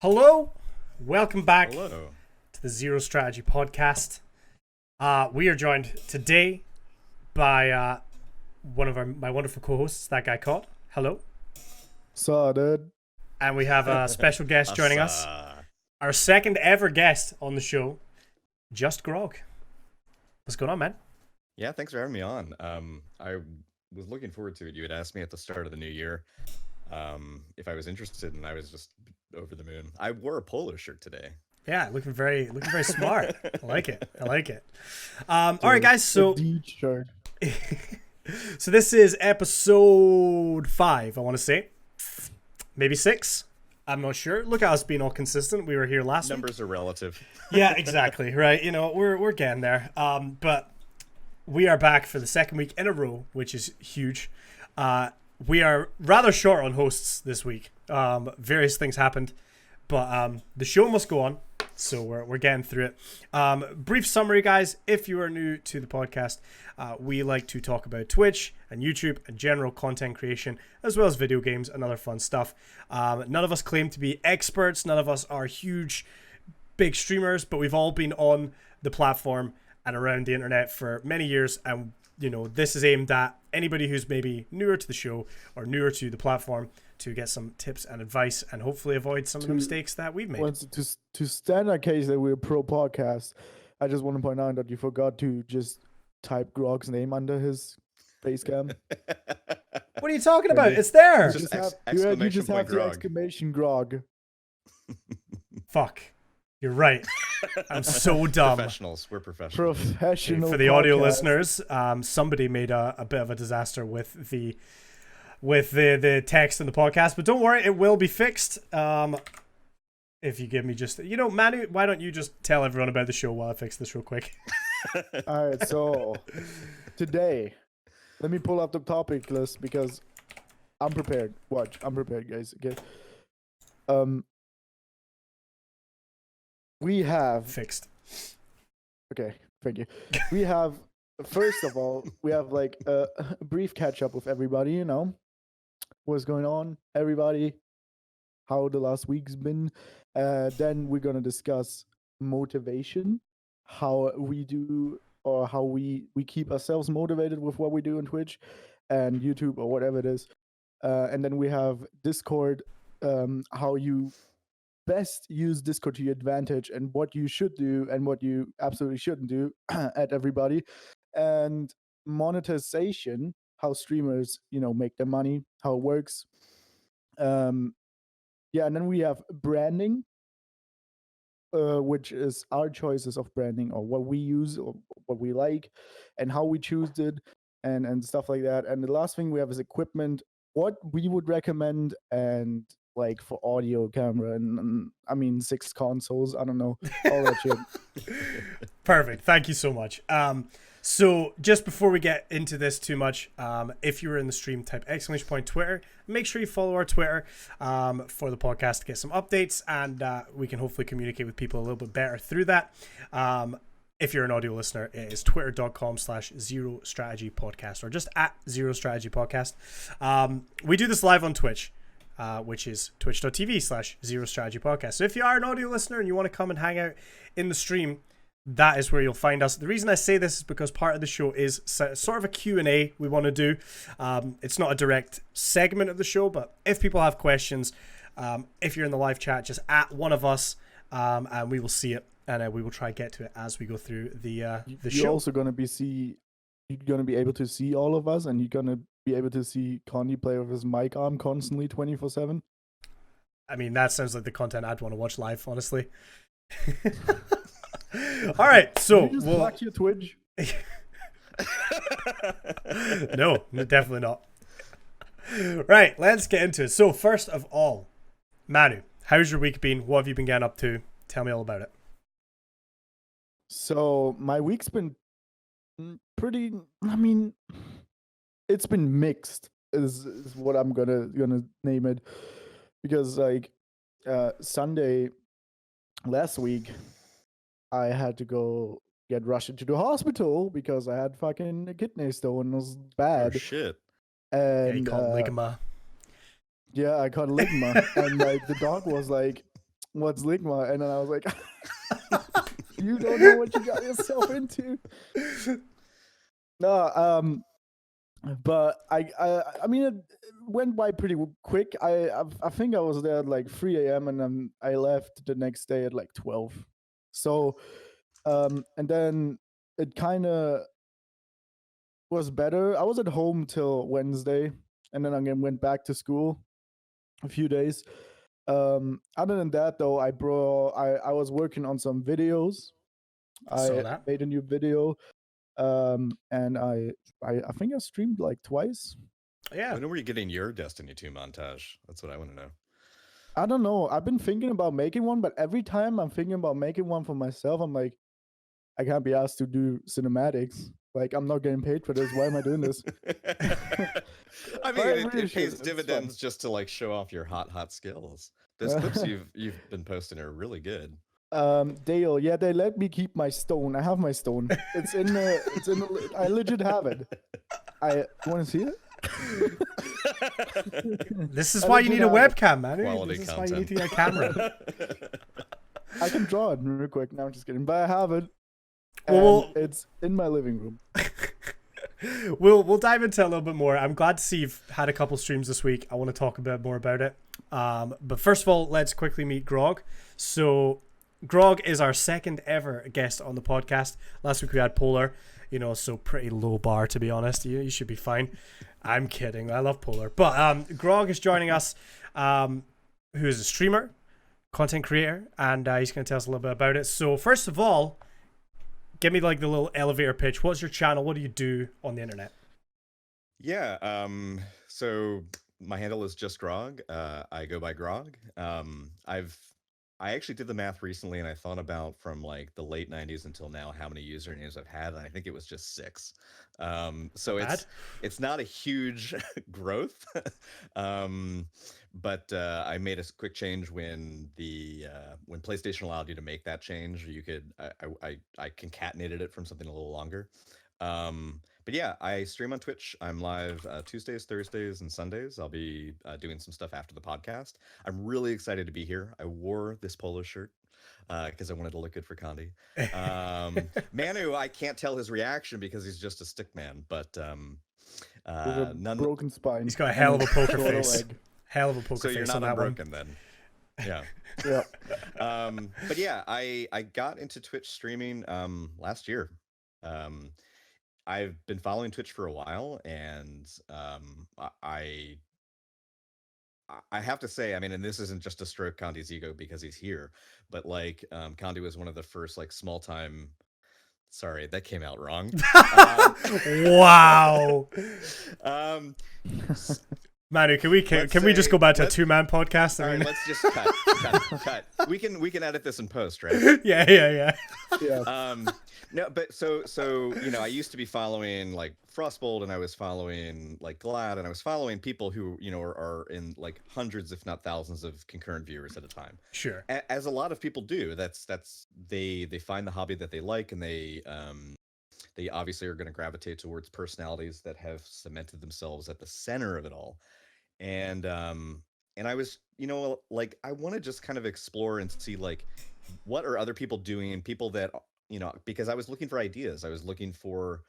Hello, welcome back Hello. to the Zero Strategy Podcast. We are joined today by one of my wonderful co-hosts, that guy Cod. Hello. Saw dude. And we have a special guest joining us, Assa. our second ever guest on the show, Just Grog. What's going on, man? Yeah, thanks for having me on. I was looking forward to it. You had asked me at the start of the new year if I was interested, and I was just over the moon. I wore a polo shirt today. Yeah, looking very smart. I like it. All right, guys. So Shirt. So this is episode 5, I want to say. Maybe 6. I'm not sure. Look at us being all consistent. We were here last week. Numbers are relative. Yeah, exactly. Right. You know, we're getting there. But we are back for the second week in a row, which is huge. We are rather short on hosts this week. Various things happened, but the show must go on. So we're getting through it. Brief summary, guys. If you are new to the podcast, we like to talk about Twitch and YouTube and general content creation, as well as video games and other fun stuff. None of us claim to be experts. None of us are huge, big streamers, but we've all been on the platform and around the internet for many years. And, you know, this is aimed at anybody who's maybe newer to the show or newer to the platform, to get some tips and advice and hopefully avoid some of the mistakes that we've made. To stand our case that we're pro podcast, I just want to point out that you forgot to just type Grog's name under his face cam. What are you talking about? It's there. Just you exclamation just point have the Grog. exclamation Grog. Fuck. You're right. I'm so dumb. Professionals. We're professionals. Professional. For the audio podcast. listeners, somebody made a bit of a disaster with the text in the podcast, but don't worry, it will be fixed. If you give me just, Manu, why don't you just tell everyone about the show while I fix this real quick? All right, so today, let me pull up the topic list because I'm prepared. Watch, I'm prepared, guys. Okay. We have Fixed. Okay, thank you. We have, first of all, we have like a brief catch up with everybody, what's going on, everybody, how the last week's been. Then we're going to discuss motivation, how we do or how we keep ourselves motivated with what we do on Twitch and YouTube or whatever it is. And then we have Discord, how you best use Discord to your advantage and what you should do and what you absolutely shouldn't do at everybody, and monetization, how streamers make their money, how it works. And then we have branding, which is our choices of branding or what we use or what we like and how we choose it and stuff like that. And the last thing we have is equipment, what we would recommend, and like for audio, camera, and I mean 6 consoles, I don't know, all that shit. Perfect. Thank you so much. So just before we get into this too much, if you were in the stream, type !! Twitter. Make sure you follow our Twitter for the podcast to get some updates, and we can hopefully communicate with people a little bit better through that. If you're an audio listener, it is twitter.com/Zero Strategy Podcast, or just at Zero Strategy Podcast. We do this live on Twitch, which is twitch.tv/Zero Strategy Podcast. So if you are an audio listener and you want to come and hang out in the stream, that is where you'll find us. The reason I say this is because part of the show is sort of a Q&A we want to do. It's not a direct segment of the show, but if people have questions, if you're in the live chat, just at one of us, and we will see it, and we will try to get to it as we go through the You're show. also going to be able to see all of us, and you're going to be able to see Connie play with his mic arm constantly 24/7. I mean, that sounds like the content I'd want to watch live, honestly. All right, so Can you just block your Twitch? No, definitely not. Right, let's get into it. So first of all, Manu, how's your week been? What have you been getting up to? Tell me all about it. So my week's been pretty. I mean, it's been mixed. Is what I'm gonna name it, because like Sunday last week, I had to go get rushed into the hospital because I had fucking a kidney stone. It was Oh, bad. shit. Yeah, you And call it ligma. yeah, I caught ligma, and like the dog was like, what's Ligma? And then I was like, you don't know what you got yourself into. No, but I mean, it went by pretty quick. I think I was there at like 3 a.m. and then I left the next day at like 12. So, and then it kind of was better. I was at home till Wednesday, and then I again went back to school a few days. Other than that, though, I was working on some videos. Saw I that. made a new video, and I think I streamed like twice. Yeah. When were you getting your Destiny 2 montage? That's what I want to know. I don't know. I've been thinking about making one, but every time I'm thinking about making one for myself, I'm like, I can't be asked to do cinematics. Like, I'm not getting paid for this. Why am I doing this? I mean, really it should. pays It's dividends just to like show off your hot skills. Those clips you've been posting are really good. Dale, yeah, they let me keep my stone. I have my stone. It's in the. I legit have it. You want to see it? This is why you need a webcam, man. Quality This is content. why you need to get a camera. I can draw it real quick. No, I'm just kidding. But I have it. Well, And it's in my living room. We'll dive into a little bit more. I'm glad to see you've had a couple streams this week. I want to talk a bit more about it. But first of all, let's quickly meet Grog. So Grog is our second ever guest on the podcast. Last week we had Polar, so pretty low bar, to be honest. You should be fine. I'm kidding. I love Polar. But Grog is joining us, who is a streamer, content creator, and he's going to tell us a little bit about it. So first of all, give me like the little elevator pitch. What's your channel? What do you do on the internet? Yeah. So my handle is just Grog. I go by Grog. I actually did the math recently, and I thought about from like the late 90s until now how many usernames I've had, and I think it was just 6. So it's not a huge growth. But I made a quick change when when PlayStation allowed you to make that change. You could I concatenated it from something a little longer. But yeah, I stream on Twitch. I'm live Tuesdays, Thursdays, and Sundays. I'll be doing some stuff after the podcast. I'm really excited to be here. I wore this polo shirt because I wanted to look good for Condi. Manu, I can't tell his reaction because he's just a stick man, but broken spine. He's got a hell of a poker Short face. leg. Hell of a poker so face you're not on that unbroken then. Yeah. Yeah. But yeah, I got into Twitch streaming last year. I've been following Twitch for a while, and I have to say, I mean, and this isn't just to stroke Condi's ego because he's here, but like Condi was one of the first like small time. Sorry, that came out wrong. Wow. Um, Manu, can we just go back to a 2-man podcast? All I right, mean, let's just cut. We can edit this in post, right? yeah. Yeah. No, but so I used to be following like Frostbolt, and I was following like Glad, and I was following people who are in like hundreds, if not thousands, of concurrent viewers at a time. Sure. As a lot of people do. That's they find the hobby that they like, and they obviously are going to gravitate towards personalities that have cemented themselves at the center of it all. And I was, like, I want to just kind of explore and see like what are other people doing, people that, because I was looking for ideas. I was looking for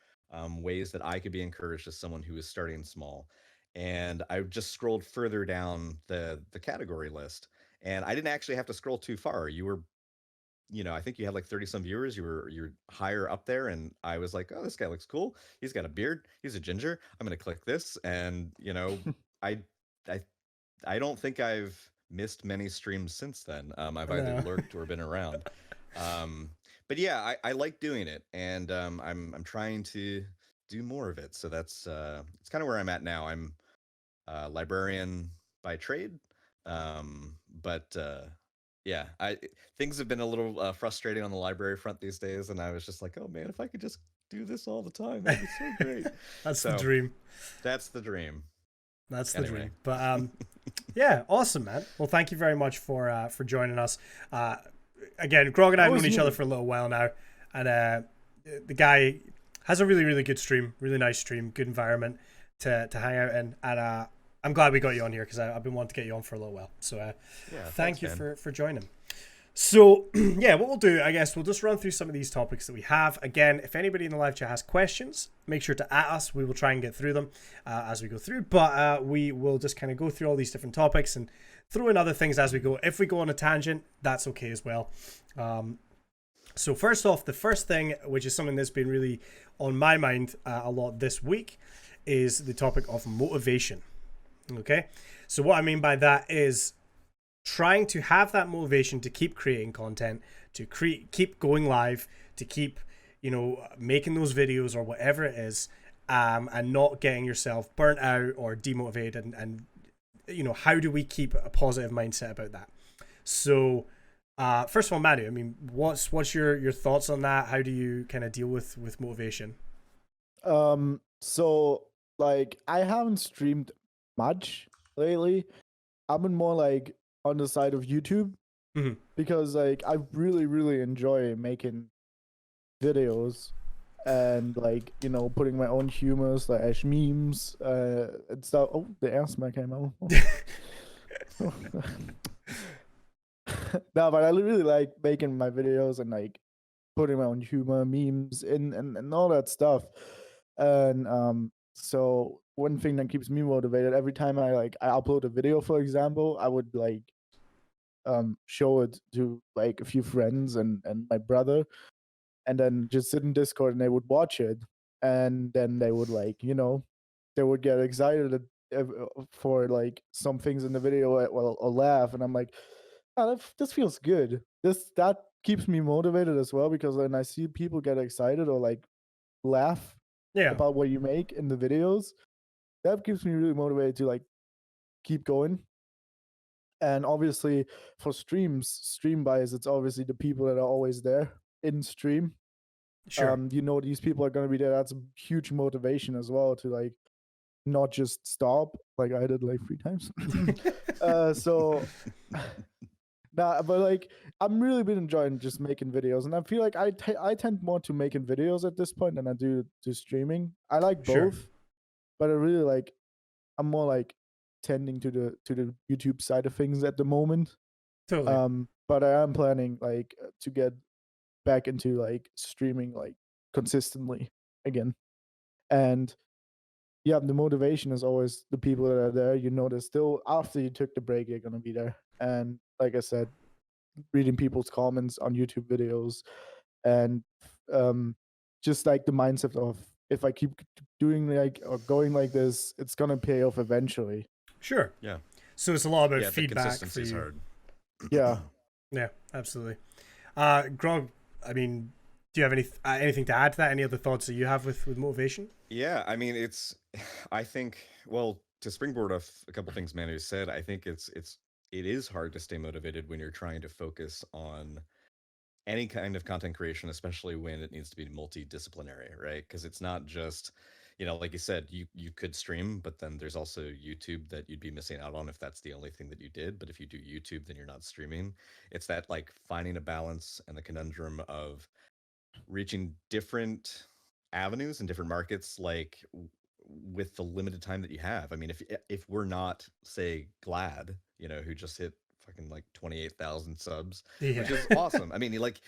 ways that I could be encouraged as someone who is starting small. And I just scrolled further down the category list, and I didn't actually have to scroll too far. You were, I think you had like 30 some viewers. You're higher up there, and I was like, oh, this guy looks cool. He's got a beard. He's a ginger. I'm gonna click this, and I don't think I've missed many streams since then. I've either lurked or been around. But yeah, I like doing it, and I'm trying to do more of it. So that's it's kind of where I'm at now. I'm a librarian by trade, but yeah, things have been a little frustrating on the library front these days, and I was just like, oh man, if I could just do this all the time, that'd be so great. That's the dream. That's the dream. That's the dream. But yeah, awesome, man. Well, thank you very much for joining us. Again, Grog and I have known each other for a little while now, and the guy has a really, really good stream, really nice stream, good environment to hang out in. And I'm glad we got you on here because I've been wanting to get you on for a little while. So Yeah, thank thanks, you man. for joining. So yeah, what we'll do, I guess, we'll just run through some of these topics that we have. Again, if anybody in the live chat has questions, make sure to at us. We will try and get through them as we go through. But we will just kind of go through all these different topics and throw in other things as we go. If we go on a tangent, that's okay as well. So first off, the first thing, which is something that's been really on my mind a lot this week, is the topic of motivation. Okay, so what I mean by that is trying to have that motivation to keep creating content, to keep going live, to keep, making those videos or whatever it is, and not getting yourself burnt out or demotivated. And how do we keep a positive mindset about that? So, first of all, Manu, I mean, what's your thoughts on that? How do you kind of deal with motivation? So like I haven't streamed much lately. I've been more like on the side of YouTube Mhm. because like I really, really enjoy making videos and like putting my own humor slash memes and stuff. Oh, the air smack came out. No, but I really like making my videos and like putting my own humor, memes, and all that stuff. And so one thing that keeps me motivated every time I upload a video, for example, I would like show it to like a few friends and my brother, and then just sit in Discord and they would watch it, and then they would like they would get excited for like some things in the video or laugh, and I'm like, oh, this feels good. That keeps me motivated as well because when I see people get excited or like laugh Yeah, about what you make in the videos, that keeps me really motivated to like keep going. And obviously for stream buys, it's obviously the people that are always there in stream. sure. These people are gonna be there. That's a huge motivation as well to like not just stop like I did like 3 times. So nah, but like I'm really been enjoying just making videos, and I feel like I tend more to making videos at this point than I do to streaming. I like Sure. both, but I really like I'm more like tending to the YouTube side of things at the moment. Totally. But I am planning like to get back into like streaming like consistently again. And yeah, the motivation is always the people that are there. They're still after you took the break, you're gonna be there. And like I said, reading people's comments on YouTube videos and um just like the mindset of if I keep doing like or going like this, it's gonna pay off eventually. Sure. Yeah. So it's a lot about Yeah, the feedback for consistency is you. hard. Yeah. Yeah, absolutely. Grog, I mean, do you have anything to add to that? Any other thoughts that you have with motivation? Yeah, I mean, I think, well, to springboard off a couple things Manu said, I think it is hard to stay motivated when you're trying to focus on any kind of content creation, especially when it needs to be multidisciplinary, right? Because it's not just, like you said, you could stream, but then there's also YouTube that you'd be missing out on if that's the only thing that you did. But if you do YouTube, then you're not streaming. It's that like finding a balance and the conundrum of reaching different avenues and different markets, like with the limited time that you have. I mean, if we're not, say, Glad, who just hit fucking like 28,000 subs, Yeah. which is awesome. I mean, like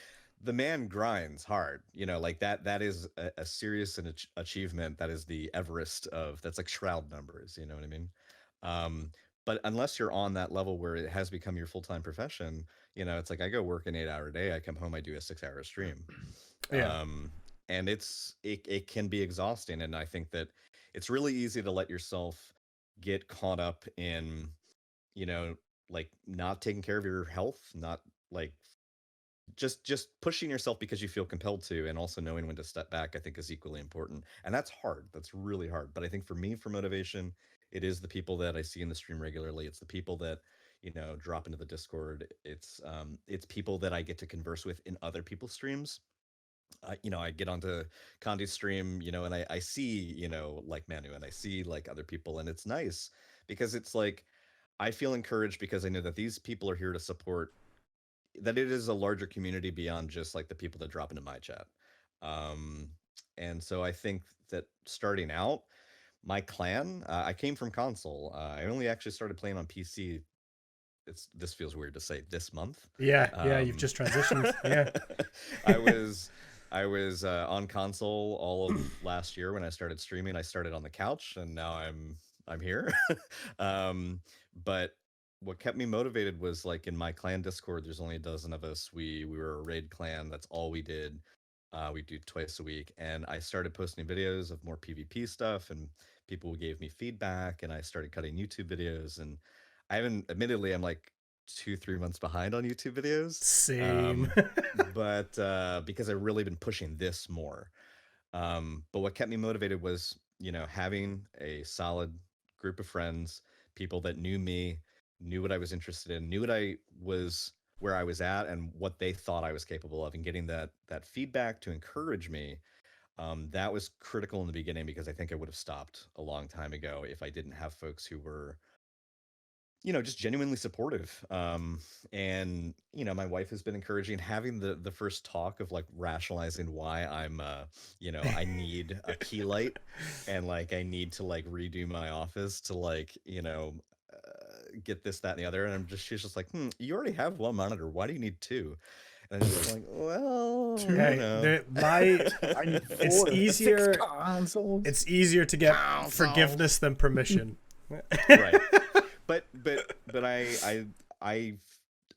the man grinds hard, like that is a serious achievement. That is the Everest of that's like Shroud numbers, you know what I mean? Um, but unless you're on that level where it has become your full-time profession, it's like I go work an 8-hour day, I come home, I do a 6-hour stream. Yeah. um and it can be exhausting, and I think that it's really easy to let yourself get caught up in, you know like not taking care of your health, not like just pushing yourself because you feel compelled to, and also knowing when to step back, I think is equally important. And that's hard, that's really hard. But I think for me, for motivation, it is the people that I see in the stream regularly. It's the people that drop into the Discord. It's people that I get to converse with in other people's streams. I get onto Condi's stream, and I see, like Manu, and I see like other people, and it's nice because it's like I feel encouraged because I know that these people are here to support, that it is a larger community beyond just like the people that drop into my chat. Um, and so I think that starting out, my clan, I came from console. I only actually started playing on PC. This feels weird to say this month. Yeah, you've just transitioned. Yeah. I was on console all of last year when I started streaming. I started on the couch, and now I'm here. But what kept me motivated was like in my clan Discord. There's only a dozen of us. We were a raid clan. That's all we did. We do twice a week, and I started posting videos of more PvP stuff, and people gave me feedback, and I started cutting YouTube videos. And I haven't, admittedly, I'm like 2-3 months behind on YouTube videos. Same. But because I've really been pushing this more. But what kept me motivated was, having a solid group of friends, people that knew me, knew what I was interested in, knew where I was at and what they thought I was capable of, and getting that feedback to encourage me. That was critical in the beginning, because I think I would have stopped a long time ago if I didn't have folks who were, just genuinely supportive. And my wife has been encouraging, having the first talk of like rationalizing why I'm I need a key light, and like I need to like redo my office to like get this, that, and the other. And she's just like, you already have one monitor, why do you need two? And I'm just like, well, I need it's 4 to 6 easier. consoles. It's easier to get forgiveness than permission. Right. But I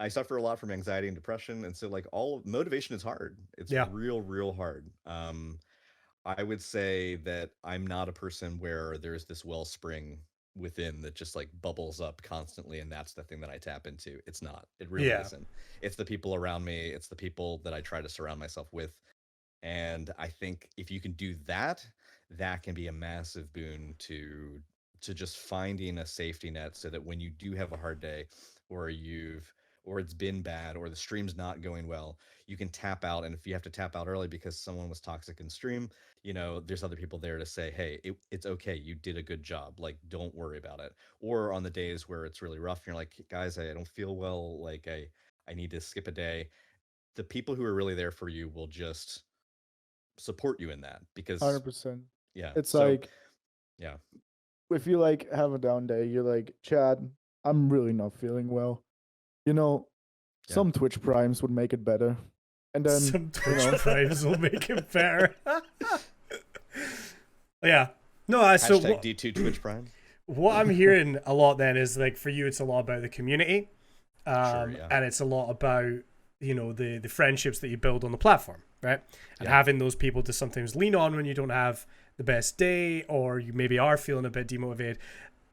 suffer a lot from anxiety and depression, and so like motivation is hard. It's real hard. I would say that I'm not a person where there's this wellspring within that just like bubbles up constantly, and that's the thing that I tap into. It's not. It really isn't. It's the people around me. It's the people that I try to surround myself with. And I think if you can do that, that can be a massive boon to just finding a safety net, so that when you do have a hard day, or it's been bad, or the stream's not going well, you can tap out. And if you have to tap out early because someone was toxic in stream, there's other people there to say, hey, it's okay, you did a good job, like don't worry about it. Or on the days where it's really rough, you're like, guys, I don't feel well, like I need to skip a day. The people who are really there for you will just support you in that, because 100%. yeah, It's so, like, yeah, if you like have a down day, you're like, Chad, I'm really not feeling well. Some Twitch primes would make it better. And then some Twitch primes will make it better. Yeah. No, so D2 Twitch Prime. What I'm hearing a lot then is like, for you, it's a lot about the community. Sure, yeah. And it's a lot about, the friendships that you build on the platform, right? And having those people to sometimes lean on when you don't have the best day, or you maybe are feeling a bit demotivated.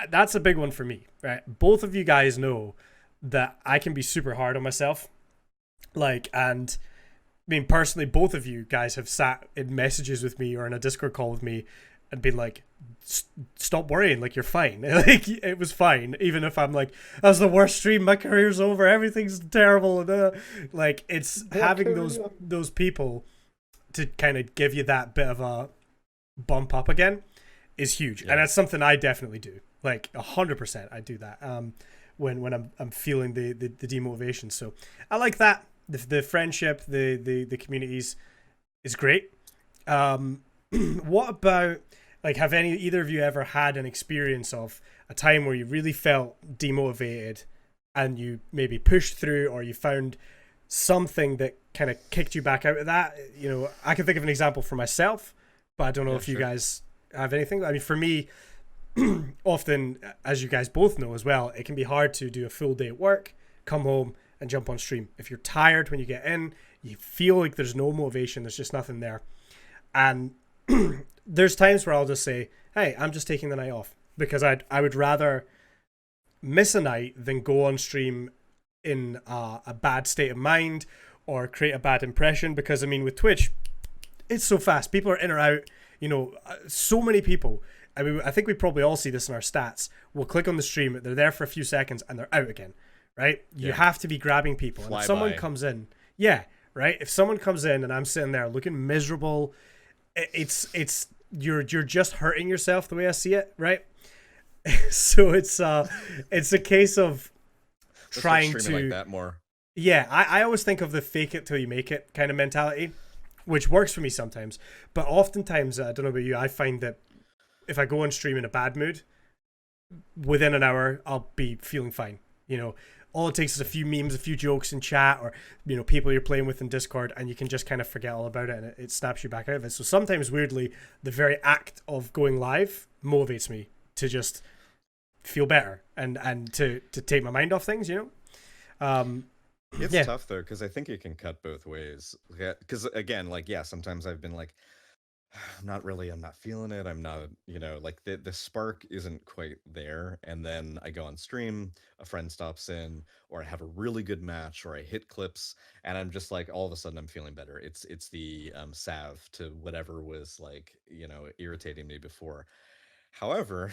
That's a big one for me, right? Both of you guys know that I can be super hard on myself. And I mean, personally, both of you guys have sat in messages with me or in a Discord call with me and been like, stop worrying, like you're fine. Like it was fine, even if I'm like, that was the worst stream, my career's over, everything's terrible. Like it's having those people to kind of give you that bit of a bump up again is huge. And that's something I definitely do, like 100%. I do that when I'm feeling the demotivation. So I like that. The friendship, the communities is great. What about, like, have either of you ever had an experience of a time where you really felt demotivated and you maybe pushed through, or you found something that kind of kicked you back out of that? I can think of an example for myself, but I don't know if you guys have anything. I mean, for me, often, as you guys both know as well, it can be hard to do a full day at work, come home and jump on stream. If you're tired when you get in, you feel like there's no motivation, there's just nothing there. And there's times where I'll just say, hey, I'm just taking the night off, because I would rather miss a night than go on stream in a bad state of mind or create a bad impression. Because I mean, with Twitch, it's so fast. People are in or out, so many people. I mean, I think we probably all see this in our stats. We'll click on the stream, they're there for a few seconds and they're out again, right? You have to be grabbing people. And if someone comes in, right? If someone comes in and I'm sitting there looking miserable, you're just hurting yourself the way I see it, right? So it's a case of trying to like that more. Yeah, I always think of the fake it till you make it kind of mentality, which works for me sometimes. But oftentimes, I don't know about you, I find that if I go on stream in a bad mood, within an hour I'll be feeling fine. You know, all it takes is a few memes, a few jokes in chat, or people you're playing with in Discord, and you can just kind of forget all about it, and it snaps you back out of it. So sometimes, weirdly, the very act of going live motivates me to just feel better and to take my mind off things. It's tough though, because I think it can cut both ways. Because again, sometimes I've been like, I'm not feeling it. I'm not, like the spark isn't quite there. And then I go on stream, a friend stops in, or I have a really good match, or I hit clips, and I'm just like, all of a sudden I'm feeling better. It's the salve to whatever was irritating me before. However,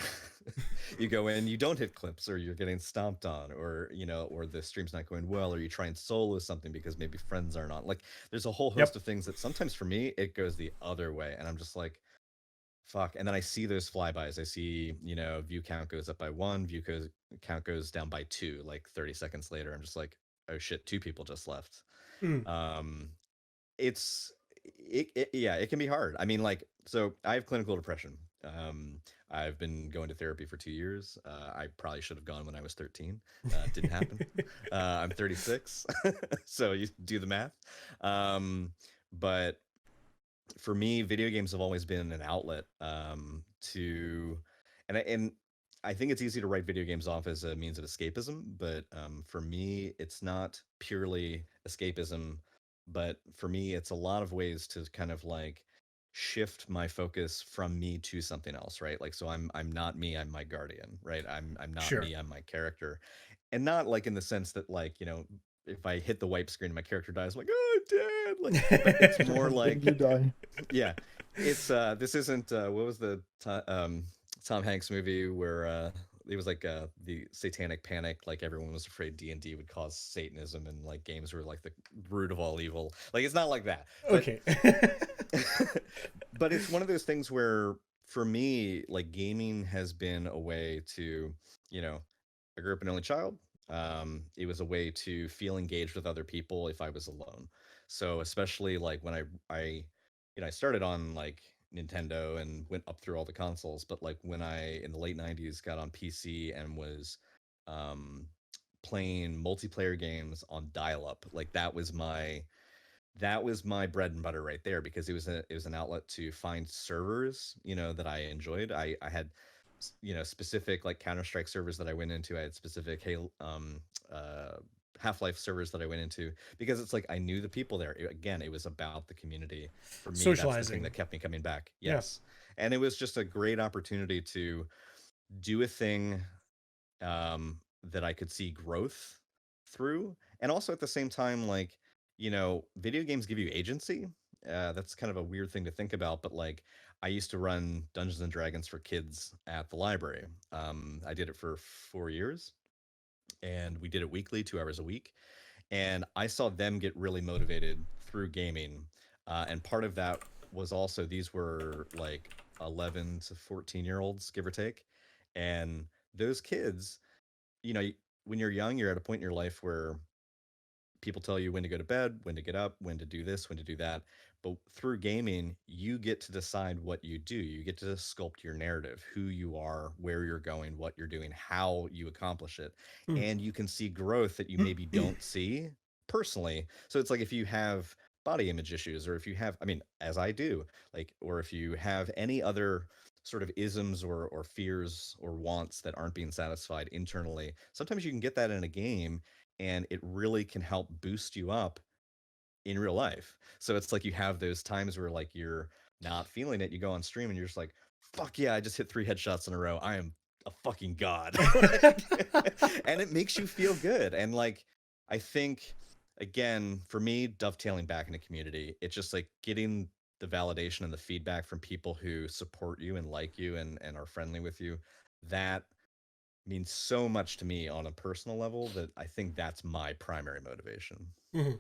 you go in, you don't hit clips, or you're getting stomped on, or or the stream's not going well, or you try and solo something because maybe friends aren't on. Like, there's a whole host of things that sometimes for me it goes the other way, and I'm just like, fuck. And then I see those flybys. I see view count goes up by 1, count goes down by 2, like 30 seconds later. I'm just like, oh shit, 2 people just left. It can be hard. I mean, so I have clinical depression. I've been going to therapy for 2 years. I probably should have gone when I was 13. Didn't happen. I'm 36, so you do the math. But for me, video games have always been an outlet and I think it's easy to write video games off as a means of escapism, but for me, it's not purely escapism. But for me, it's a lot of ways to kind of shift my focus from me to something else, right? Like, so I'm not me, I'm my guardian, right? I'm not me, I'm my character. And not in the sense that if I hit the wipe screen and my character dies, I'm like, oh, I'm dead. But it's more like you die. Yeah. It's this isn't what was the Tom Hanks movie where it was the satanic panic, everyone was afraid D&D would cause Satanism, and games were the root of all evil. It's not like that. Okay. But it's one of those things where for me, gaming has been a way to, I grew up an only child. It was a way to feel engaged with other people if I was alone. So especially when I started on Nintendo and went up through all the consoles, but when I in the late 90s got on PC and was playing multiplayer games on dial-up, that was my bread and butter right there, because it was an outlet to find servers that I enjoyed. I had specific Counter-Strike servers that I went into. I had specific Half-Life servers that I went into, because it's I knew the people there. Again, it was about the community. For me, that's the thing that kept me coming back. Yes. Yeah. And it was just a great opportunity to do a thing that I could see growth through. And also at the same time, video games give you agency. That's kind of a weird thing to think about, but I used to run Dungeons and Dragons for kids at the library. I did it for 4 years, and we did it weekly, 2 hours a week. And I saw them get really motivated through gaming. And part of that was also, these were 11 to 14-year-olds, give or take. And those kids, when you're young, you're at a point in your life where people tell you when to go to bed, when to get up, when to do this, when to do that. But through gaming, you get to decide what you do. You get to sculpt your narrative, who you are, where you're going, what you're doing, how you accomplish it. And you can see growth that you maybe don't see personally. So it's if you have body image issues, or if you have, as I do, or if you have any other sort of isms or fears or wants that aren't being satisfied internally, sometimes you can get that in a game, and it really can help boost you up in real life. So it's you have those times where you're not feeling it, you go on stream and you're just fuck yeah, I just hit 3 headshots in a row, I am a fucking god. And it makes you feel good. And I think, again, for me, dovetailing back into community, it's just getting the validation and the feedback from people who support you and like you and are friendly with you. That means so much to me on a personal level, that I think that's my primary motivation. Mm-hmm.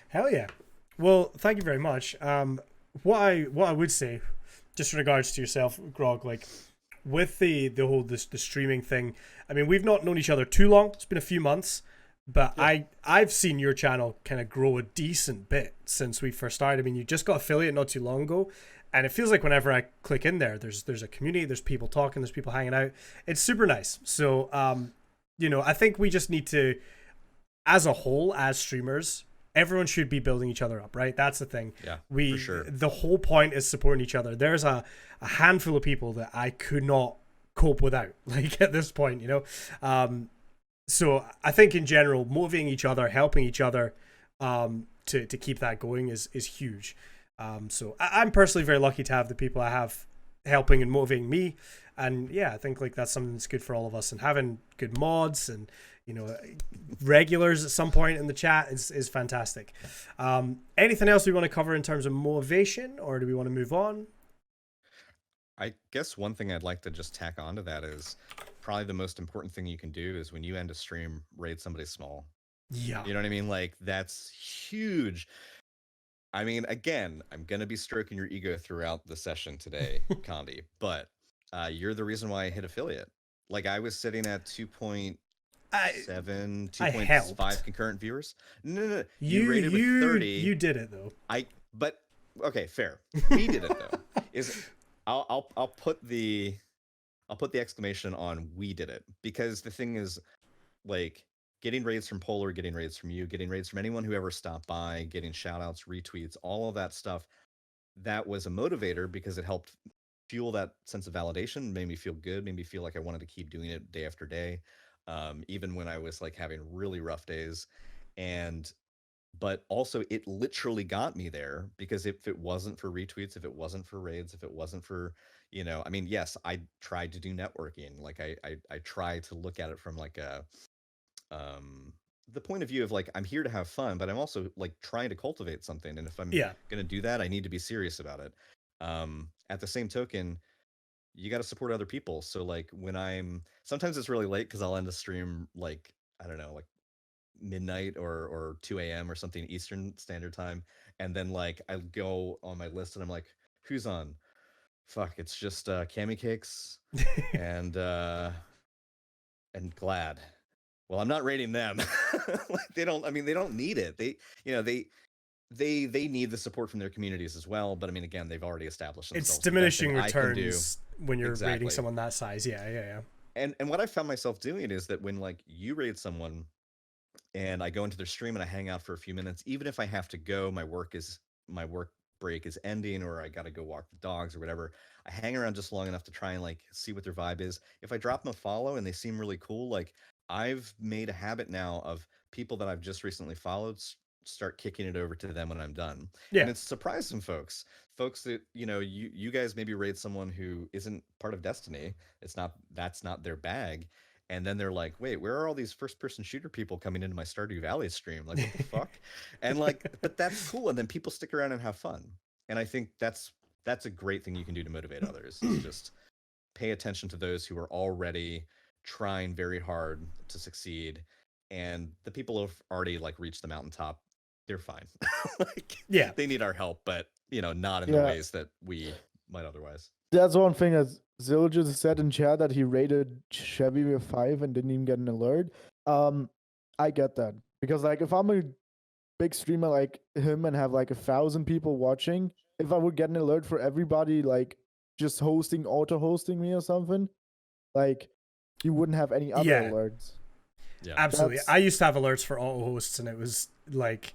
Hell yeah. Well, thank you very much. What I would say, just in regards to yourself, Grog, with the whole the streaming thing, we've not known each other too long. It's been a few months, but yeah. I've seen your channel kind of grow a decent bit since we first started. You just got affiliate not too long ago, And it feels like whenever I click in there, there's a community, there's people talking, there's people hanging out. It's super nice. So, I think we just need to, as a whole, as streamers, everyone should be building each other up, right? That's the thing. Yeah, for sure. The whole point is supporting each other. There's a handful of people that I could not cope without, like at this point, So I think in general, motivating each other, helping each other, to keep that going is huge. So I'm personally very lucky to have the people I have helping and motivating me. And yeah, I think like that's something that's good for all of us, and having good mods and, regulars at some point in the chat is fantastic. Anything else we want to cover in terms of motivation, or do we want to move on? I guess one thing I'd like to just tack onto that is probably the most important thing you can do is when you end a stream, raid somebody small. Yeah. You know what I mean? Like, that's huge. I mean, again, I'm going to be stroking your ego throughout the session today, Condi, but you're the reason why I hit affiliate. Like, I was sitting at 2.7, 2.5 concurrent viewers. No. You rated with 30. You did it, though. But, okay, fair. We did it, though. I'll put the exclamation on "we did it," because the thing is, like, getting raids from Polar, getting raids from you, getting raids from anyone who ever stopped by, getting shout outs, retweets, all of that stuff, that was a motivator because it helped fuel that sense of validation, made me feel good, made me feel like I wanted to keep doing it day after day, even when I was like having really rough days. But also it literally got me there, because if it wasn't for retweets, if it wasn't for raids, if it wasn't for, I mean, yes, I tried to do networking. Like I try to look at it from like the point of view of like, I'm here to have fun, but I'm also like trying to cultivate something. And if I'm going to do that, I need to be serious about it. At the same token, you got to support other people. So like sometimes it's really late because I'll end a stream like, I don't know, like midnight or 2 a.m. or something Eastern Standard Time, and then like I go on my list and I'm like, who's on? Fuck, it's just Cami Cakes and Glad. Well, I'm not rating them. Like, they don't need it. They need the support from their communities as well, but I mean, again, they've already established themselves. It's diminishing returns when you're rating someone that size. Yeah. And what I found myself doing is that when like you raid someone and I go into their stream and I hang out for a few minutes, even if I have to go, my work break is ending, or I got to go walk the dogs or whatever, I hang around just long enough to try and like see what their vibe is. If I drop them a follow and they seem really cool, like I've made a habit now of people that I've just recently followed start kicking it over to them when I'm done. Yeah. And it's surprised some folks that, you guys maybe raid someone who isn't part of Destiny. That's not their bag. And then they're like, wait, where are all these first-person shooter people coming into my Stardew Valley stream? Like, what the fuck? And like, but that's cool. And then people stick around and have fun. And I think that's a great thing you can do to motivate others, is just pay attention to those who are already trying very hard to succeed. And the people who have already like reached the mountaintop, they're fine. Like, yeah, they need our help, but not in the ways that we might otherwise. That's one thing that Zil just said in chat, that he rated Chevy with 5 and didn't even get an alert. I get that, because like if I'm a big streamer like him and have like 1,000 people watching, if I would get an alert for everybody like just auto hosting me or something, like you wouldn't have any other alerts. Yeah, absolutely. I used to have alerts for auto hosts, and it was like,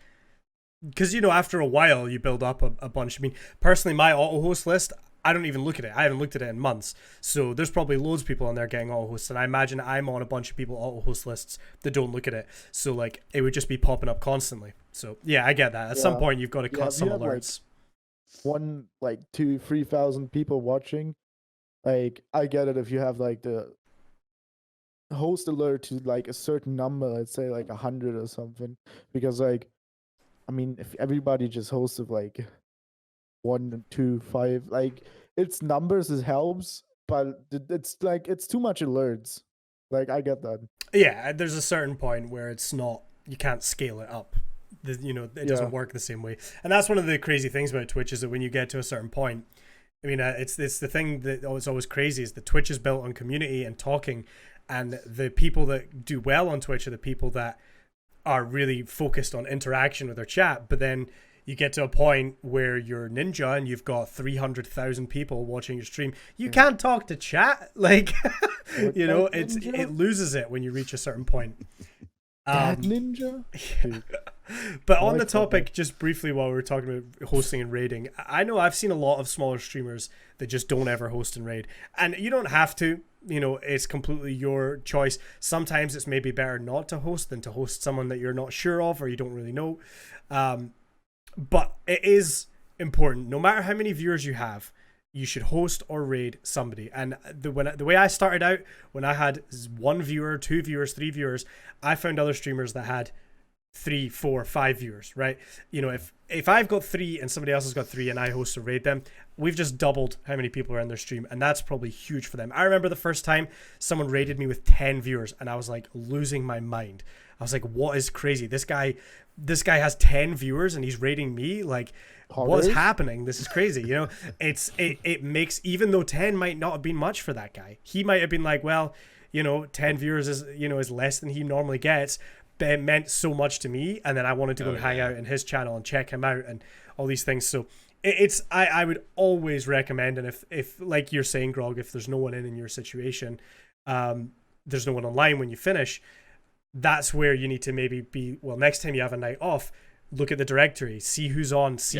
because after a while you build up a bunch. I mean, personally, my auto host list, I don't even look at it. I haven't looked at it in months. So there's probably loads of people on there getting auto hosts, and I imagine I'm on a bunch of people auto host lists that don't look at it. So like it would just be popping up constantly. So yeah, I get that. At some point you've got to cut some alerts. Like 2,000-3,000 people watching. Like I get it if you have like the host alert to like a certain number, let's say like 100 or something, because like, I mean, if everybody just hosts of like 1, 2, 5, like it's numbers, it helps, but it's like it's too much alerts. Like I get that. Yeah, there's a certain point where it's not, you can't scale it up. It doesn't work the same way, and that's one of the crazy things about Twitch, is that when you get to a certain point, I mean, it's the thing that is always crazy, is that Twitch is built on community and talking, and the people that do well on Twitch are the people that are really focused on interaction with their chat. But then you get to a point where you're ninja and you've got 300,000 people watching your stream. You can't talk to chat. Like, you know, it loses it when you reach a certain point. That ninja. Dude. But on the topic, just briefly, while we were talking about hosting and raiding, I know I've seen a lot of smaller streamers that just don't ever host and raid, and you don't have to. You know, it's completely your choice. Sometimes it's maybe better not to host than to host someone that you're not sure of or you don't really know. But it is important, no matter how many viewers you have, you should host or raid somebody. And the way I started out, when I had 1 viewer, 2 viewers, 3 viewers, I found other streamers that had 3, 4, 5 viewers, right? You know, if I've got 3 and somebody else has got 3 and I host or raid them, we've just doubled how many people are in their stream, and that's probably huge for them. I remember the first time someone raided me with 10 viewers, and I was like losing my mind. I was like, what is crazy? This guy has 10 viewers and he's raiding me? Like, what's happening? This is crazy. You know, it makes, even though 10 might not have been much for that guy, he might have been like, well, you know, 10 viewers is less than he normally gets, but it meant so much to me, and then I wanted to go and hang out in his channel and check him out and all these things. So I would always recommend, and if like you're saying, Grog, if there's no one in your situation, there's no one online when you finish, that's where you need to maybe be, well, next time you have a night off, look at the directory, see who's on, see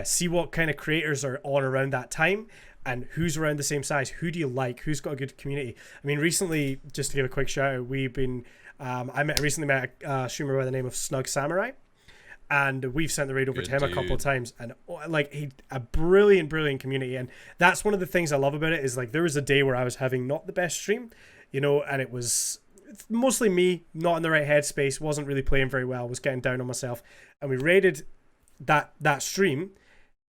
see what kind of creators are on around that time, and who's around the same size. Who do you like? Who's got a good community? I mean, recently, just to give a quick shout out, we've been I recently met a streamer by the name of Snug Samurai, and we've sent the raid over to him a couple of times, and like, a brilliant community. And that's one of the things I love about it, is like, there was a day where I was having not the best stream, you know, and it was mostly me not in the right headspace, wasn't really playing very well, was getting down on myself, and we raided that stream,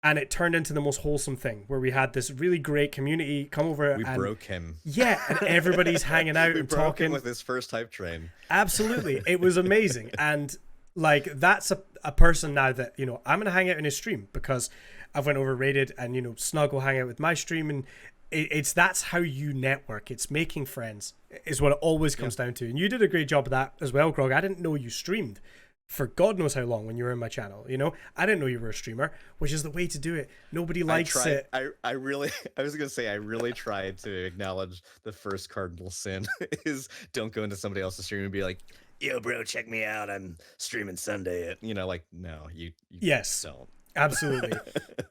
and it turned into the most wholesome thing, where we had this really great community come over. We broke him. Yeah, and everybody's hanging out and broke talking him with his first hype train. Absolutely, it was amazing. And like, that's a person now that, you know, I'm gonna hang out in his stream because I've went over raided, and, you know, Snug will hang out with my stream, and that's how you network. It's making friends is what it always comes down to. And you did a great job of that as well, Grog. I didn't know you streamed for God knows how long when you were in my channel. You know, I didn't know you were a streamer, which is the way to do it. Nobody likes it. I was gonna say, I really tried to acknowledge the first cardinal sin is don't go into somebody else's stream and be like, yo bro, check me out, I'm streaming Sunday at, you know, like, no, you yes, don't. Absolutely.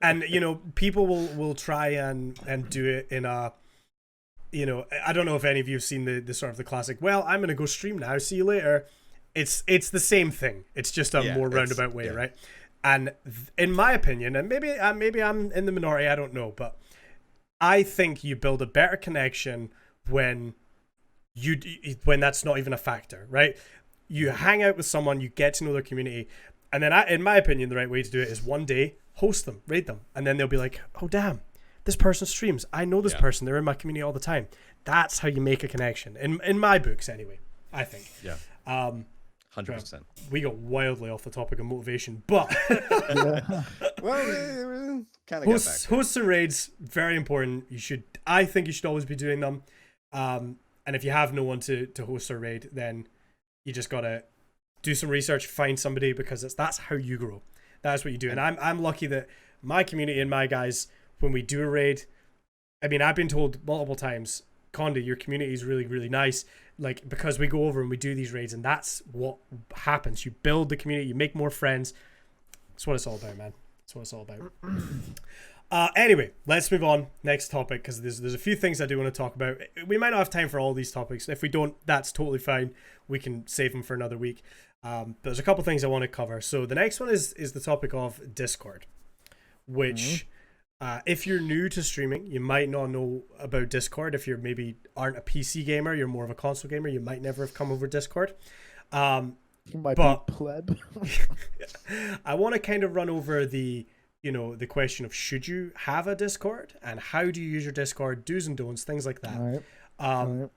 And, you know, people will try and do it in a, you know, I don't know if any of you have seen the sort of the classic, well, I'm gonna go stream now, see you later. It's the same thing. It's just a more roundabout way, right? And in my opinion, and maybe I'm in the minority, I don't know, but I think you build a better connection when that's not even a factor, right? You hang out with someone, you get to know their community, and then in my opinion, the right way to do it is one day host them, raid them, and then they'll be like, oh damn, this person streams. I know this person. They're in my community all the time. That's how you make a connection. In my books, anyway, I think. Yeah. 100%. We got wildly off the topic of motivation, but well, kind of hosts and raids, very important. I think you should always be doing them. And if you have no one to host or raid, then you just gotta do some research, find somebody, because that's how you grow. That's what you do. And I'm lucky that my community and my guys, when we do a raid, I mean, I've been told multiple times, Condi, your community is really, really nice. Like, because we go over and we do these raids, and that's what happens. You build the community, you make more friends. That's what it's all about, man. That's what it's all about. Anyway, let's move on. Next topic, because there's a few things I do want to talk about. We might not have time for all these topics. If we don't, that's totally fine. We can save them for another week. But there's a couple things I want to cover. So the next one is the topic of Discord, which... if you're new to streaming, you might not know about Discord. If you're maybe aren't a PC gamer, you're more of a console gamer, you might never have come over Discord. You might be pleb. I want to kind of run over the question of, should you have a Discord, and how do you use your Discord, do's and don'ts, things like that. All right.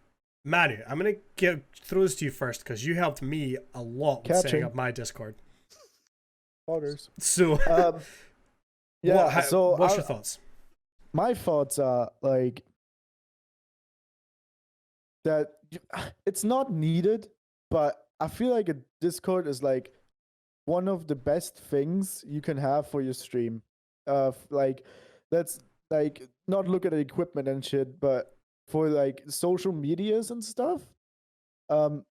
Manu, I'm going to throw this to you first, because you helped me a lot with setting up my Discord. Orders. So... yeah, what's your thoughts? My thoughts are like that it's not needed, but I feel like a Discord is like one of the best things you can have for your stream. Like, let's like not look at the equipment and shit, but for like social medias and stuff,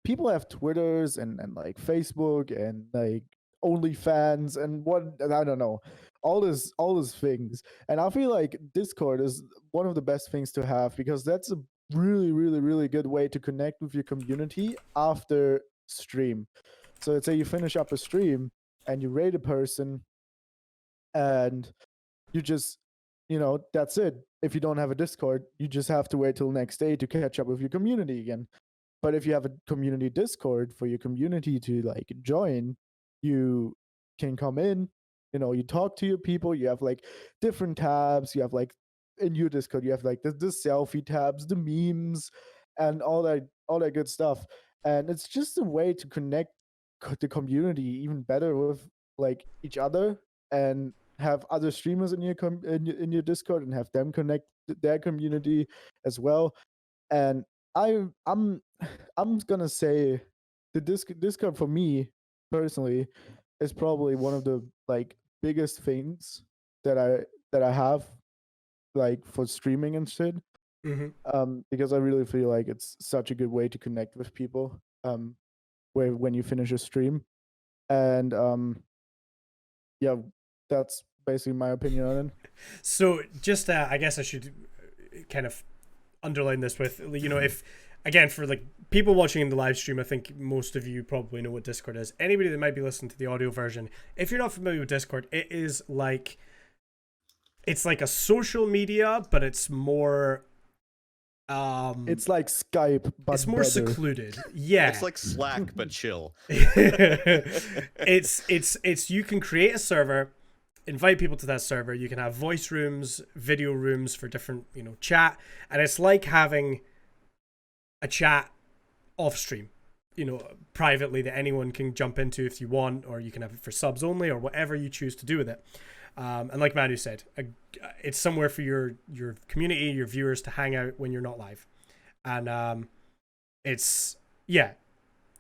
people have Twitters and like Facebook and like OnlyFans and what, and I don't know, all these things. And I feel like Discord is one of the best things to have because that's a really, really, really good way to connect with your community after stream. So let's say you finish up a stream and you rate a person and you just, that's it. If you don't have a Discord, you just have to wait till next day to catch up with your community again. But if you have a community Discord for your community to like join, you can come in, you talk to your people, you have like different tabs, you have like in your Discord, you have like the selfie tabs, the memes, and all that good stuff. And it's just a way to connect the community even better with like each other and have other streamers in your in your Discord and have them connect their community as well. And I'm I'm gonna say the Discord for me personally is probably one of the like biggest things that I have like for streaming and shit. Because I really feel like it's such a good way to connect with people. Where when you finish a stream, and yeah, that's basically my opinion on it. So just I guess I should kind of underline this with, if again for like people watching in the live stream, I think most of you probably know what Discord is. Anybody that might be listening to the audio version, if you're not familiar with Discord, it's like a social media, but it's more it's like Skype, but it's more better. secluded. Yeah, It's like Slack but chill. it's you can create a server, invite people to that server. You can have voice rooms, video rooms for different, chat, and it's like having a chat off stream, privately, that anyone can jump into if you want, or you can have it for subs only, or whatever you choose to do with it. And like Manu said, it's somewhere for your community, your viewers to hang out when you're not live. And it's, yeah,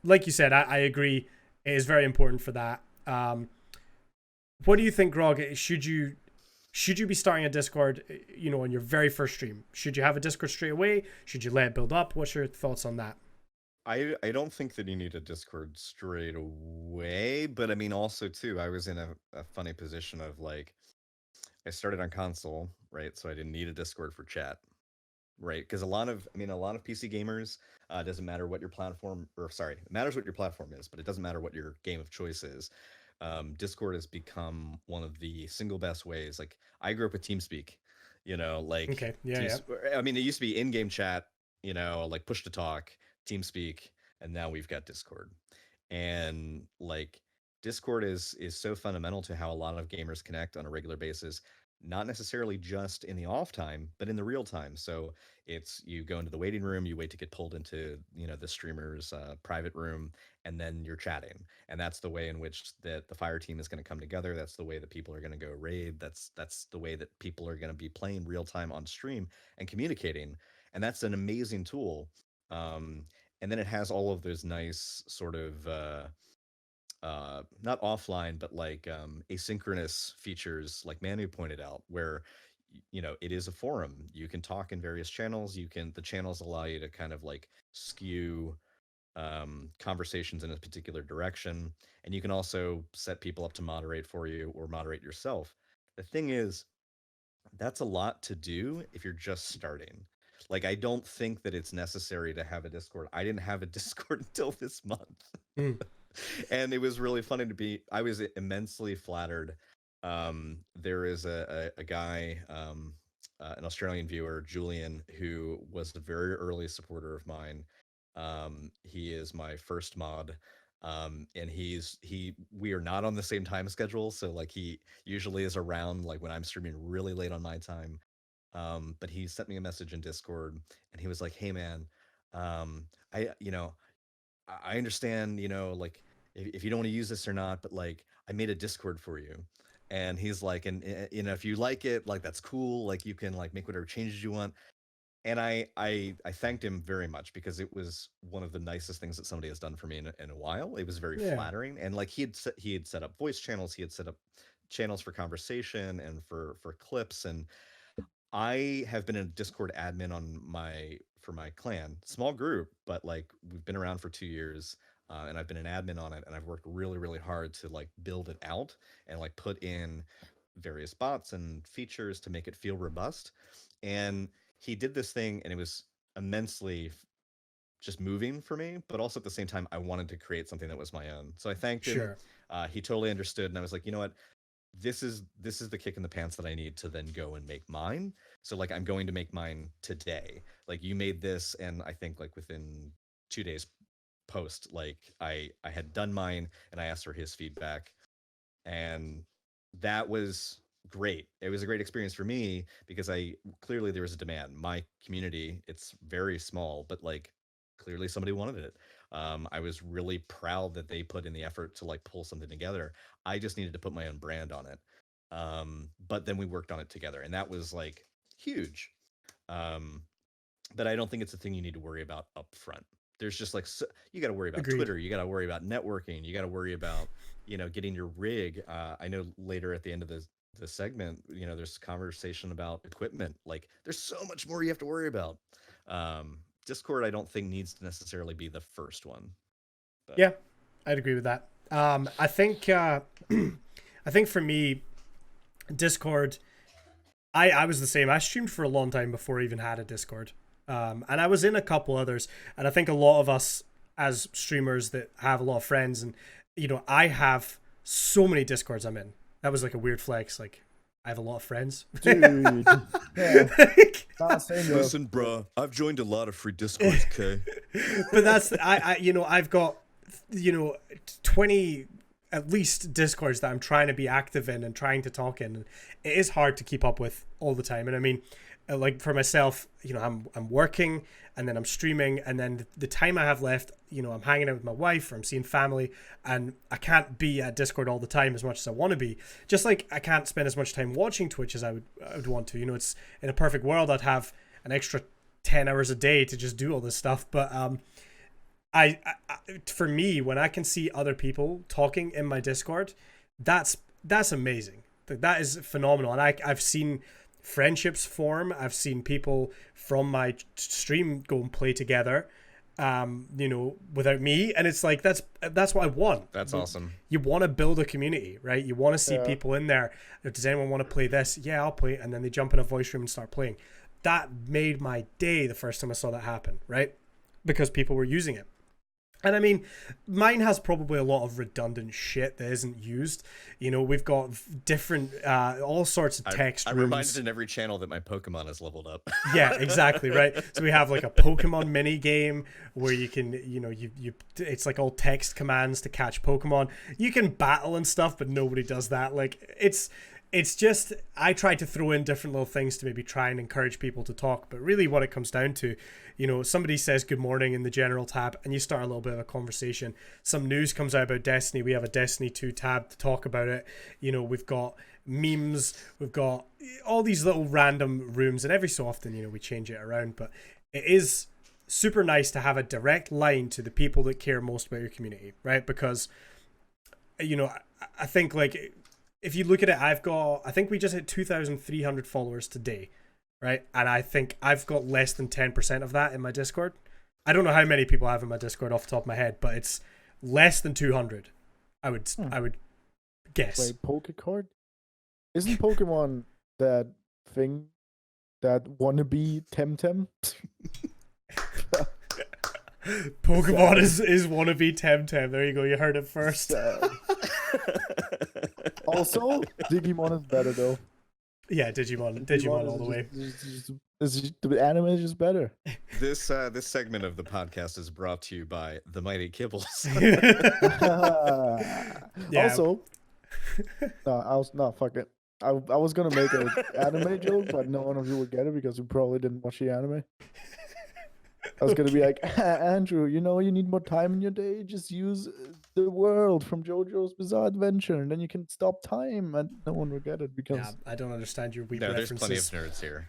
like you said, I agree. It is very important for that. What do you think, Grog? Should you be starting a Discord, on your very first stream? Should you have a Discord straight away? Should you let it build up? What's your thoughts on that? I don't think that you need a Discord straight away, but I mean, also too, I was in a funny position of like, I started on console, right? So I didn't need a Discord for chat, right? Because a lot of PC gamers, doesn't matter what your platform, or sorry, it matters what your platform is, but it doesn't matter what your game of choice is. Discord has become one of the single best ways. Like, I grew up with TeamSpeak, like, Okay, yeah. I mean, it used to be in-game chat, like push to talk, TeamSpeak, and now we've got Discord. And like, Discord is so fundamental to how a lot of gamers connect on a regular basis, not necessarily just in the off time, but in the real time. So it's, you go into the waiting room, you wait to get pulled into, the streamer's private room, and then you're chatting. And that's the way in which that the fire team is going to come together. That's the way that people are going to go raid. That's the way that people are going to be playing real time on stream and communicating. And that's an amazing tool. And then it has all of those nice sort of not offline, but like asynchronous features, like Manu pointed out, where it is a forum. You can talk in various channels. The channels allow you to kind of like skew conversations in a particular direction, and you can also set people up to moderate for you or moderate yourself. The thing is, that's a lot to do if you're just starting. Like, I don't think that it's necessary to have a Discord. I didn't have a Discord until this month. And it was really funny I was immensely flattered. There is a guy, an Australian viewer, Julian, who was a very early supporter of mine. He is my first mod. And we are not on the same time schedule. So like, he usually is around like when I'm streaming really late on my time. But he sent me a message in Discord, and he was like, "Hey man, I I understand, like, if you don't want to use this or not, but like, I made a Discord for you." And he's like, and if you like it, like, that's cool. Like, you can like make whatever changes you want. And I thanked him very much because it was one of the nicest things that somebody has done for me in a while. It was very Yeah. flattering, and like he had set up voice channels, he had set up channels for conversation and for clips, and I have been a Discord admin on my for my clan, small group, but like we've been around for 2 years, and I've been an admin on it, and I've worked really really hard to like build it out and like put in various bots and features to make it feel robust. And he did this thing, and it was immensely just moving for me, but also at the same time, I wanted to create something that was my own. So I thanked him. Sure. He totally understood, and I was like, you know what? This is the kick in the pants that I need to then go and make mine. So like I'm going to make mine today. Like you made this, and I think like within 2 days post, like I had done mine, and I asked for his feedback, and that was great. It was a great experience for me because I clearly there was a demand. My community, it's very small, but like clearly somebody wanted it. I was really proud that they put in the effort to like pull something together. I just needed to put my own brand on it. But then we worked on it together, and that was like huge. Um, but I don't think it's a thing you need to worry about up front. There's just like you got to worry about Agreed. Twitter, you got to worry about networking, you got to worry about getting your rig. I know later at the end of the segment, there's conversation about equipment. Like there's so much more you have to worry about. Discord, I don't think needs to necessarily be the first one. But Yeah, I'd agree with that. I think I think for me, Discord, I was the same. I streamed for a long time before I even had a Discord. And I was in a couple others, and I think a lot of us as streamers that have a lot of friends, and I have so many Discords I'm in. That was like a weird flex. Like I have a lot of friends. Dude. Yeah. Like, Not saying though. listen, bro, I've joined a lot of free Discords, okay? but that's I've got 20 at least Discords that I'm trying to be active in and trying to talk in. It is hard to keep up with all the time, and I mean, like for myself, I'm working, and then I'm streaming, and then the time I have left, I'm hanging out with my wife, or I'm seeing family, and I can't be at Discord all the time as much as I want to be. Just like I can't spend as much time watching Twitch as I would want to. It's in a perfect world I'd have an extra 10 hours a day to just do all this stuff, but I for me, when I can see other people talking in my Discord, that's amazing. That is phenomenal, and I've seen friendships form. I've seen people from my stream go and play together, without me, and it's like that's what I want. That's awesome. You want to build a community, right? You want to see Yeah. people in there. Does anyone want to play this? Yeah, I'll play, and then they jump in a voice room and start playing. That made my day the first time I saw that happen, right? Because people were using it. And I mean, mine has probably a lot of redundant shit that isn't used. We've got different, all sorts of text I'm rooms. reminded in every channel that my Pokemon is leveled up. Yeah, exactly, right. So we have like a Pokemon mini game where you can, it's like all text commands to catch Pokemon. You can battle and stuff, but nobody does that. Like it's just, I try to throw in different little things to maybe try and encourage people to talk, but really what it comes down to, somebody says good morning in the general tab and you start a little bit of a conversation. Some news comes out about Destiny. We have a Destiny 2 tab to talk about it. We've got memes, we've got all these little random rooms, and every so often, we change it around, but it is super nice to have a direct line to the people that care most about your community, right? Because, I think like, if you look at it, I think we just hit 2,300 followers today, right? And I think I've got less than 10% of that in my Discord. I don't know how many people I have in my Discord off the top of my head, but it's less than 200. I would guess. Wait, Pokecard? Isn't Pokemon that thing that wannabe Temtem? Pokemon is wannabe Temtem. There you go. You heard it first. Also, Digimon is better though. Yeah, Digimon all the way. The anime is just better. This segment of the podcast is brought to you by the Mighty Kibbles. Yeah. Also, fuck it. I was gonna make an anime joke, but no one of you would get it because you probably didn't watch the anime. I was gonna be Okay. like, Andrew, you need more time in your day. Just use the world from JoJo's Bizarre Adventure, and then you can stop time, and no one will get it Yeah, because. I don't understand your weeb No, there's plenty of references. nerds here.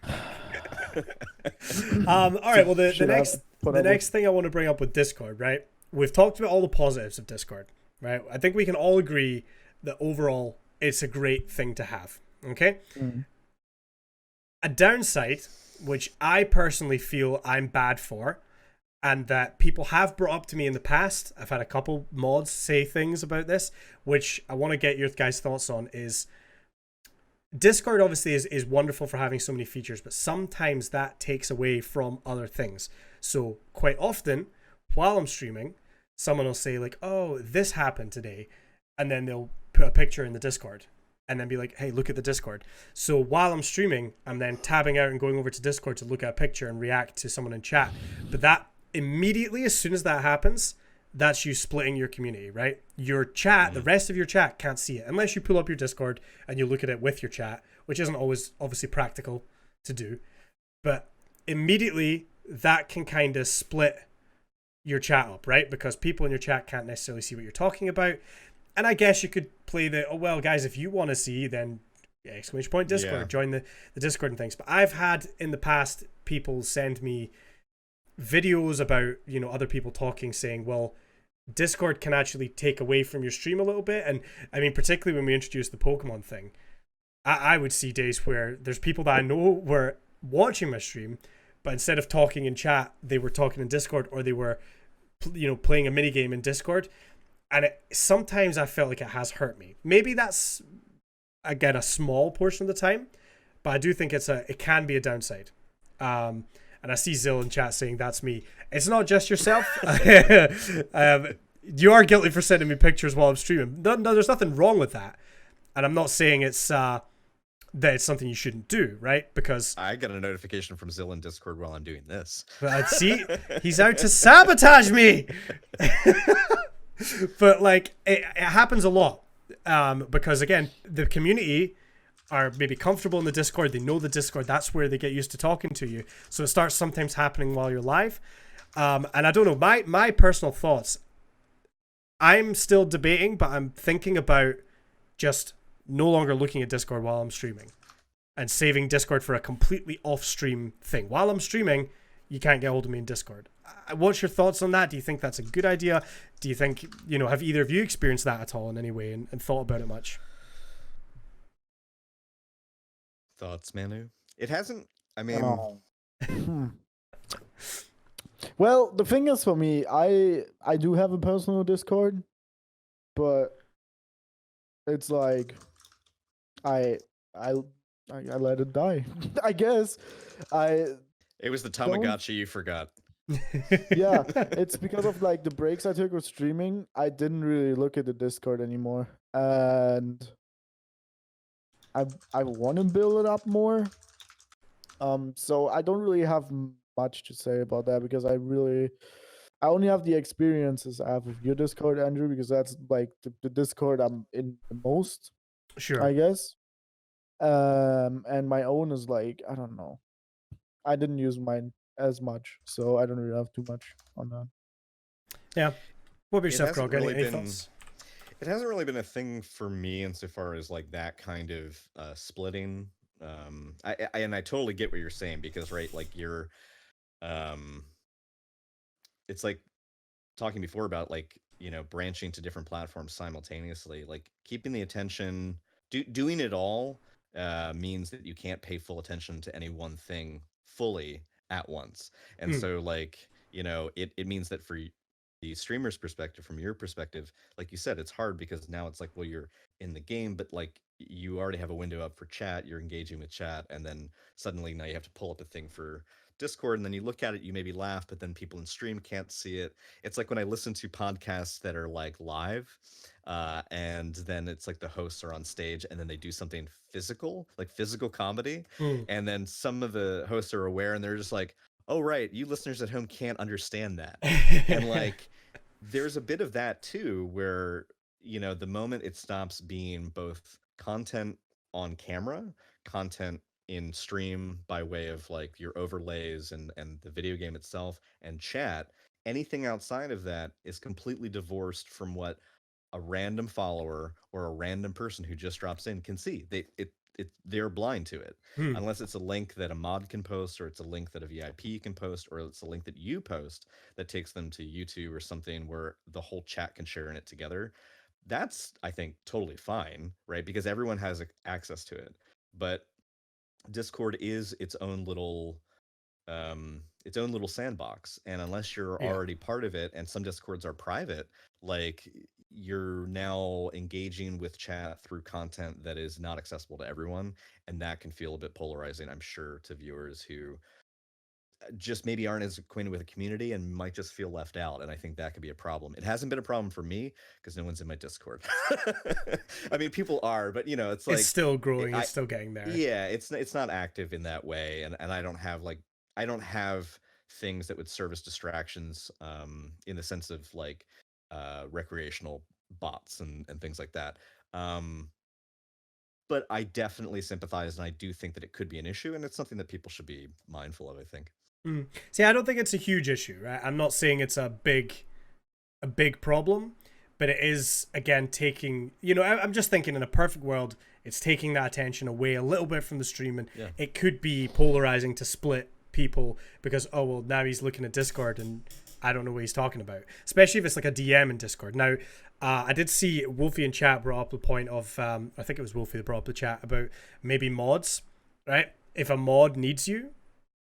All right. Well, Should have put the up with. next thing I want to bring up with Discord, right? We've talked about all the positives of Discord, right? I think we can all agree that overall it's a great thing to have. Okay. Mm. A downside, which I personally feel I'm bad for, and that people have brought up to me in the past. I've had a couple mods say things about this, which I want to get your guys' thoughts on. Is Discord obviously is wonderful for having so many features, but sometimes that takes away from other things. So quite often, while I'm streaming, someone will say like, "Oh, this happened today," and then they'll put a picture in the Discord, and then be like, "Hey, look at the Discord." So while I'm streaming, I'm then tabbing out and going over to Discord to look at a picture and react to someone in chat. But that immediately, as soon as that happens, that's you splitting your community, right? Your chat, the rest of your chat can't see it unless you pull up your Discord and you look at it with your chat, which isn't always obviously practical to do. But immediately that can kind of split your chat up, right? Because people in your chat can't necessarily see what you're talking about. And I guess you could play the, oh, well, guys, if you want to see, then exclamation point Discord, Yeah. join the Discord and things. But I've had in the past people send me videos about, other people talking, saying, well, Discord can actually take away from your stream a little bit. And I mean, particularly when we introduced the Pokemon thing, I would see days where there's people that I know were watching my stream, but instead of talking in chat, they were talking in Discord, or they were, playing a mini game in Discord. And sometimes I felt like it has hurt me. Maybe that's, again, a small portion of the time, but I do think it can be a downside. And I see Zill in chat saying that's me. It's not just yourself. You are guilty for sending me pictures while I'm streaming. No, there's nothing wrong with that. And I'm not saying that it's something you shouldn't do, right? Because I got a notification from Zill in Discord while I'm doing this. see, he's out to sabotage me. But like it happens a lot, because again, the community are maybe comfortable in the Discord. They know the Discord. That's where they get used to talking to you. So it starts sometimes happening while you're live. And I don't know, my personal thoughts, I'm still debating, but I'm thinking about just no longer looking at Discord while I'm streaming and saving Discord for a completely off-stream thing. While I'm streaming, you can't get hold of me in Discord. What's your thoughts on that? Do you think that's a good idea? Do you think, have either of you experienced that at all in any way and thought about it much? Thoughts, Manu? It hasn't. I mean, Oh. Well, the thing is, for me, I do have a personal Discord, but it's like I I let it die. I guess it was the Tamagotchi you forgot. yeah, it's because of like the breaks I took with streaming. I didn't really look at the Discord anymore, and I want to build it up more. So I don't really have much to say about that because I only have the experiences I have with your Discord, Andrew, because that's like the Discord I'm in the most, Sure. I guess. And my own is like, I don't know. I didn't use mine as much, so I don't really have too much on that. Yeah. What about yourself, hasn't Grog? really Any been- thoughts? It hasn't really been a thing for me insofar as like that kind of splitting. I totally get what you're saying because right, like you're, it's like talking before about like branching to different platforms simultaneously. Like keeping the attention, doing it all means that you can't pay full attention to any one thing fully at once, and so like it means that for the streamer's perspective, from your perspective, like you said, it's hard because now it's like, well, you're in the game, but like you already have a window up for chat, you're engaging with chat, and then suddenly now you have to pull up a thing for Discord, and then you look at it, you maybe laugh, but then people in stream can't see it. It's like when I listen to podcasts that are like live, and then it's like the hosts are on stage and then they do something physical, like physical comedy, and then some of the hosts are aware and they're just like, oh right, you listeners at home can't understand that. And like there's a bit of that too where the moment it stops being both content on camera, content in stream by way of like your overlays and the video game itself and chat, anything outside of that is completely divorced from what a random follower or a random person who just drops in can see. They're blind to it Hmm. unless it's a link that a mod can post, or it's a link that a VIP can post, or it's a link that you post that takes them to YouTube or something where the whole chat can share in it together. That's, I think, totally fine, right? Because everyone has access to it. But Discord is its own little sandbox, and unless you're Yeah. already part of it, and some Discords are private, like you're now engaging with chat through content that is not accessible to everyone, and that can feel a bit polarizing, I'm sure, to viewers who just maybe aren't as acquainted with the community and might just feel left out. And I think that could be a problem. It hasn't been a problem for me because no one's in my Discord. I mean, people are, but it's It's like still growing. I It's still getting there. yeah, it's not active in that way, and I don't have things that would serve as distractions, in the sense of like recreational bots and things like that. Um, but I definitely sympathize, and I do think that it could be an issue, and it's something that people should be mindful of, I think. Mm. See, I don't think it's a huge issue, right? I'm not saying it's a big problem, but it is again taking. I'm just thinking in a perfect world, it's taking that attention away a little bit from the stream, and Yeah. it could be polarizing to split people because oh well now he's looking at Discord and I don't know what he's talking about, especially if it's like a DM in Discord. Now, I did see Wolfie in chat brought up the point of I think it was Wolfie that brought up the chat about maybe mods, right? If a mod needs you,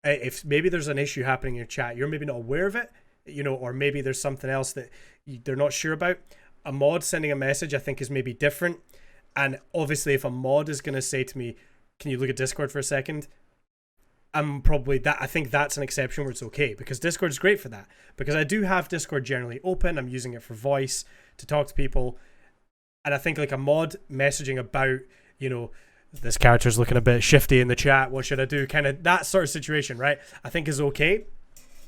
if maybe there's an issue happening in your chat, you're maybe not aware of it, or maybe there's something else that they're not sure about. A mod sending a message, I think, is maybe different. And obviously, if a mod is going to say to me, "Can you look at Discord for a second?" I'm probably that. I think that's an exception where it's okay because Discord's great for that. Because I do have Discord generally open. I'm using it for voice to talk to people, and I think like a mod messaging about this character's looking a bit shifty in the chat. What should I do? Kind of that sort of situation, right? I think is okay.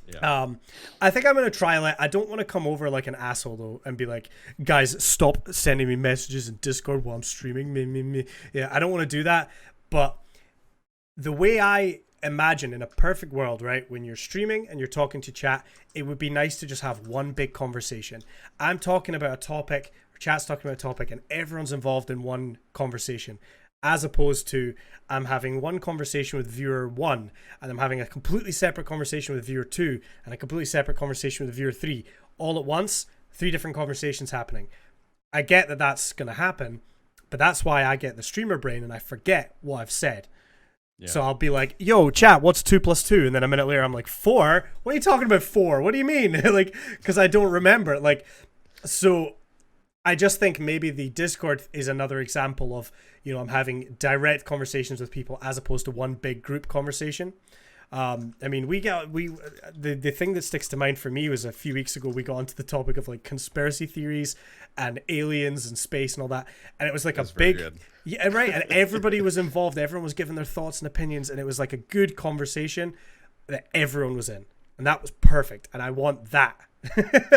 Yeah. I think I'm gonna try it. I don't want to come over like an asshole though and be like, guys, stop sending me messages in Discord while I'm streaming. Me. Yeah, I don't want to do that. But the way I imagine in a perfect world, right, when you're streaming and you're talking to chat, it would be nice to just have one big conversation. I'm talking about a topic, or chat's talking about a topic, and everyone's involved in one conversation. As opposed to I'm having one conversation with viewer 1 and I'm having a completely separate conversation with viewer 2 and a completely separate conversation with viewer 3 all at once, 3 different conversations happening. I get that that's going to happen, but that's why I get the streamer brain and I forget what I've said. Yeah. So I'll be like, yo, chat, what's 2 plus 2? And then a minute later, I'm like, 4? What are you talking about 4? What do you mean? Like, because I don't remember. Like, so I just think maybe the Discord is another example of, I'm having direct conversations with people as opposed to one big group conversation. I mean, the thing that sticks to mind for me was a few weeks ago, we got onto the topic of like conspiracy theories and aliens and space and all that. And it was like That's a very big, good. yeah, right. And everybody was involved. Everyone was giving their thoughts and opinions. And it was like a good conversation that everyone was in. And that was perfect. And I want that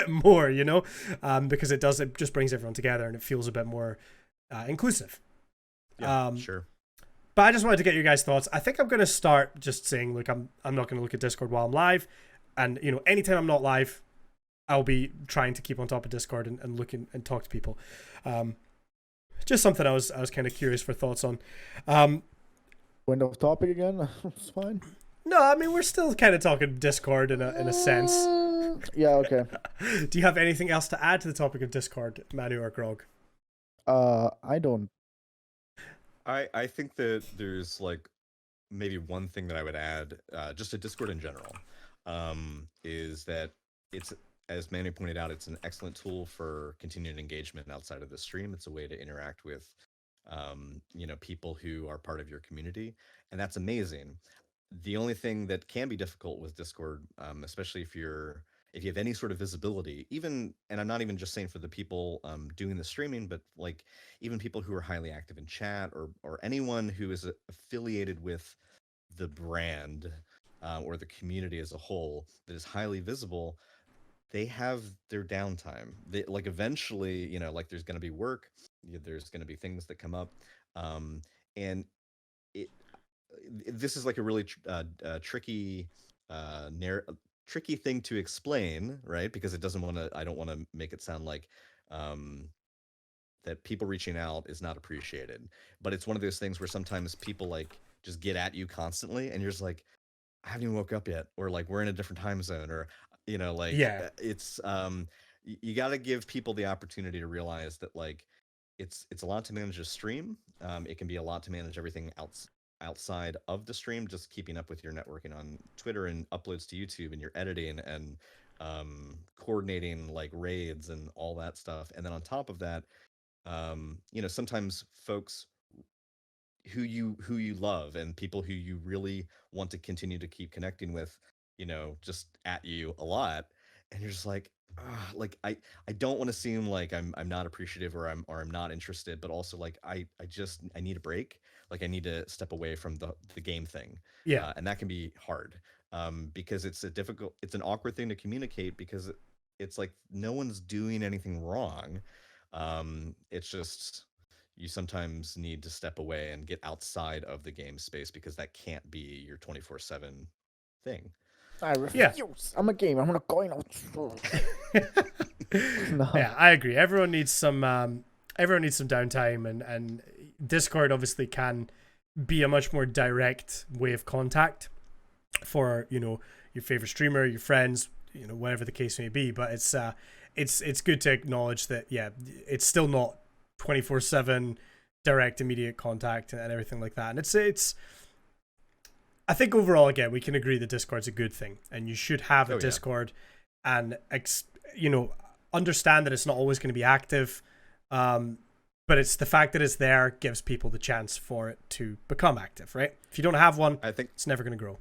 more, because it just brings everyone together and it feels a bit more inclusive. Yeah, sure. But I just wanted to get your guys' thoughts. I think I'm going to start just saying, look, I'm not going to look at Discord while I'm live. And, anytime I'm not live, I'll be trying to keep on top of Discord and look and talk to people. Just something I was kind of curious for thoughts on. Window of topic again. It's fine. No, I mean, we're still kind of talking Discord in a sense. Yeah, okay. Do you have anything else to add to the topic of Discord, Manu or Grog? I don't. I think that there's like maybe one thing that I would add, just to Discord in general, is that it's, as Manny pointed out, it's an excellent tool for continued engagement outside of the stream. It's a way to interact with, people who are part of your community, and that's amazing. The only thing that can be difficult with Discord, especially if you have any sort of visibility, even, and I'm not even just saying for the people doing the streaming, but like even people who are highly active in chat, or anyone who is affiliated with the brand, or the community as a whole that is highly visible, they have their downtime. They, like, eventually, like there's going to be work, there's going to be things that come up, and it this is like a really tricky tricky thing to explain, right? Because it doesn't want to. I don't want to make it sound like um, that people reaching out is not appreciated. But it's one of those things where sometimes people like just get at you constantly, and you're just like, I haven't even woke up yet, or like we're in a different time zone, or like Yeah. it's you got to give people the opportunity to realize that like it's a lot to manage a stream. It can be a lot to manage everything outside of the stream, just keeping up with your networking on Twitter and uploads to YouTube and your editing and coordinating like raids and all that stuff. And then on top of that, sometimes folks who you love and people who you really want to continue to keep connecting with, just at you a lot, and you're just like, like I don't want to seem like I'm not appreciative or I'm not interested, but also like I need a break. Like I need to step away from the game thing, Yeah. and that can be hard, because it's an awkward thing to communicate because it's like no one's doing anything wrong. It's just you sometimes need to step away and get outside of the game space because that can't be your 24/7 thing. I Yeah. refuse. I'm a gamer. I'm not going out. No. Yeah, I agree. Everyone needs some downtime, and Discord obviously can be a much more direct way of contact for your favorite streamer, your friends, whatever the case may be. But it's good to acknowledge that it's still not 24/7 direct immediate contact and everything like that. And it's I think overall, again, we can agree that Discord's a good thing, and you should have a Discord, and understand that it's not always going to be active, but it's the fact that it's there gives people the chance for it to become active, right? If you don't have one, I think it's never going to grow.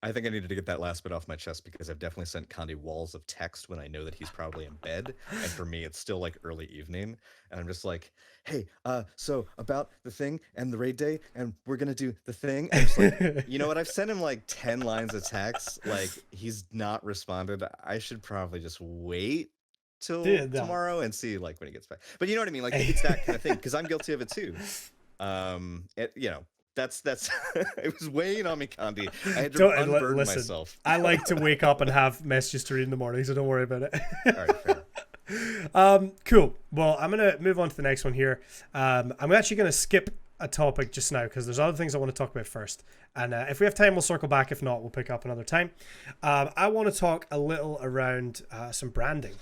I think I needed to get that last bit off my chest because I've definitely sent Condi walls of text when I know that he's probably in bed, and for me it's still like early evening, and I'm just like, hey, so about the thing and the raid day, and we're gonna do the thing. And it's like, you know what? I've sent him like 10 lines of text, like he's not responded. I should probably just wait till tomorrow and see like when he gets back. But you know what I mean? Like it's that kind of thing because I'm guilty of it too. That's it was weighing on me, Condi. I had to unburden myself. I like to wake up and have messages to read in the morning, so don't worry about it. All right, fair. Cool. Well, I'm gonna move on to the next one here. I'm actually gonna skip a topic just now because there's other things I want to talk about first, and if we have time, we'll circle back. If not, we'll pick up another time. I want to talk a little around some branding.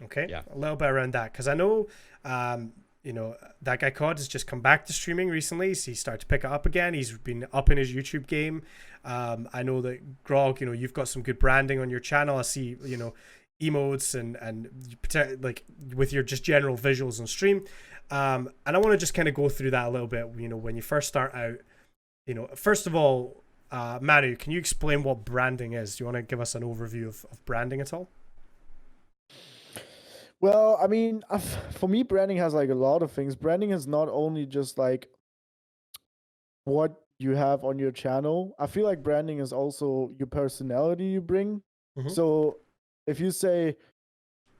Okay. Yeah. A little bit around that because I know. That guy COD has just come back to streaming recently. So he started to pick it up again. He's been up in his YouTube game. I know that Grog, you've got some good branding on your channel. I see, emotes and like with your just general visuals on stream. And I want to just kind of go through that a little bit. When you first start out, first of all, Manu, can you explain what branding is? Do you want to give us an overview of branding at all? Well, I mean, for me, branding has like a lot of things. Branding is not only just like what you have on your channel. I feel like branding is also your personality you bring. Mm-hmm. So if you say,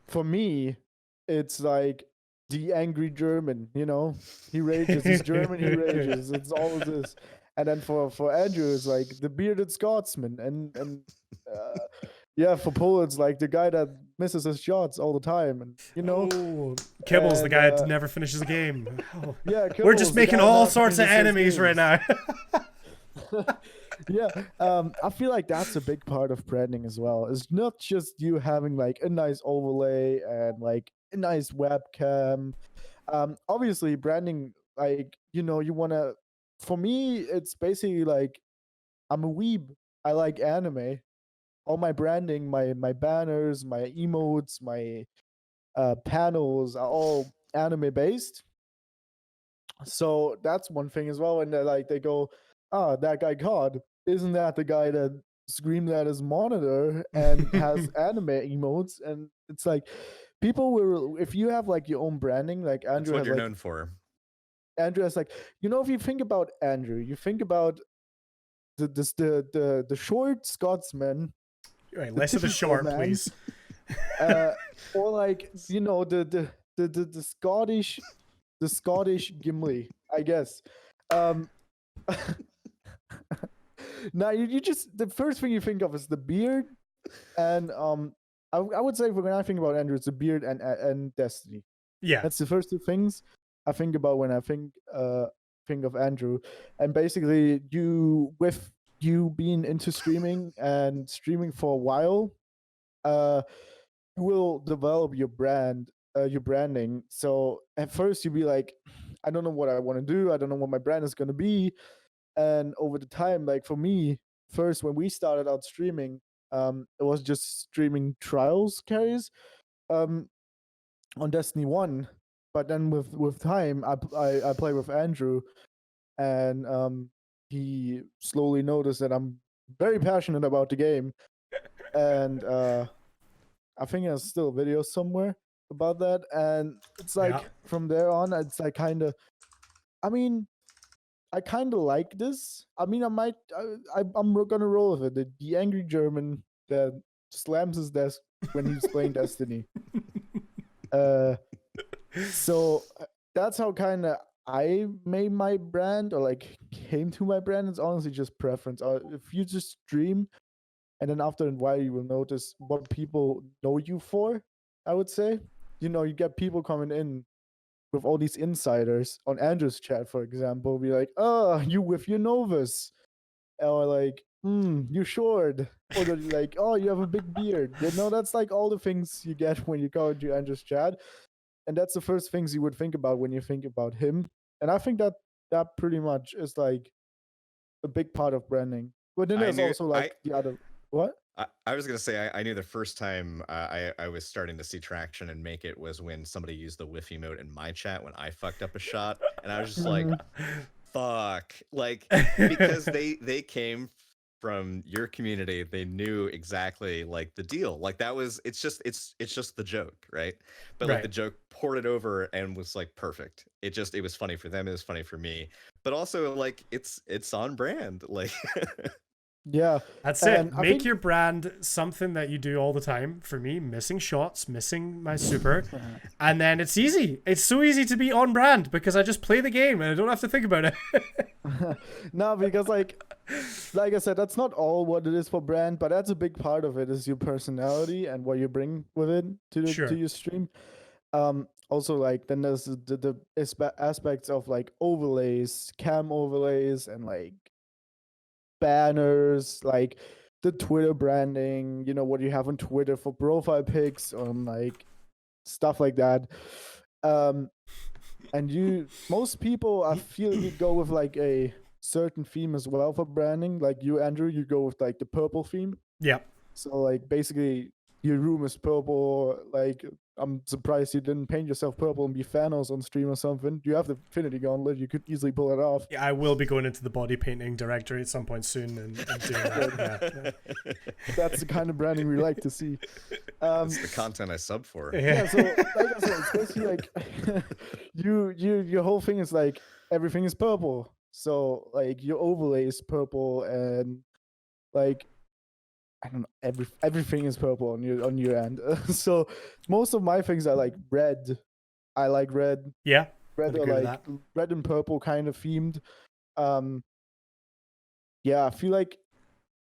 for me, it's like the angry German, he rages, he's German, he rages. It's all of this. And then for Andrew, it's like the bearded Scotsman. And yeah, for Paul, it's like the guy that misses his shots all the time, and Kibbles, the guy that never finishes a game. Oh. Yeah, Kibbles, we're just making all sorts of enemies right now. Yeah, I feel like that's a big part of branding as well. It's not just you having like a nice overlay and like a nice webcam. Obviously, branding, like you want to. For me, it's basically like I'm a weeb. I like anime. All my branding, my banners, my emotes, my panels are all anime based. So that's one thing as well. And they go, that guy COD, isn't that the guy that screamed at his monitor and has anime emotes? And it's like people will, if you have like your own branding, like Andrew, that's what has, you're like, known for. Andrew has like, if you think about Andrew, you think about the short Scotsman. Right, less of the short, man. Please. Or like the Scottish Gimli, I guess. Now you just the first thing you think of is the beard, and I would say when I think about Andrew, it's the beard and Destiny. Yeah. That's the first two things I think about when I think of Andrew. And basically, with you being into streaming and streaming for a while, you will develop your branding. So at first you'll be like, I don't know what I want to do. I don't know what my brand is going to be. And over the time, like for me, first when we started out streaming, it was just streaming trials carries on Destiny 1. But then with time, I play with Andrew, and he slowly noticed that I'm very passionate about the game, and I think there's still a video somewhere about that, and it's like from there on, it's like kind of, I mean, I kind of like this. I mean, I'm gonna roll with it. The angry German that slams his desk when he's playing Destiny. So that's how kind of I made my brand, or like came to my brand. It's honestly just preference. If you just stream, and then after a while you will notice what people know you for. I would say, you get people coming in with all these insiders on Andrew's chat, for example, be like, "Oh, you with your Novus," or like, you short," or they're like, "Oh, you have a big beard." That's like all the things you get when you go into Andrew's chat. And that's the first things you would think about when you think about him. And I think that pretty much is like a big part of branding. But then there's also like the other what? I was gonna say I knew the first time I was starting to see traction and make it was when somebody used the whiff emote in my chat when I fucked up a shot, and I was just like, "Fuck!" Like, because they came from your community, they knew exactly like the deal. Like that was it's just the joke, right? But like the joke poured it over and was like perfect. It was funny for them, it was funny for me, but also like it's on brand, like. Yeah, that's it. Make your brand something that you do all the time. For me, missing shots, missing my super, and then it's easy. It's so easy to be on brand because I just play the game and I don't have to think about it. No, because like I said, that's not all what it is for brand, but that's a big part of it is your personality and what you bring with it to your stream. Also, like then there's the aspects of like overlays, cam overlays, and like banners, like the Twitter branding, what you have on Twitter for profile pics, like stuff like that. And most people, I feel, you go with like a certain theme as well for branding. Like you, Andrew, you go with like the purple theme. Yeah. So like basically your room is purple. Like I'm surprised you didn't paint yourself purple and be Thanos on stream or something. You have the Infinity Gauntlet. You could easily pull it off. Yeah, I will be going into the body painting directory at some point soon and doing that. Yeah. That's the kind of branding we like to see. That's the content I sub for. Yeah, so like I said, it's basically like your whole thing is like everything is purple. So like your overlay is purple, and like I don't know, everything is purple on your end. So most of my things are like red. I like red. Yeah. Red or like red and purple kind of themed. Yeah, I feel like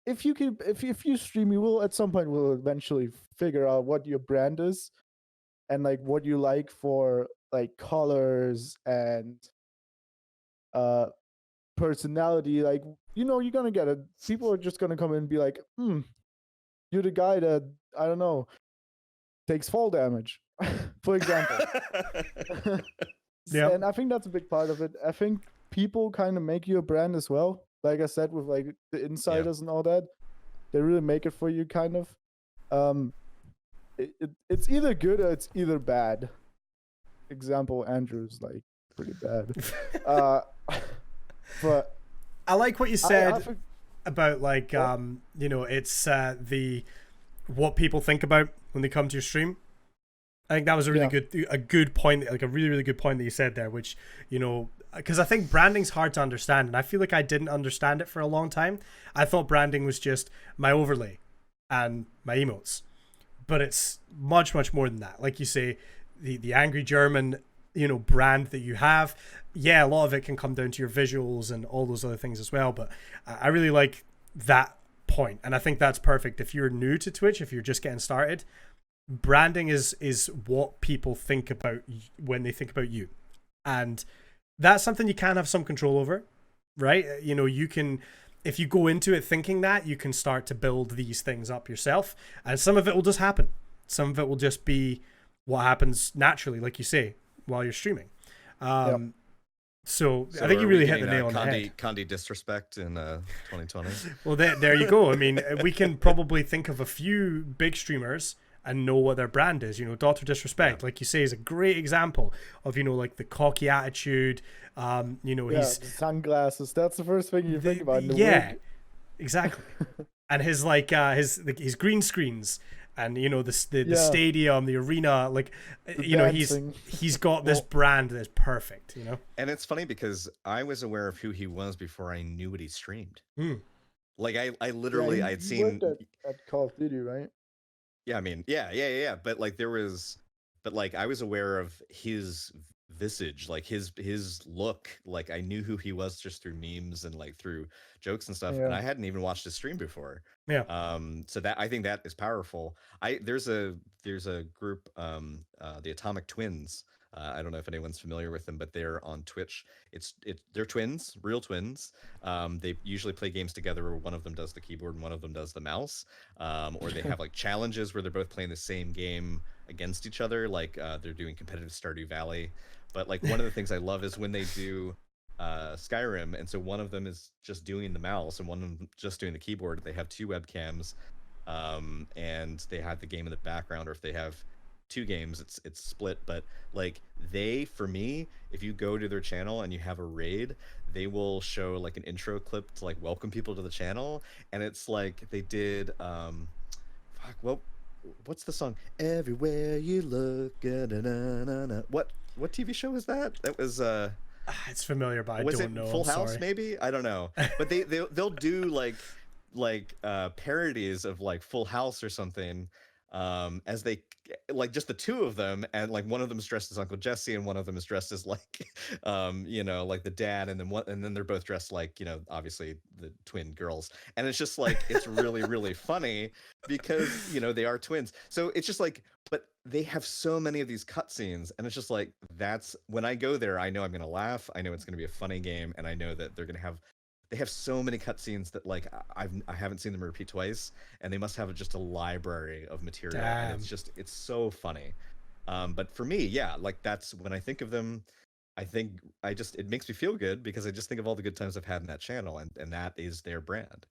if you stream, you will at some point will eventually figure out what your brand is and like what you like for like colors and personality. Like you're gonna get it. People are just gonna come in and be like, you're the guy that, I don't know, takes fall damage, for example. Yeah. And I think that's a big part of it. I think people kind of make you a brand as well. Like I said, with like the insiders and all that, they really make it for you, kind of. It's either good or it's either bad. Example, Andrew's like pretty bad. But I like what you said about like it's the what people think about when they come to your stream. I think that was a really good point, like a really, really good point that you said there, which, because I think branding's hard to understand, and I feel like I didn't understand it for a long time. I thought branding was just my overlay and my emotes, but it's much, much more than that. Like you say, the angry German, brand that you have. Yeah, a lot of it can come down to your visuals and all those other things as well, but I really like that point. And I think that's perfect. If you're new to Twitch, if you're just getting started, branding is what people think about when they think about you. And that's something you can have some control over, right? You know, you can, if you go into it thinking that, you can start to build these things up yourself. And some of it will just happen. Some of it will just be what happens naturally, like you say, while you're streaming. So I think you really hit the nail on the head. Condi disrespect in 2020. Well, there you go. I mean, we can probably think of a few big streamers and know what their brand is. You know, Dr. Disrespect, like you say, is a great example of, you know, like the cocky attitude. You know, he's sunglasses. That's the first thing you think about. Wig. Exactly. And his like his green screens. And you know the stadium, the arena, like you know he's got this brand that's perfect, you know. And it's funny because I was aware of who he was before I knew what he streamed. Like I literally I'd seen at Call of Duty, right? Yeah, I mean, yeah. But like I was aware of his visage, like his look. Like I knew who he was just through memes and like through jokes and stuff. And I hadn't even watched his stream before. So that I think that is powerful. There's a group, the Atomic Twins. I don't know if anyone's familiar with them, but they're on Twitch. They're twins, real twins. They usually play games together where one of them does the keyboard and one of them does the mouse. Or they have like challenges where they're both playing the same game against each other. Like they're doing competitive Stardew Valley. But like one of the things I love is when they do Skyrim, and so one of them is just doing the mouse and one of them just doing the keyboard. They have two webcams, and they have the game in the background, or if they have two games, it's split. But like for me, if you go to their channel and you have a raid, they will show like an intro clip to like welcome people to the channel, and it's like they did what's the song? Everywhere you look, what TV show is that? That was it's familiar, but I don't know. Full House, maybe? I don't know. But they'll do like parodies of like Full House or something, as they like just the two of them, and like one of them is dressed as Uncle Jesse and one of them is dressed as like you know, like the dad, and then they're both dressed like, you know, obviously the twin girls, and it's just like it's really really funny because, you know, they are twins. So it's just like, but they have so many of these cutscenes, and it's just like, that's when I go there, I know I'm gonna laugh, I know it's gonna be a funny game, and I know that they have so many cutscenes that like I haven't seen them repeat twice, and they must have just a library of material. And it's so funny. But for me, yeah, like that's when I think of them, I think it makes me feel good because I just think of all the good times I've had in that channel, and that is their brand.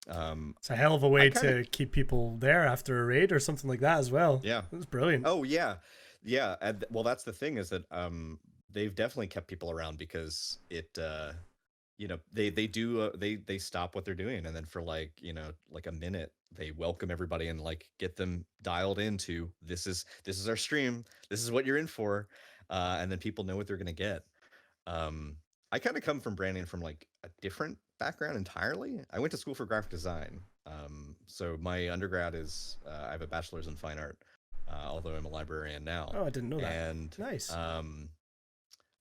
It's a hell of a way to keep people there after a raid or something like that as well. Yeah, it was brilliant. Oh yeah. And, well, that's the thing, is that they've definitely kept people around because it you know, they stop what they're doing, and then for like, you know, like a minute, they welcome everybody and like get them dialed into this is our stream, this is what you're in for, and then people know what they're gonna get. I kind of come from branding from like a different background entirely. I went to school for graphic design, so my undergrad is I have a bachelor's in fine art, although I'm a librarian now. Oh, I didn't know that. And nice.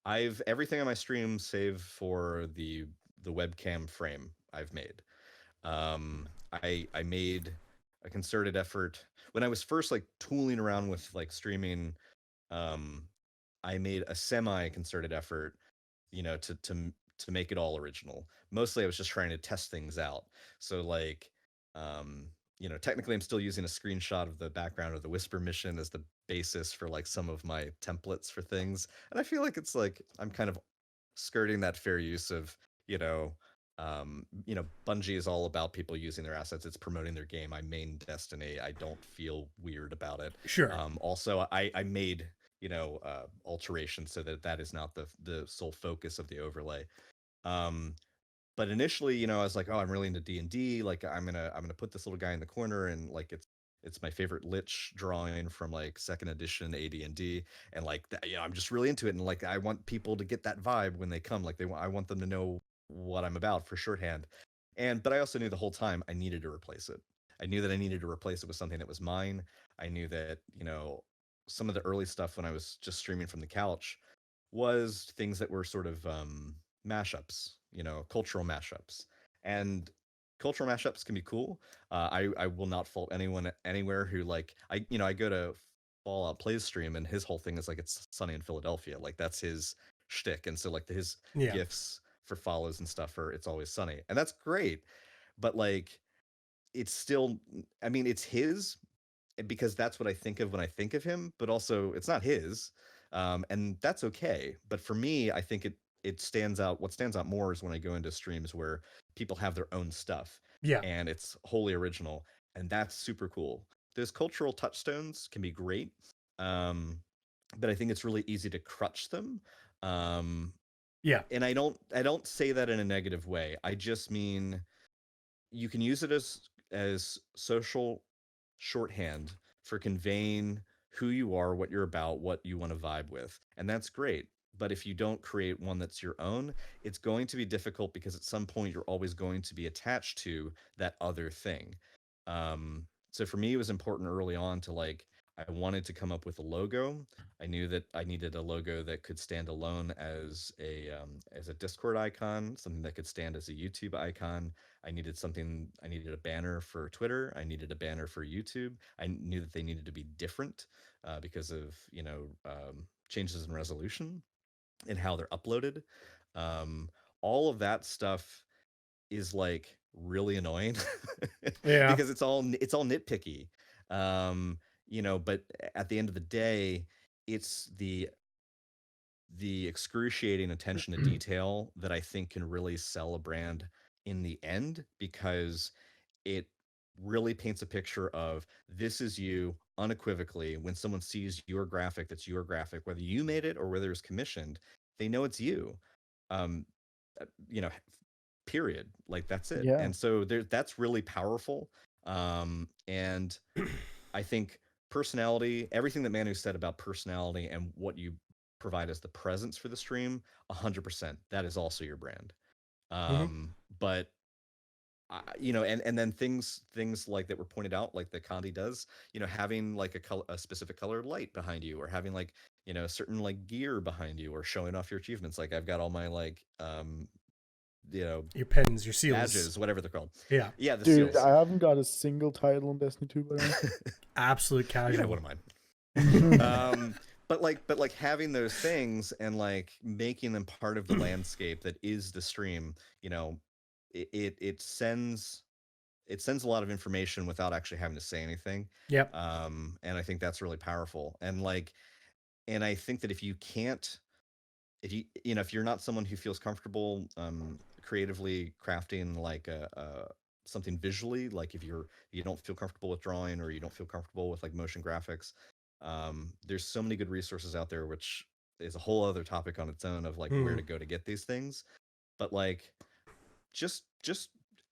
I've everything on my stream save for the webcam frame I've made. I made a concerted effort when I was first like tooling around with like streaming. I made a semi concerted effort, you know, to make it all original. Mostly I was just trying to test things out. So like, you know, technically I'm still using a screenshot of the background of the Whisper mission as the basis for like some of my templates for things. And I feel like it's like I'm kind of skirting that fair use of, you know, Bungie is all about people using their assets. It's promoting their game. I main Destiny. I don't feel weird about it. Sure. Also I made, you know, alterations so that is not the sole focus of the overlay. But initially, you know, I was like, oh, I'm really into D&D. Like I'm gonna put this little guy in the corner, and like it's my favorite Lich drawing from like second edition AD&D, and like you know, I'm just really into it, and like I want people to get that vibe when they come. Like I want them to know what I'm about for shorthand. But I also knew the whole time I needed to replace it. I knew that I needed to replace it with something that was mine. I knew that, you know, some of the early stuff when I was just streaming from the couch was things that were sort of mashups, you know, cultural mashups. And cultural mashups can be cool. I will not fault anyone anywhere who like I go to Fallout Plays stream and his whole thing is like it's sunny in Philadelphia, like that's his shtick, and so like his Yeah. gifts for follows and stuff are it's always sunny, and that's great, but like it's still, I mean, it's his because that's what I think of when I think of him, but also it's not his, and that's okay. But for me, I think it stands out. What stands out more is when I go into streams where people have their own stuff Yeah. and it's wholly original, and that's super cool. Those cultural touchstones can be great, but I think it's really easy to crutch them. Um, Yeah. and I don't say that in a negative way. I just mean you can use it as social shorthand for conveying who you are, what you're about, what you want to vibe with. And that's great. But if you don't create one that's your own, it's going to be difficult because at some point you're always going to be attached to that other thing. So for me, it was important early on to like, I wanted to come up with a logo. I knew that I needed a logo that could stand alone as a Discord icon, something that could stand as a YouTube icon. I needed a banner for Twitter. I needed a banner for YouTube. I knew that they needed to be different because of, changes in resolution and how they're uploaded. All of that stuff is like really annoying Yeah. because it's all nitpicky. But at the end of the day, it's the excruciating attention to detail that I think can really sell a brand in the end, because it really paints a picture of this is you unequivocally. When someone sees your graphic, that's your graphic, whether you made it or whether it's commissioned, they know it's you. Um, uh, you know, period. Like that's it. Yeah. And so that's really powerful. And I think personality, everything that Manu said about personality and what you provide as the presence for the stream, 100%. That is also your brand. But and then things like that were pointed out, like that Condi does, having like a specific colored light behind you, or having like certain like gear behind you, or showing off your achievements. Like I've got all my like Your pins, your seals. badges, whatever they're called. Yeah. Yeah, the Dude, seals. I haven't got a single title in Destiny 2, by the way. Absolute casual. What am I? But like having those things and like making them part of the landscape that is the stream, it sends a lot of information without actually having to say anything. Yep. And I think that's really powerful. And I think that if you're not someone who feels comfortable creatively crafting like a something visually, like if you don't feel comfortable with drawing, or you don't feel comfortable with like motion graphics, there's so many good resources out there, which is a whole other topic on its own of like where to go to get these things. But like just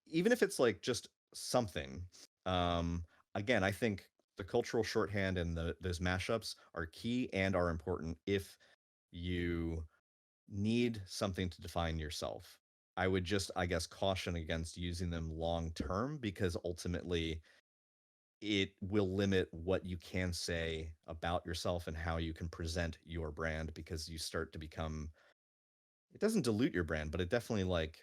even if it's like just something, again, I think the cultural shorthand and those mashups are key and are important if you need something to define yourself. I would just, I guess, caution against using them long term, because ultimately it will limit what you can say about yourself and how you can present your brand, because you start to become, it doesn't dilute your brand, but it definitely like,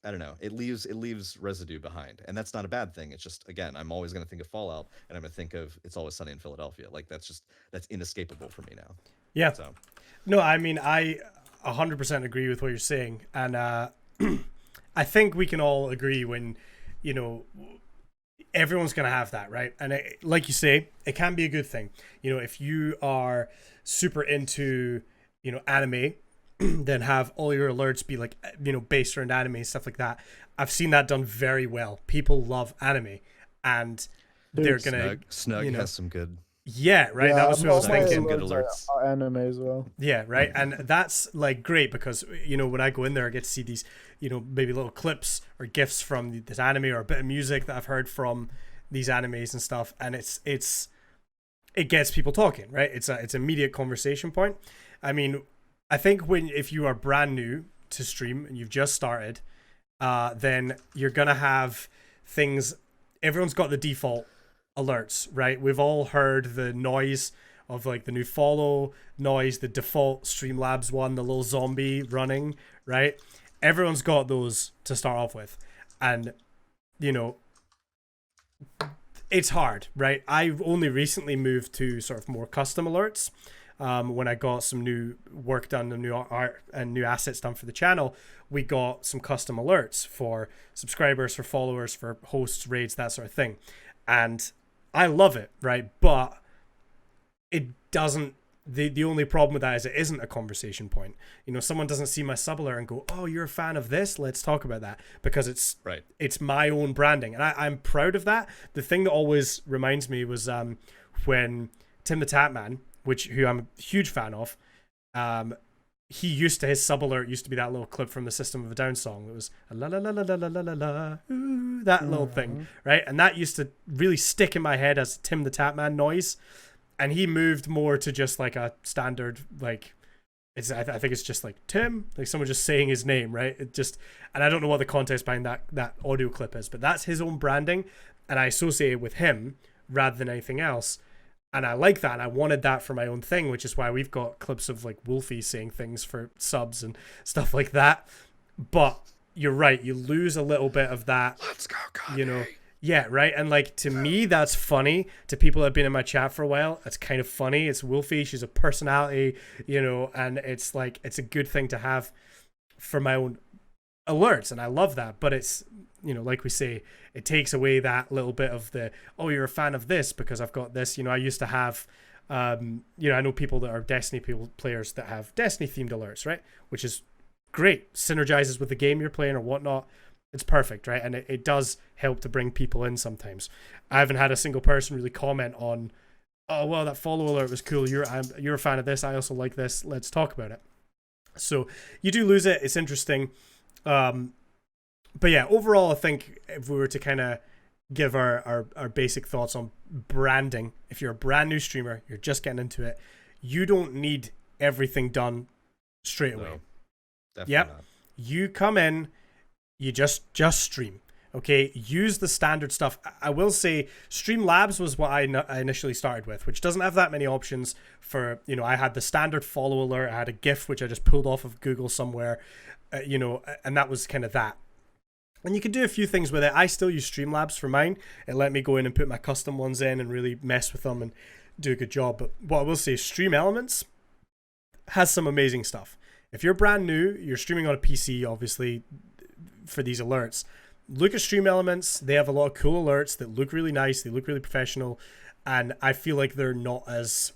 I don't know, it leaves residue behind, and that's not a bad thing. It's just, again, I'm always going to think of Fallout, and I'm going to think of It's Always Sunny in Philadelphia. Like that's inescapable for me now. Yeah. So No, I mean, I 100% agree with what you're saying. And I think we can all agree when, everyone's going to have that, right? And like you say, it can be a good thing. If you are super into, anime, then have all your alerts be like, based around anime and stuff like that. I've seen that done very well. People love anime, and they're going to... Snug has some good... Yeah, right. That was what I was thinking. Good alerts. Anime as well. Yeah, right. And that's like great, because when I go in there, I get to see these maybe little clips or gifs from this anime, or a bit of music that I've heard from these animes and stuff, and it gets people talking, right? It's an immediate conversation point. I mean, I think if you are brand new to stream and you've just started, then you're gonna have things. Everyone's got the default alerts, right? We've all heard the noise of like the new follow noise, the default Streamlabs one, the little zombie running, right? Everyone's got those to start off with. And, you know, it's hard, right? I've only recently moved to sort of more custom alerts. When I got some new work done, and new art and new assets done for the channel, we got some custom alerts for subscribers, for followers, for hosts, raids, that sort of thing. And I love it, right? But it doesn't, the only problem with that is it isn't a conversation point. You know, someone doesn't see my sub alert and go, oh, you're a fan of this? Let's talk about that. Because it's my own branding. And I'm proud of that. The thing that always reminds me was when Tim the Tatman, who I'm a huge fan of, his sub alert used to be that little clip from the System of a Down song that was la la la la la la la la la, ooh, that little thing, right? And that used to really stick in my head as Tim the Tatman noise. And he moved more to just like a standard, like, I think it's just like Tim, like someone just saying his name, right? And I don't know what the context behind that audio clip is, but that's his own branding, and I associate it with him rather than anything else. And I like that, and I wanted that for my own thing, which is why we've got clips of like Wolfie saying things for subs and stuff like that. But you're right, you lose a little bit of that. Let's go, Kanye. You know. Yeah, right. And like, to me, that's funny. To people that have been in my chat for a while, it's kind of funny. It's Wolfie. She's a personality, you know, and it's like, it's a good thing to have for my own alerts. And I love that. But it's, you know, like we say, it takes away that little bit of the, oh, you're a fan of this because I've got this. You know, I used to have, you know, I know people that are Destiny players that have Destiny themed alerts, right? Which is great. Synergizes with the game you're playing or whatnot. It's perfect, right? And it does help to bring people in sometimes. I haven't had a single person really comment on, oh, well, that follow alert was cool. You're a fan of this. I also like this. Let's talk about it. So you do lose it. It's interesting. But yeah, overall, I think if we were to kind of give our basic thoughts on branding, if you're a brand new streamer, you're just getting into it, you don't need everything done straight away. No, definitely not. You come in, you just stream, okay? Use the standard stuff. I will say Streamlabs was what I initially started with, which doesn't have that many options for, you know, I had the standard follow alert. I had a GIF, which I just pulled off of Google somewhere, you know, and that was kind of that. And you can do a few things with it. I still use Streamlabs for mine. It let me go in and put my custom ones in and really mess with them and do a good job. But what I will say, Stream Elements has some amazing stuff. If you're brand new, you're streaming on a PC, obviously, for these alerts, look at Stream Elements. They have a lot of cool alerts that look really nice. They look really professional, and I feel like they're not as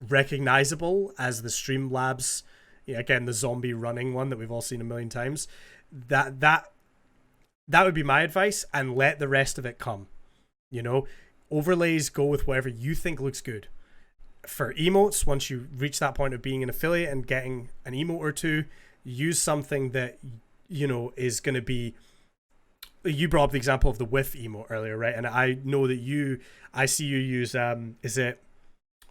recognizable as the Streamlabs. Yeah, again, the zombie running one that we've all seen a million times. That would be my advice, and let the rest of it come. You know, overlays, go with whatever you think looks good. For emotes, once you reach that point of being an affiliate and getting an emote or two, use something that, you know, is going to be, you brought up the example of the whiff emote earlier, right? And I know that I see you use, is it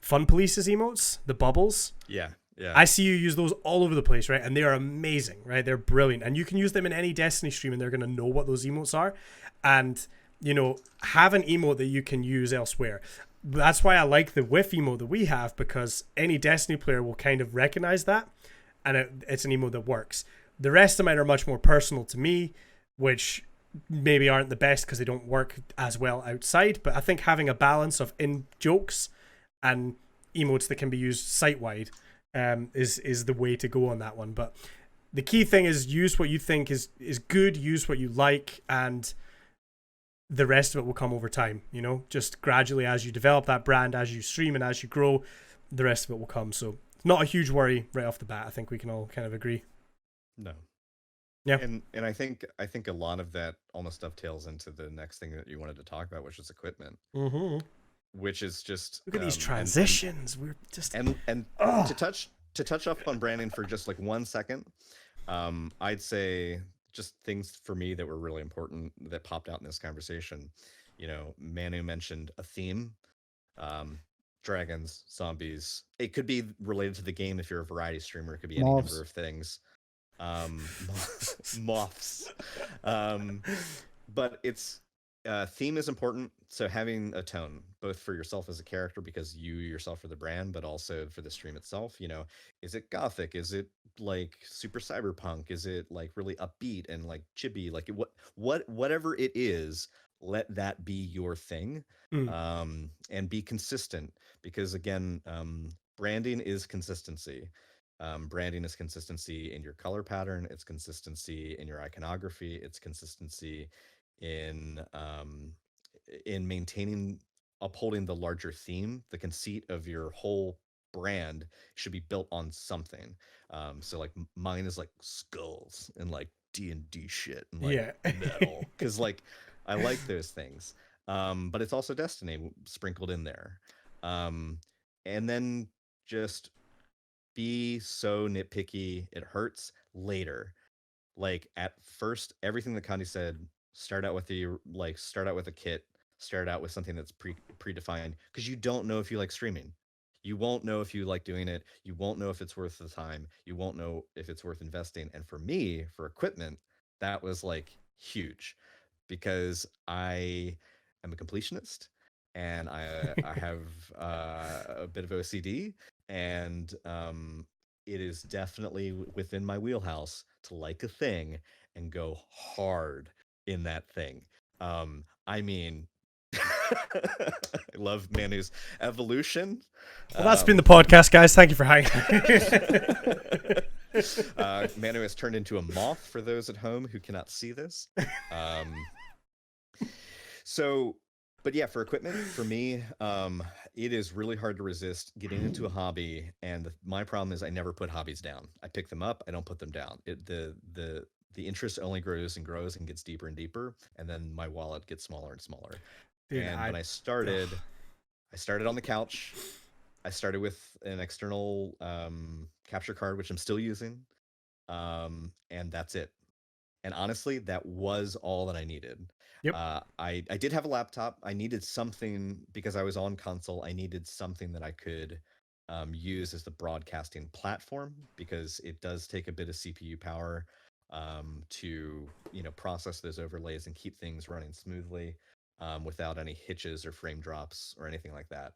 Fun Police's emotes, the bubbles? Yeah. I see you use those all over the place, right? And they are amazing, right? They're brilliant. And you can use them in any Destiny stream and they're going to know what those emotes are. And, you know, have an emote that you can use elsewhere. That's why I like the whiff emote that we have, because any Destiny player will kind of recognize that. And it's an emote that works. The rest of mine are much more personal to me, which maybe aren't the best because they don't work as well outside. But I think having a balance of in jokes and emotes that can be used site-wide is the way to go on that one. But the key thing is use what you think is good, use what you like, and the rest of it will come over time. You know, just gradually as you develop that brand, as you stream and as you grow, the rest of it will come. So not a huge worry right off the bat. I think we can all kind of agree. No. Yeah. And I think a lot of that almost dovetails into the next thing that you wanted to talk about, which is equipment. Mm-hmm. Which is just look at these transitions. We're just and to touch up on branding for just like 1 second. I'd say just things for me that were really important that popped out in this conversation. You know, Manu mentioned a theme. Dragons, zombies. It could be related to the game if you're a variety streamer. It could be any number of things. Moths. But it's theme is important. So having a tone, both for yourself as a character, because you yourself are the brand, but also for the stream itself. Is it gothic? Is it like super cyberpunk? Is it like really upbeat and like chibi? Like whatever it is, let that be your thing, Mm. and be consistent. Because again, branding is consistency. Branding is consistency in your color pattern. It's consistency in your iconography. It's consistency in maintaining, upholding the larger theme. The conceit of your whole brand should be built on something. So like mine is like skulls and like D&D shit and like Yeah. metal, because like I like those things. But it's also Destiny sprinkled in there. And then just be so nitpicky it hurts later. Like at first, everything that Kandi said, start out with a kit, start out with something that's predefined, because you don't know if you like streaming. You won't know if you like doing it. You won't know if it's worth the time. You won't know if it's worth investing. And for me, for equipment, that was like huge, because I am a completionist, and I have a bit of OCD, and it is definitely within my wheelhouse to like a thing and go hard in that thing. I mean, I love Manu's evolution. Well, that's been the podcast, guys. Thank you for hanging. Manu has turned into a moth for those at home who cannot see this. So, but yeah, for equipment, for me, it is really hard to resist getting into a hobby. And my problem is I never put hobbies down. I pick them up. I don't put them down. The interest only grows and grows and gets deeper and deeper. And then my wallet gets smaller and smaller. Dude, and when I started on the couch. I started with an external capture card, which I'm still using. And that's it. And honestly, that was all that I needed. Yep. I did have a laptop. I needed something, because I was on console. I needed something that I could use as the broadcasting platform, because it does take a bit of CPU power to process those overlays and keep things running smoothly without any hitches or frame drops or anything like that.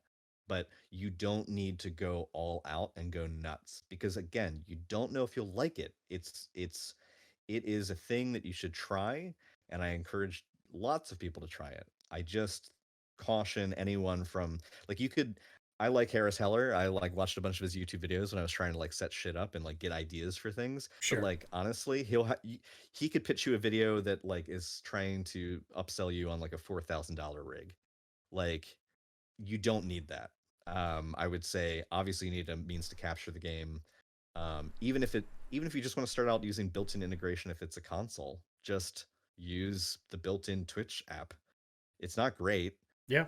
But you don't need to go all out and go nuts, because again, you don't know if you'll like it. It is a thing that you should try, and I encourage lots of people to try it. I just caution anyone from, like, I like Harris Heller. I like watched a bunch of his YouTube videos when I was trying to like set shit up and like get ideas for things. Sure. But like honestly, he could pitch you a video that like is trying to upsell you on like a $4,000 rig. Like, you don't need that. I would say obviously you need a means to capture the game. Even if you just want to start out using built-in integration, if it's a console, just use the built-in Twitch app. It's not great, Yeah.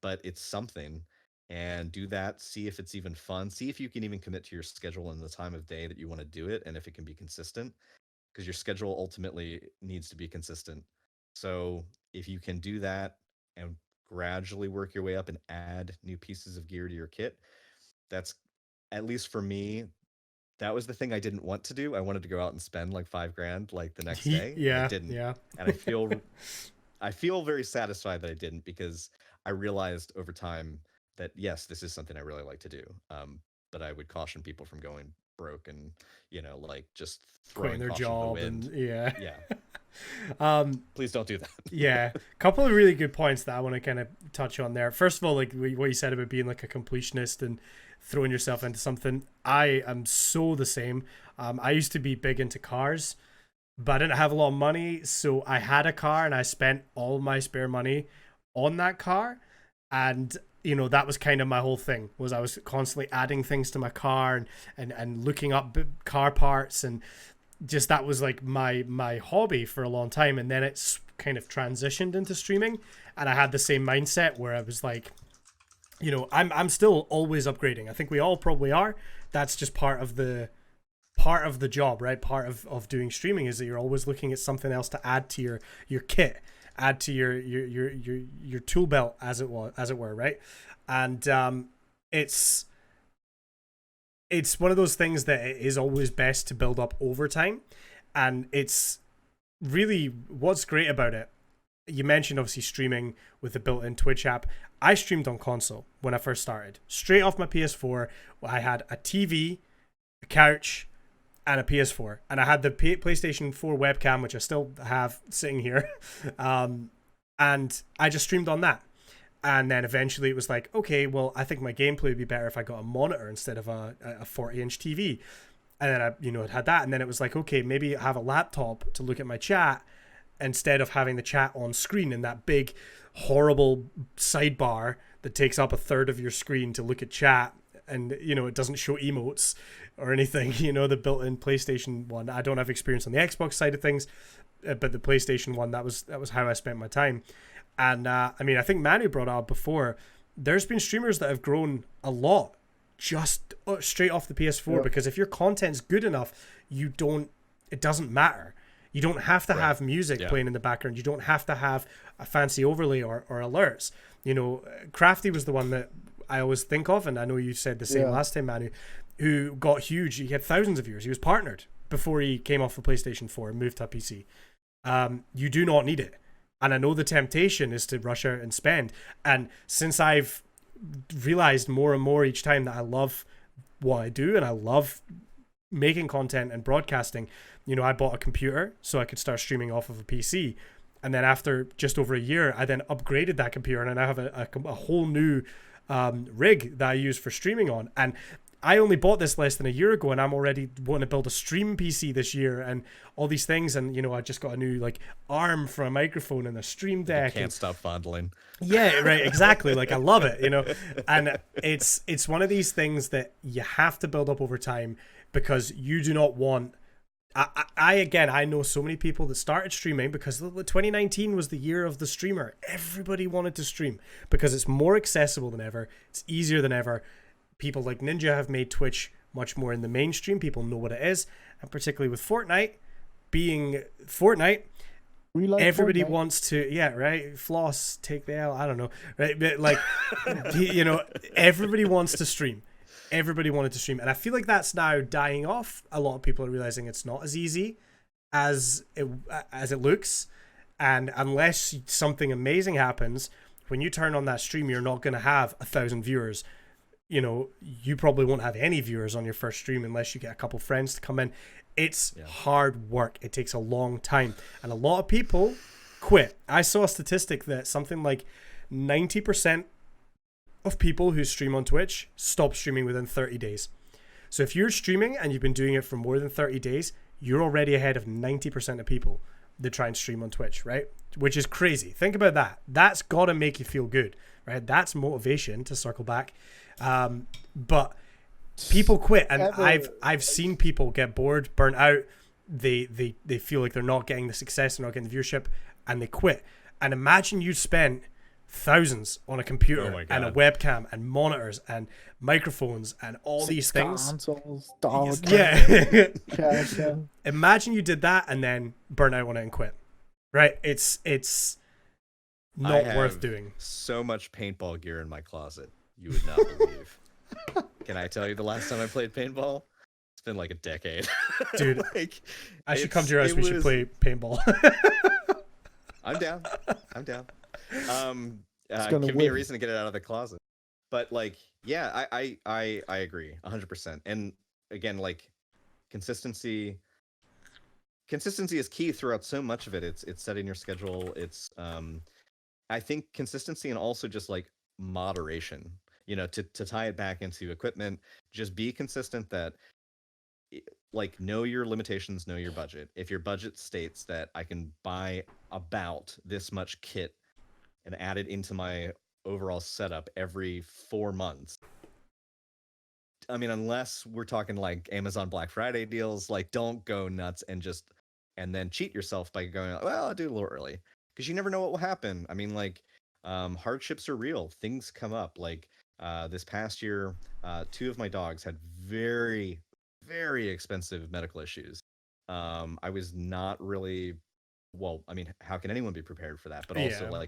but it's something. And do that. See if it's even fun. See if you can even commit to your schedule and the time of day that you want to do it, and if it can be consistent, because your schedule ultimately needs to be consistent. So if you can do that and gradually work your way up and add new pieces of gear to your kit, that's, at least for me, that was the thing I didn't want to do. I wanted to go out and spend like $5,000 like the next day. Yeah. And I didn't. Yeah. And I feel very satisfied that I didn't, because I realized over time that yes, this is something I really like to do. But I would caution people from going broke and like just Quitting throwing their caution to job the wind. and yeah. Yeah. Please don't do that. Yeah, a couple of really good points that I want to kind of touch on there. First of all, like what you said about being like a completionist and throwing yourself into something. I am so the same. I used to be big into cars, but I didn't have a lot of money, so I had a car and I spent all my spare money on that car. And that was kind of my whole thing, was I was constantly adding things to my car and looking up car parts, and just that was like my hobby for a long time. And then it's kind of transitioned into streaming, and I had the same mindset where I was like, I'm still always upgrading. I think we all probably are. That's just part of the job, right? Part of doing streaming is that you're always looking at something else to add to your kit, add to your tool belt, as it were, right? And it's one of those things that it is always best to build up over time. And it's really, what's great about it you mentioned obviously streaming with the built-in Twitch app. I streamed on console when I first started. Straight off my PS4, I had a TV, a couch, and a PS4, and I had the PlayStation 4 webcam, which I still have sitting here, and I just streamed on that. And then eventually it was like, okay, well, I think my gameplay would be better if I got a monitor instead of a 40-inch TV. And then I, had that. And then it was like, okay, maybe I have a laptop to look at my chat instead of having the chat on screen in that big, horrible sidebar that takes up a third of your screen to look at chat. And, it doesn't show emotes or anything, the built-in PlayStation one. I don't have experience on the Xbox side of things, but the PlayStation one, that was how I spent my time. And I think Manu brought up before, there's been streamers that have grown a lot just straight off the PS4, because if your content's good enough, it doesn't matter. You don't have to have music playing in the background. You don't have to have a fancy overlay or alerts. Crafty was the one that I always think of, and I know you said the same last time, Manu, who got huge. He had thousands of viewers. He was partnered before he came off the PlayStation 4 and moved to a PC. You do not need it. And I know the temptation is to rush out and spend. And since I've realized more and more each time that I love what I do and I love making content and broadcasting, I bought a computer so I could start streaming off of a PC. And then after just over a year, I then upgraded that computer and I now have a whole new rig that I use for streaming on. And I only bought this less than a year ago, and I'm already wanting to build a stream PC this year and all these things. And, I just got a new arm for a microphone and a stream deck. Can't stop fondling. Yeah, right. Exactly. I love it, and it's one of these things that you have to build up over time, because you do not want, I know so many people that started streaming because 2019 was the year of the streamer. Everybody wanted to stream because it's more accessible than ever. It's easier than ever. People like Ninja have made Twitch much more in the mainstream. People know what it is. And particularly with Fortnite being Fortnite, everybody Fortnite. Wants to, floss, take the L, I don't know. Right? But everybody wants to stream. Everybody wanted to stream. And I feel like that's now dying off. A lot of people are realizing it's not as easy as it looks. And unless something amazing happens, when you turn on that stream, you're not going to have 1,000 viewers. You probably won't have any viewers on your first stream unless you get a couple friends to come in. It's hard work. It takes a long time. And a lot of people quit. I saw a statistic that something like 90% of people who stream on Twitch stop streaming within 30 days. So if you're streaming and you've been doing it for more than 30 days, you're already ahead of 90% of people that try and stream on Twitch, right? Which is crazy. Think about that. That's got to make you feel good, right? That's motivation, to circle back. But people quit, and I've seen people get bored, burnt out. They feel like they're not getting the success, they're not getting the viewership, and they quit. And imagine you spent thousands on a computer and a webcam and monitors and microphones and all these things. Consoles, Imagine you did that and then burn out on it and quit. Right? It's not worth doing. So much paintball gear in my closet, you would not believe. Can I tell you the last time I played paintball? It's been like a decade. Dude, I should come to your house. We should play paintball. I'm down. Give me a reason to get it out of the closet. But I agree 100%. And again, consistency is key throughout so much of it. It's setting your schedule. It's I think consistency, and also just moderation, to tie it back into equipment. Just be consistent. That know your limitations, know your budget. If your budget states that I can buy about this much kit and add it into my overall setup every 4 months, unless we're talking Amazon Black Friday deals, don't go nuts and then cheat yourself by going, well, I'll do it a little early, because you never know what will happen. Hardships are real. Things come up. This past year, 2 of my dogs had very, very expensive medical issues. I was not really, how can anyone be prepared for that? But also,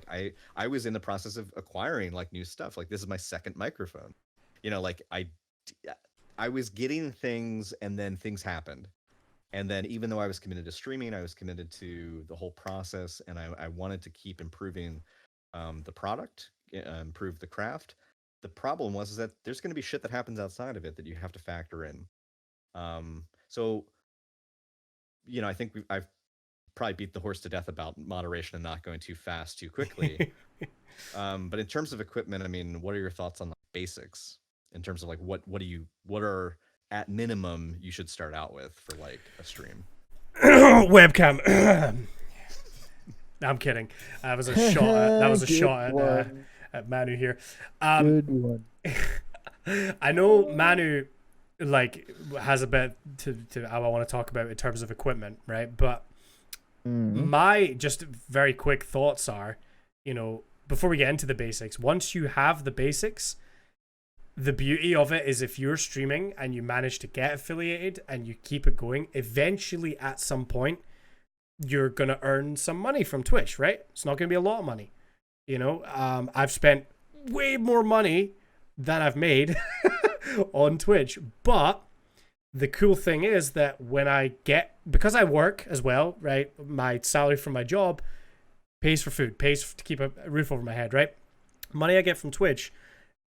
I was in the process of acquiring new stuff. This is my second microphone. I was getting things, and then things happened. And then even though I was committed to streaming, I was committed to the whole process, and I wanted to keep improving the product, improve the craft. The problem was is that there's going to be shit that happens outside of it that you have to factor in. So I think I've probably beat the horse to death about moderation and not going too fast too quickly. But in terms of equipment, I mean, what are your thoughts on the basics in terms of like what are at minimum you should start out with for like a stream? Webcam. I'm kidding. That was a shot. That was a Good shot one. at Manu here. Good one. I know Manu like has a bit to I want to talk about in terms of equipment, right? But my just very quick thoughts are, before we get into the basics, once you have the basics, the beauty of it is if you're streaming and you manage to get affiliated and you keep it going, eventually at some point you're gonna earn some money from Twitch, right? It's not gonna be a lot of money. I've spent way more money than I've made on Twitch, but the cool thing is that because I work as well, right? My salary from my job pays for food, pays to keep a roof over my head, right? Money I get from Twitch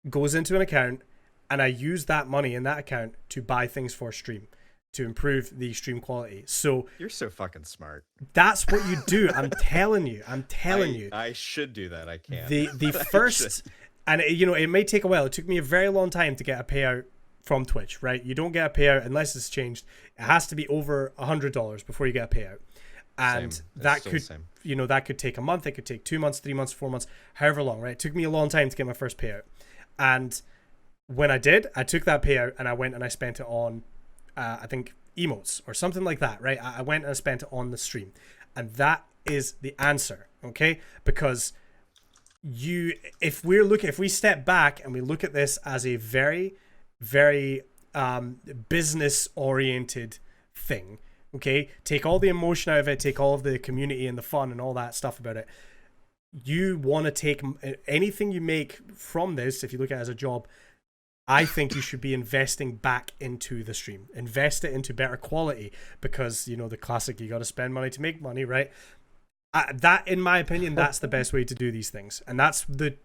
goes into an account, and I use that money in that account to buy things for stream, to improve the stream quality. So You're so fucking smart. that's what you do. I'm telling you. I should do that. I can't. The first, and it may take a while. It took me a very long time to get a payout from Twitch, right? You don't get a payout unless it's changed. It has to be over $100 before you get a payout. And that could take a month, it could take 2 months, 3 months, 4 months, however long, right? It took me a long time to get my first payout. And when I did, I took that payout and I went and I spent it on, I think, emotes or something like that, right? I went and I spent it on the stream. And that is the answer, okay? Because if we step back and we look at this as a very, very business oriented thing, okay, take all the emotion out of it, take all of the community and the fun and all that stuff about it. You want to take anything you make from this, if you look at it as a job, I think you should be investing back into the stream. Invest it into better quality, because the classic, you got to spend money to make money, right? That, in my opinion, that's the best way to do these things, and that's the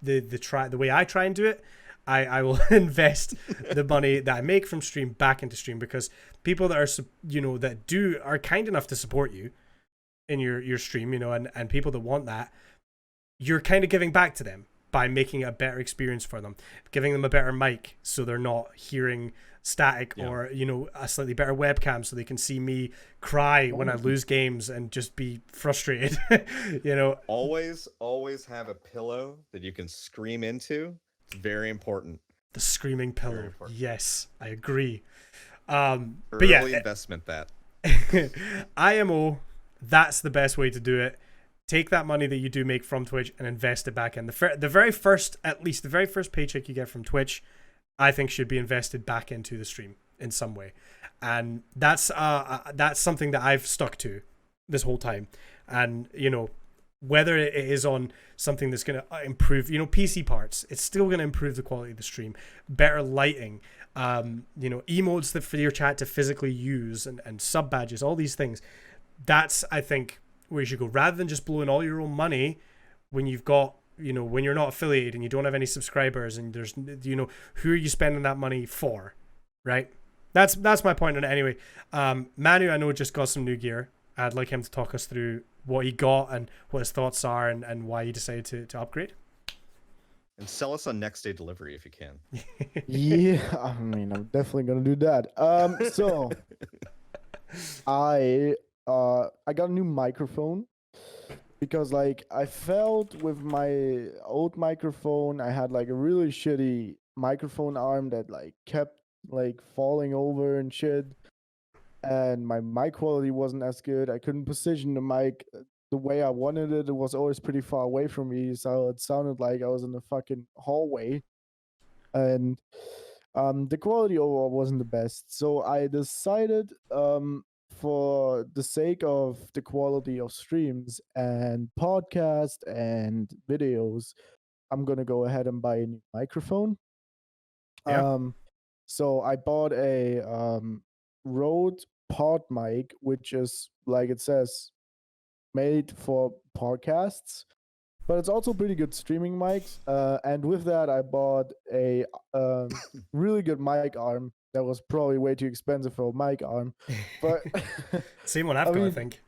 way I try and do it. I will invest the money that I make from stream back into stream, because people that are are kind enough to support you in your stream, and people that want that, you're kind of giving back to them by making a better experience for them, giving them a better mic so they're not hearing static, or a slightly better webcam so they can see me cry when I lose games and just be frustrated. Always have a pillow that you can scream into. It's very important. The screaming pillow. Yes, I agree. Early But yeah, investment that. IMO, that's the best way to do it. Take that money that you do make from Twitch and invest it back in. The very first paycheck you get from Twitch, I think should be invested back into the stream in some way. And that's something that I've stuck to this whole time. And, whether it is on something that's going to improve, PC parts, it's still going to improve the quality of the stream. Better lighting, emotes that for your chat to physically use, and sub badges, all these things. That's, I think, where you should go, rather than just blowing all your own money when you've got, when you're not affiliated and you don't have any subscribers, and there's, who are you spending that money for, right? That's my point on it anyway. Manu, I know, just got some new gear. I'd like him to talk us through what he got and what his thoughts are, and why he decided to upgrade. And sell us on next day delivery if you can. Yeah, I mean, I'm definitely gonna do that. So I got a new microphone, because like I felt with my old microphone, I had like a really shitty microphone arm that like kept like falling over and shit, and my mic quality wasn't as good. I couldn't position the mic the way I wanted it. It was always pretty far away from me, so it sounded like I was in a fucking hallway, and the quality overall wasn't the best. So I decided, for the sake of the quality of streams and podcast and videos, I'm gonna go ahead and buy a new microphone. Yeah. So I bought a Rode pod mic, which is like it says, made for podcasts, but it's also pretty good streaming mics. And with that, I bought a really good mic arm that was probably way too expensive for a mic arm, but Same one I've I got, I mean, think.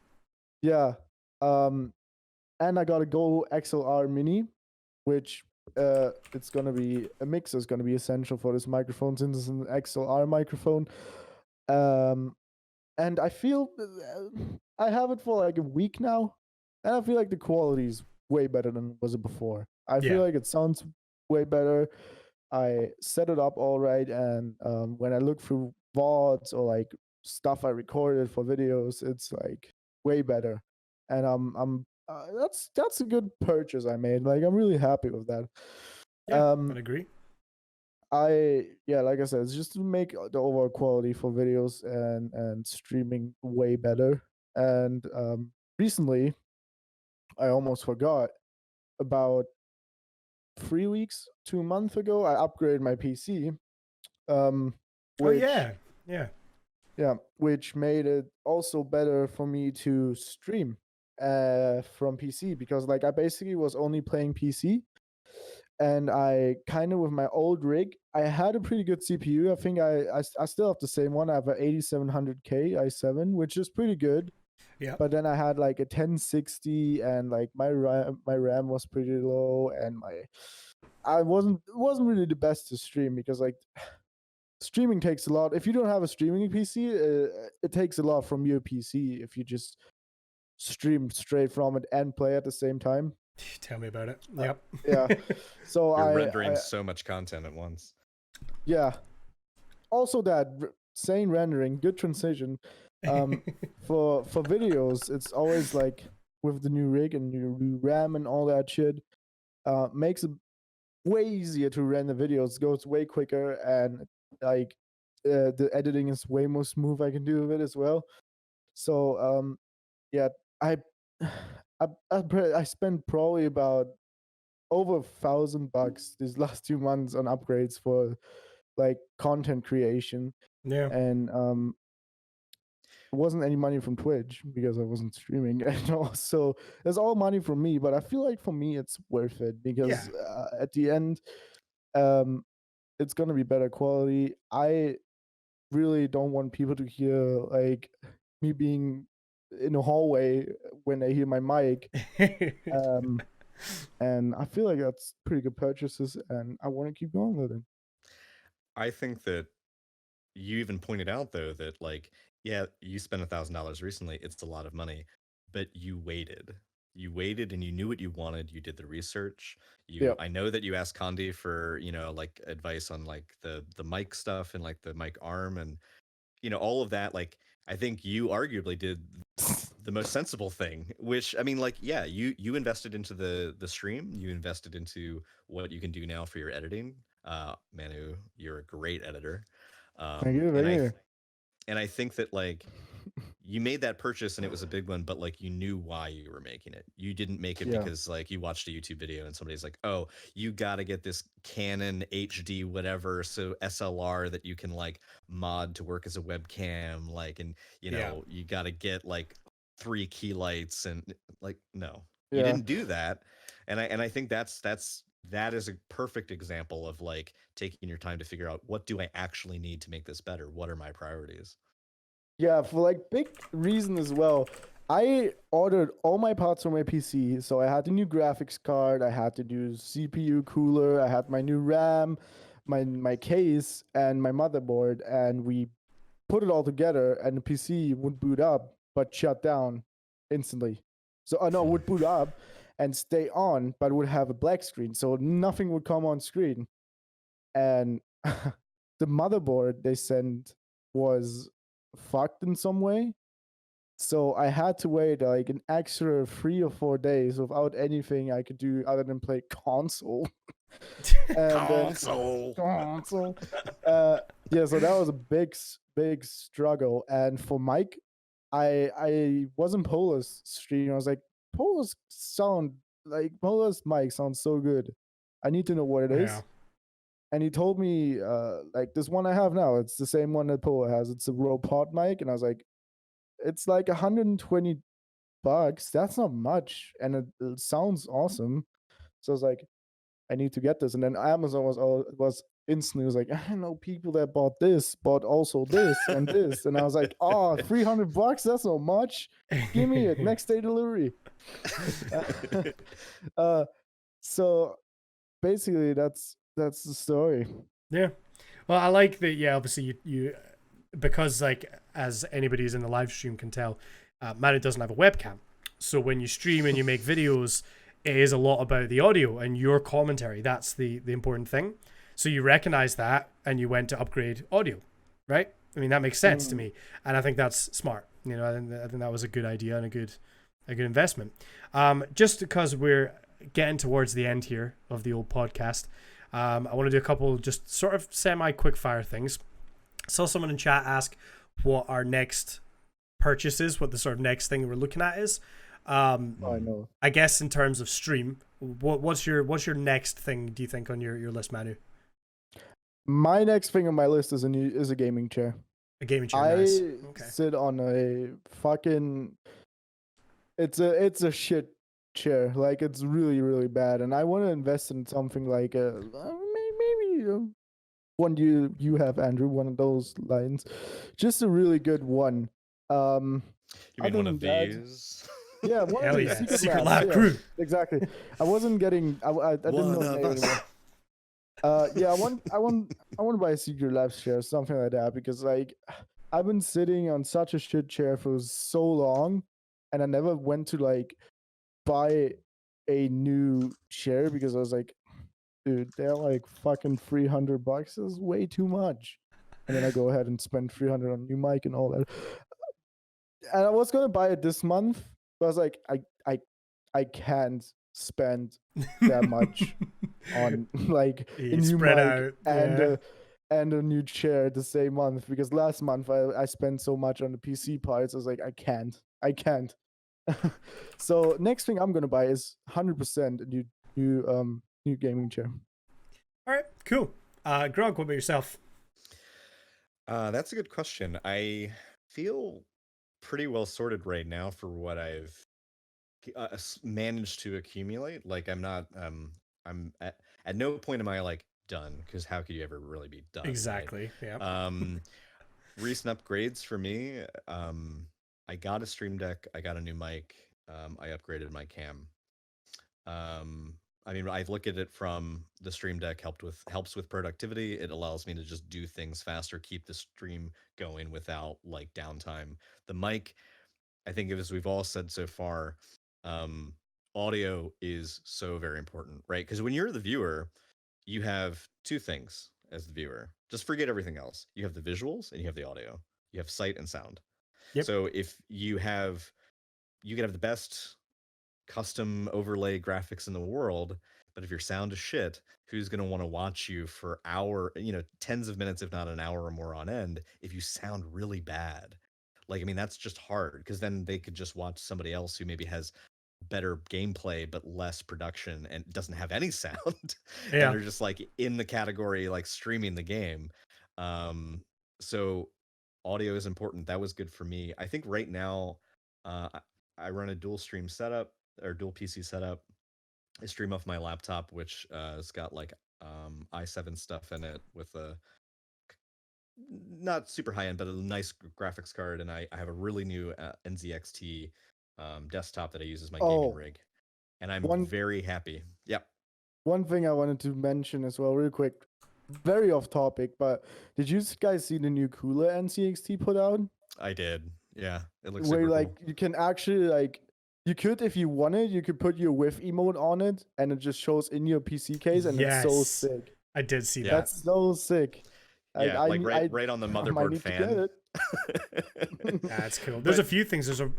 yeah. And I got a Go XLR Mini, which it's gonna be a mixer is gonna be essential for this microphone since it's an XLR microphone. Um, and I feel I have it for like a week now, and I feel like the quality is way better than was it before. I Yeah. feel like it sounds way better. I set it up all right, and when I look through VODs or like stuff I recorded for videos, it's like way better. And that's a good purchase I made. Like I'm really happy with that. Yeah, I'd agree. Like I said, it's just to make the overall quality for videos and streaming way better. And recently, I almost forgot, about 3 weeks to a month ago, I upgraded my PC. Um, Oh which yeah, yeah. yeah, which made it also better for me to stream from PC, because like I basically was only playing PC, and I kind of with my old rig, I had a pretty good CPU. I think I still have the same one. I have a 8700K i7, which is pretty good. Yeah. But then I had like a 1060, and like my RAM was pretty low, and I wasn't really the best to stream, because like streaming takes a lot. If you don't have a streaming PC, it takes a lot from your PC if you just stream straight from it and play at the same time. Tell me about it. Yep. Yeah. So You're I rendering so much content at once. yeah. Also that sane rendering, good transition. For videos, it's always like with the new rig and new RAM and all that shit, makes it way easier to render videos. Goes way quicker, and like the editing is way more smooth. I can do with it as well. So yeah, I I spent probably about over $1,000 these last 2 months on upgrades for like content creation, Yeah. and it wasn't any money from Twitch because I wasn't streaming, and also it's all money from me. But I feel like for me it's worth it, because at the end, um, it's gonna be better quality. I really don't want people to hear like me being in a hallway when they hear my mic. Um, and I feel like that's pretty good purchases, and I want to keep going with it. I think that you even pointed out though that like, yeah, you spent $1,000 recently. It's a lot of money, but you waited. You waited and you knew what you wanted. You did the research. Yeah, I know that you asked Condi for, like advice on like the mic stuff and like the mic arm and all of that. Like I think you arguably did the most sensible thing, which I mean, like, yeah, you invested into the stream, you invested into what you can do now for your editing. Manu, you're a great editor. thank you, And thank you. I think that like you made that purchase and it was a big one, but like you knew why you were making it. You didn't make it Yeah. because like you watched a YouTube video and somebody's like, oh, you got to get this Canon HD whatever, so SLR that you can like mod to work as a webcam, like, and you got to get like 3 key lights and like, no, you Yeah. didn't do that. And I think that is a perfect example of like taking your time to figure out, what do I actually need to make this better? What are my priorities? Yeah, for like big reason as well. I ordered all my parts for my PC, so I had the new graphics card, I had the new CPU cooler, I had my new RAM, my case, and my motherboard, and we put it all together, and the PC would boot up but shut down instantly. So no, would boot up and stay on, but would have a black screen, so nothing would come on screen. And the motherboard they sent was fucked in some way. So I had to wait like an extra 3 or 4 days without anything I could do other than play console. And Console. console. Yeah, so that was a big struggle. And for Mike, I wasn't Polar's stream. I was like, Polar's mic sounds so good. I need to know what it is. Yeah. and he told me like this one I have now. It's the same one that Poa has. It's a Rode Pod mic, and I was like, it's like $120. That's not much, and it sounds awesome. So I was like, I need to get this. And then Amazon was instantly was like, I know people that bought also this and this. And I was like, oh, $300, that's not much. Give me it. Next day delivery. So basically that's the story. Yeah. Well, I like that. Yeah, obviously you because like as anybody who's in the live stream can tell, Manu doesn't have a webcam. So when you stream and you make videos, it is a lot about the audio and your commentary. That's the important thing. So you recognize that and you went to upgrade audio, right? I mean, that makes sense to me. And I think that's smart. You know, I think that was a good idea and a good investment. Just because we're getting towards the end here of the old podcast, I want to do a couple just sort of semi-quick fire things. Saw someone in chat ask what our next purchase is, what the sort of next thing we're looking at is. I know. I guess in terms of stream, what's your next thing, do you think, on your list, Manu? My next thing on my list is a gaming chair. A gaming chair. I Nice. Okay. sit on a fucking. It's a shit chair. Like it's really really bad, and I want to invest in something like maybe one you have, Andrew, one of those lines, just a really good one. You mean other one of than that- these? Yeah, one Hell of yeah. the Secret Lab yeah, crew. exactly. I wasn't getting. I didn't know One the of name us. anymore. Yeah, I want to buy a Secret Labs chair, something like that, because like I've been sitting on such a shit chair for so long, and I never went to like buy a new chair because I was like, dude, they're like fucking $300. This is way too much. And then I go ahead and spend 300 on a new mic and all that. And I was gonna buy it this month, but I was like, I can't spend that much on like a You new spread mic out, and yeah. and a new chair the same month, because last month I spent so much on the PC parts. I was like, I can't. So next thing I'm gonna buy is 100% a new gaming chair. All right, cool. Grog, what about yourself? That's a good question. I feel pretty well sorted right now for what I've managed to accumulate. Like I'm at no point am I like done, because how could you ever really be done? right? Exactly. Yeah. Recent upgrades for me. I got a Stream Deck. I got a new mic. I upgraded my cam. I mean, I look at it from the Stream Deck helps with productivity. It allows me to just do things faster, keep the stream going without like downtime. The mic, I think, as we've all said so far, audio is so very important, right? Because when you're the viewer, you have two things as the viewer. Just forget everything else. You have the visuals and you have the audio. You have sight and sound. Yep. So if you can have the best custom overlay graphics in the world, but if your sound is shit, who's going to want to watch you for tens of minutes, if not an hour or more on end, if you sound really bad? Like, I mean, that's just hard, because then they could just watch somebody else who maybe has better gameplay but less production and doesn't have any sound. Yeah. And they're just like in the category like streaming the game. So audio is important. That was good for me. I think right now I run a dual stream setup, or dual PC setup. I stream off my laptop, which has got like i7 stuff in it with a not super high end, but a nice graphics card, and I have a really new NZXT desktop that I use as my gaming rig, and I'm very happy. Yep. One thing I wanted to mention as well, real quick, very off topic, but did you guys see the new cooler NZXT put out? I did. Yeah, it looks where super like cool. you can actually like. You could, if you wanted, you could put your with emote on it, and it just shows in your PC case, and it's so sick. I did see that. That's so sick. Yeah, right on the motherboard fan. That's cool. There's a few things. Is there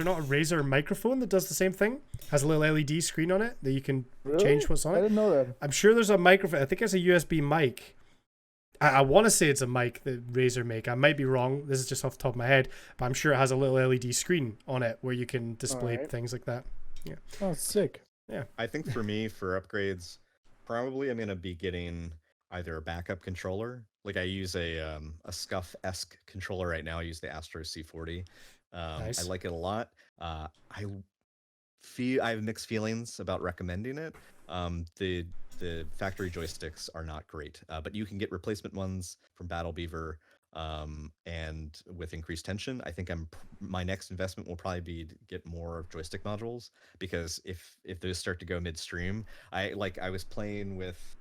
not a Razer microphone that does the same thing? Has a little LED screen on it that you can change what's on it? I didn't know that. I'm sure there's a microphone. I think it's a USB mic. I want to say it's a mic that Razer make. I might be wrong. This is just off the top of my head, but I'm sure it has a little LED screen on it where you can display things like that. Yeah. Oh, sick. Yeah. I think for me, for upgrades, probably I'm going to be getting either a backup controller. Like I use a Scuf-esque controller right now. I use the Astro C40. I Nice. like it a lot. I I have mixed feelings about recommending it. The factory joysticks are not great, but you can get replacement ones from Battle Beaver, and with increased tension. I think my next investment will probably be to get more joystick modules, because if those start to go midstream, I was playing with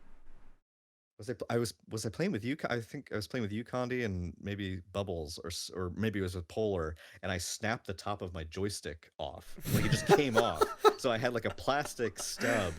was I playing with you? I think I was playing with you, Condi, and maybe Bubbles, or maybe it was with Polar, and I snapped the top of my joystick off. Like it just came off. So I had like a plastic stub,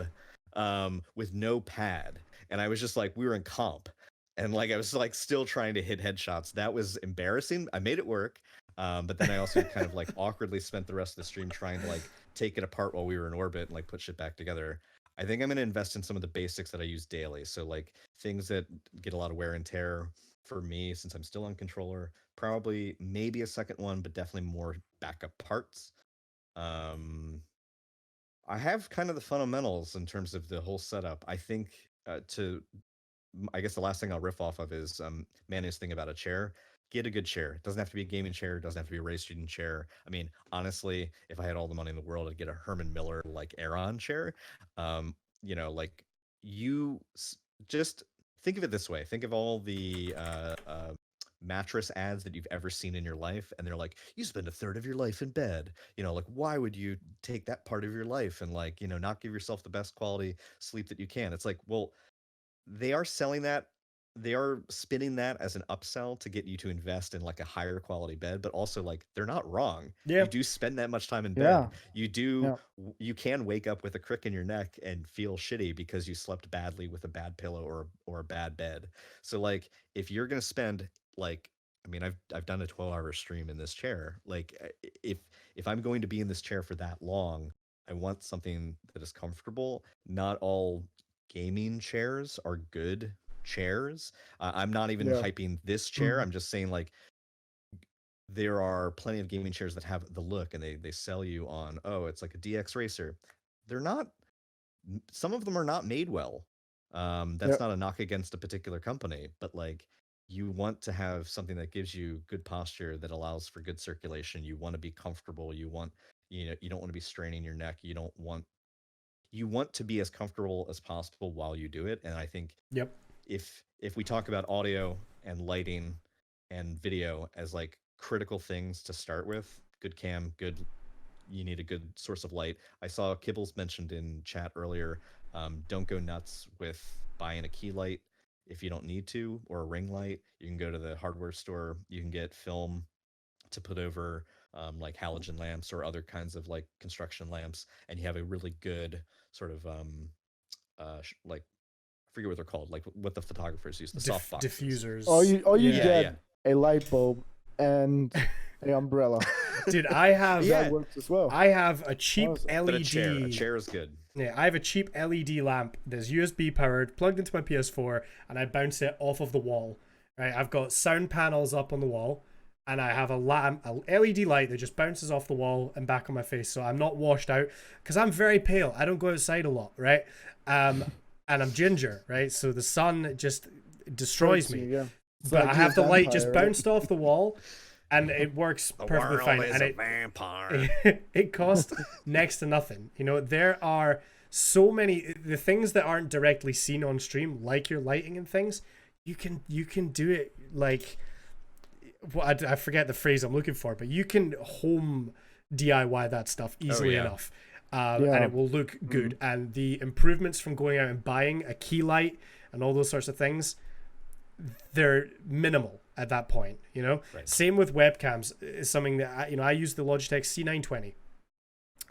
with no pad, and I was just like, we were in comp, and like I was like still trying to hit headshots. That was embarrassing. I made it work, but then I also kind of like awkwardly spent the rest of the stream trying to like take it apart while we were in orbit and like put shit back together. I think I'm going to invest in some of the basics that I use daily. So like things that get a lot of wear and tear for me, since I'm still on controller, probably maybe a second one, but definitely more backup parts. Um, I have kind of the fundamentals in terms of the whole setup. I think I guess the last thing I'll riff off of is Manny's thing about a chair. Get a good chair. It doesn't have to be a gaming chair. It doesn't have to be a race shooting chair. I mean, honestly, if I had all the money in the world, I'd get a Herman Miller like Aeron chair. Like you just think of it this way. Think of all the mattress ads that you've ever seen in your life, and they're like, you spend a third of your life in bed. Like why would you take that part of your life and like not give yourself the best quality sleep that you can? It's like, well, they are selling that, they are spinning that as an upsell to get you to invest in like a higher quality bed, but also like they're not wrong. Yeah. You do spend that much time in Yeah. bed. You can wake up with a crick in your neck and feel shitty because you slept badly with a bad pillow or a bad bed. So like if you're going to spend like, I mean, I've done a 12-hour stream in this chair. Like if I'm going to be in this chair for that long, I want something that is comfortable. Not all gaming chairs are good chairs. I'm not even Yeah. hyping this chair. Mhm. I'm just saying like there are plenty of gaming chairs that have the look, and they sell you on, oh, it's like a DX Racer. They're not. Some of them are not made well. That's Yep. not a knock against a particular company, but like you want to have something that gives you good posture, that allows for good circulation. You want to be comfortable. You don't want to be straining your neck. You want to be as comfortable as possible while you do it. And I think Yep. if we talk about audio and lighting and video as like critical things to start with, good cam, you need a good source of light. I saw Kibbles mentioned in chat earlier, don't go nuts with buying a key light if you don't need to, or a ring light. You can go to the hardware store, you can get film to put over like halogen lamps or other kinds of like construction lamps, and you have a really good sort of like, I forget what they're called, like what the photographers use, the soft boxes. Diffusers. Or you Yeah. get a light bulb and an umbrella. Dude, I have Yeah. That works as well. I have a cheap Awesome. LED. But a chair is good. Yeah, I have a cheap LED lamp that's USB powered, plugged into my PS4, and I bounce it off of the wall. Right, I've got sound panels up on the wall, and I have a LED light that just bounces off the wall and back on my face, so I'm not washed out, because I'm very pale. I don't go outside a lot, right? And I'm ginger, right? So the sun just destroys me. Yeah. It's But like I have the you're a light just vampire, right? bounced off the wall, and it works perfectly fine. And vampire. it costs next to nothing. There are so many the things that aren't directly seen on stream, like your lighting and things. You can do it like, well, I forget the phrase I'm looking for, but you can home DIY that stuff easily enough. And it will look good. And the improvements from going out and buying a key light and all those sorts of things, they're minimal at that point. Right. Same with webcams. Is something that I use the Logitech C920,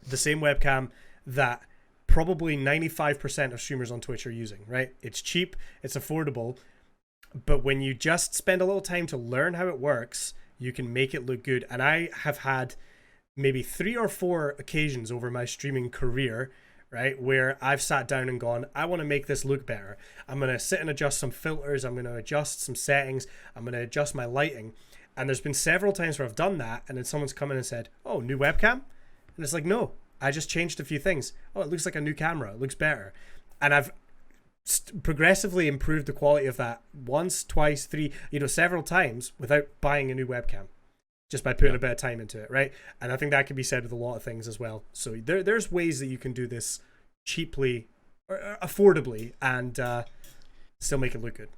the same webcam that probably 95% of streamers on Twitch are using. Right? It's cheap, it's affordable, but when you just spend a little time to learn how it works, you can make it look good. And I have had maybe 3 or 4 occasions over my streaming career, right, where I've sat down and gone, I want to make this look better. I'm going to sit and adjust some filters. I'm going to adjust some settings. I'm going to adjust my lighting. And there's been several times where I've done that, and then someone's come in and said, oh, new webcam? And it's like, no, I just changed a few things. Oh, it looks like a new camera. It looks better. And I've progressively improved the quality of that once, twice, three, several times without buying a new webcam, just by putting a bit of time into it, right? And I think that can be said with a lot of things as well. So there's ways that you can do this cheaply or affordably and still make it look good.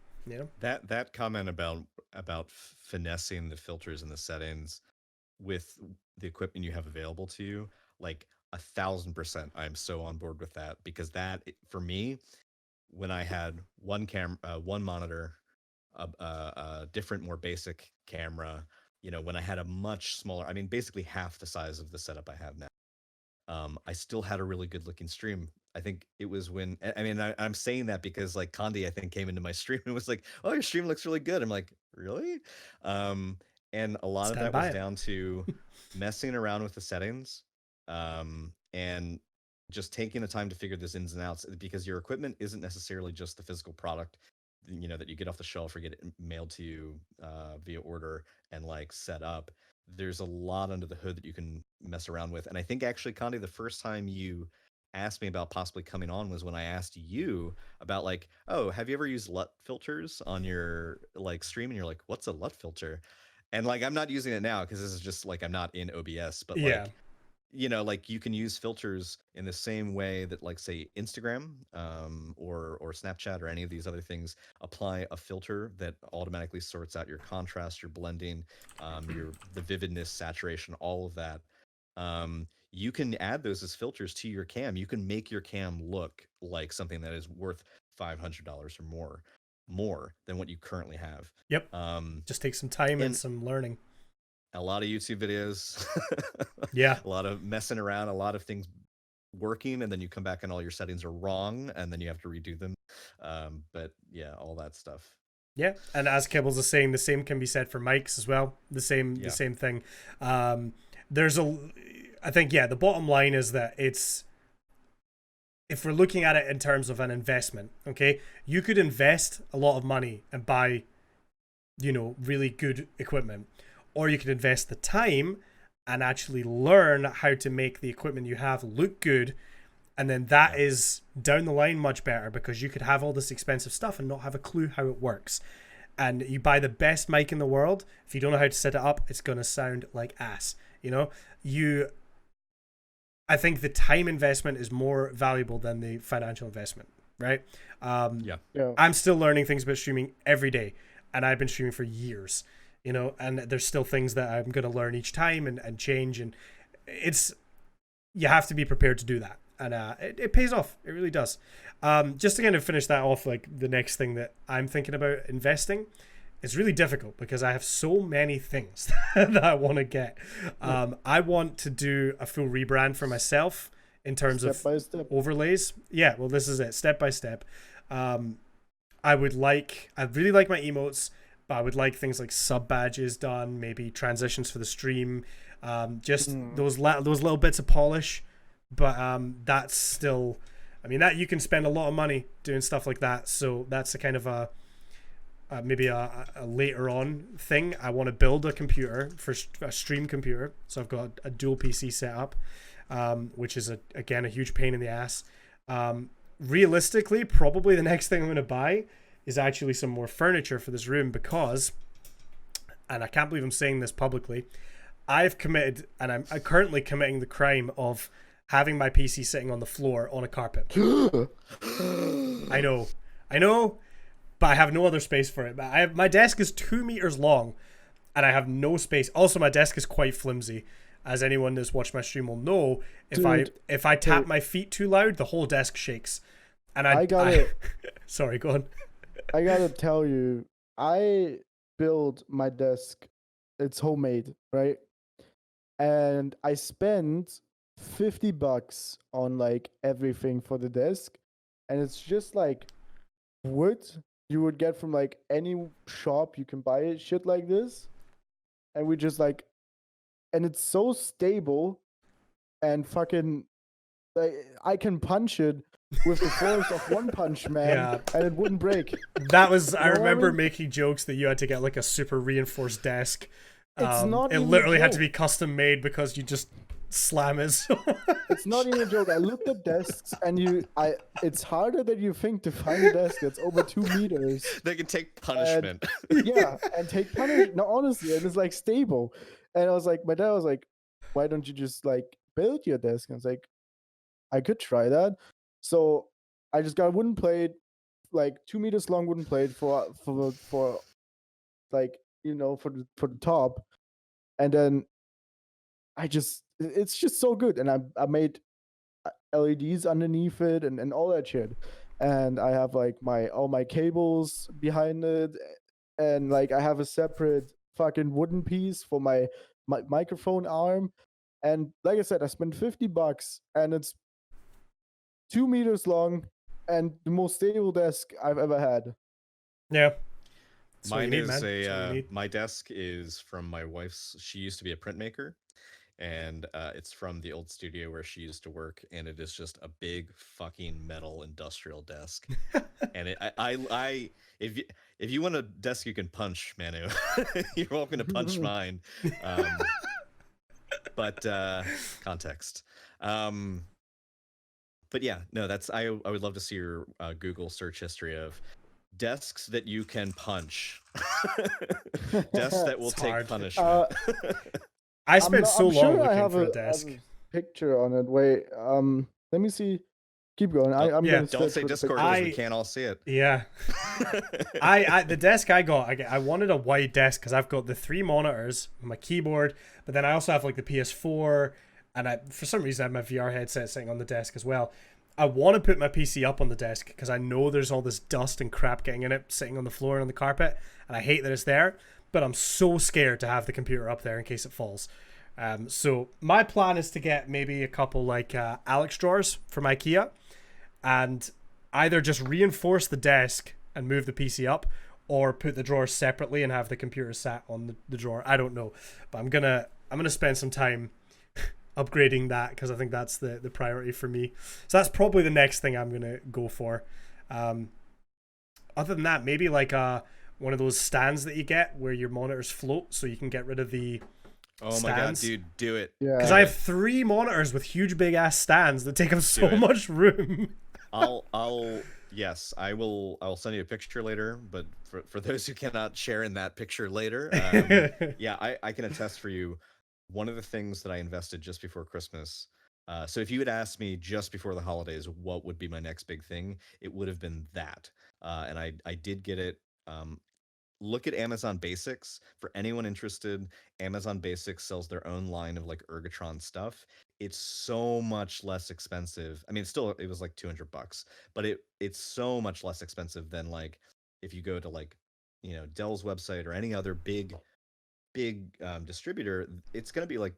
That comment about finessing the filters and the settings with the equipment you have available to you, like 1,000%, I'm so on board with that, because that, for me, when I had one monitor, a different, more basic camera, when I had a much smaller, I mean, basically half the size of the setup I have now, I still had a really good looking stream. I think it was when, I mean, I'm saying that because like Condi, I think, came into my stream and was like, "Oh, your stream looks really good." I'm like, "Really?" And a lot of that was down to messing around with the settings, and just taking the time to figure this ins and outs, because your equipment isn't necessarily just the physical product, that you get off the shelf or get it mailed to you via order and like set up. There's a lot under the hood that you can mess around with. And I think actually, Condi, the first time you asked me about possibly coming on was when I asked you about like, "Oh, have you ever used LUT filters on your like stream?" And you're like, "What's a LUT filter?" And like, I'm not using it now because this is just like, I'm not in OBS, but like, like you can use filters in the same way that like, say, Instagram or Snapchat or any of these other things apply a filter that automatically sorts out your contrast, your blending, the vividness, saturation, all of that. You can add those as filters to your cam. You can make your cam look like something that is worth $500 or more than what you currently have. Yep. Just take some time and some learning. A lot of YouTube videos. Yeah. A lot of messing around, a lot of things working, and then you come back and all your settings are wrong, and then you have to redo them. But yeah, all that stuff. Yeah, and as Kibbles is saying, the same can be said for mics as well. The same thing. I think the bottom line is that if we're looking at it in terms of an investment, okay, you could invest a lot of money and buy, really good equipment, or you could invest the time and actually learn how to make the equipment you have look good. And then that is down the line much better, because you could have all this expensive stuff and not have a clue how it works. And you buy the best mic in the world, if you don't know how to set it up, it's going to sound like ass. I think the time investment is more valuable than the financial investment, right? I'm still learning things about streaming every day, and I've been streaming for years, and there's still things that I'm going to learn each time and change. And you have to be prepared to do that. And it pays off. It really does. Just to kind of finish that off, like the next thing that I'm thinking about investing, it's really difficult because I have so many things that I want to get. I want to do a full rebrand for myself in terms of overlays. Yeah, well, this is it, step by step. I really like my emotes, but I would like things like sub badges done, maybe transitions for the stream, those little bits of polish. But that's still, that you can spend a lot of money doing stuff like that. So that's a kind of maybe a later on thing. I want to build a computer for a stream computer. So I've got a dual PC set up, which is again a huge pain in the ass. Realistically, probably the next thing I'm going to buy is actually some more furniture for this room, because, and I can't believe I'm saying this publicly, I've committed, and I'm currently committing the crime of having my PC sitting on the floor on a carpet. I know, but I have no other space for it. My desk is 2 meters long, and I have no space. Also, my desk is quite flimsy, as anyone that's watched my stream will know. If I tap my feet too loud, the whole desk shakes. And sorry, go on. I gotta tell you, I built my desk. It's homemade, right? And I spent $50 on like everything for the desk, and it's just like wood you would get from like any shop. You can buy it, shit like this, and we just like, and it's so stable and fucking like I can punch it with the force of One Punch Man, and it wouldn't break. That was I remember making jokes that you had to get like a super reinforced desk. It's not. It literally had to be custom made because you just slam is. It's not even a joke. I looked at desks, and it's harder than you think to find a desk that's over 2 meters. They can take punishment. Yeah, and take punishment. No, honestly, and it's like stable. And I was like, my dad was like, "Why don't you just like build your desk?" And I was like, I could try that. So I just got a wooden plate, like 2 meters long wooden plate for like, for the top, and then it's just so good. And I made LEDs underneath it and all that shit. And I have like all my cables behind it, and like I have a separate fucking wooden piece for my microphone arm. And like I said, I spent $50, and it's 2 meters long and the most stable desk I've ever had. Yeah. Mine is my desk is from my wife's. She used to be a printmaker, and it's from the old studio where she used to work, and it is just a big fucking metal industrial desk. And if you want a desk you can punch, Manu, you're welcome to punch mine. But context. But yeah, no, I would love to see your Google search history of desks that you can punch. Desks that will take punishment. I spent so long looking for a desk. I have a picture on it. Wait, let me see. Keep going. I'm gonna don't say Discord because we can't all see it. Yeah. The desk I got, I wanted a wide desk because I've got the 3 monitors, my keyboard, but then I also have like the PS4, and for some reason I have my VR headset sitting on the desk as well. I want to put my PC up on the desk because I know there's all this dust and crap getting in it, sitting on the floor and on the carpet, and I hate that it's there, but I'm so scared to have the computer up there in case it falls. So my plan is to get maybe a couple like Alex drawers from IKEA, and either just reinforce the desk and move the PC up, or put the drawers separately and have the computer sat on the drawer. I don't know, but I'm gonna spend some time upgrading that because I think that's the priority for me. So that's probably the next thing I'm gonna go for. Other than that, maybe like one of those stands that you get where your monitors float, so you can get rid of the stands. My god, dude, do it. Yeah. Because I have 3 monitors with huge big ass stands that take up so much room. Yes, I will send you a picture later, but for those who cannot share in that picture later, yeah, I can attest for you. One of the things that I invested just before Christmas, so if you had asked me just before the holidays what would be my next big thing, it would have been that. And I did get it. Look at Amazon Basics. For anyone interested, Amazon Basics sells their own line of like Ergotron stuff. It's so much less expensive. I mean, it was like $200, but it's so much less expensive than like if you go to like, Dell's website or any other big distributor. It's going to be like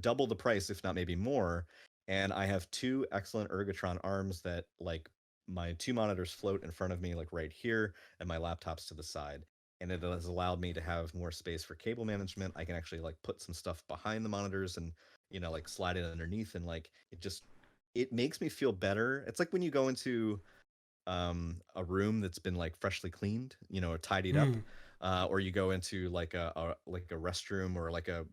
double the price, if not maybe more. And I have 2 excellent Ergotron arms that like my 2 monitors float in front of me, like right here, and my laptop's to the side. And it has allowed me to have more space for cable management. I can actually like put some stuff behind the monitors and, like slide it underneath. And like, it makes me feel better. It's like when you go into a room that's been like freshly cleaned, or tidied up, or you go into like a restroom or like a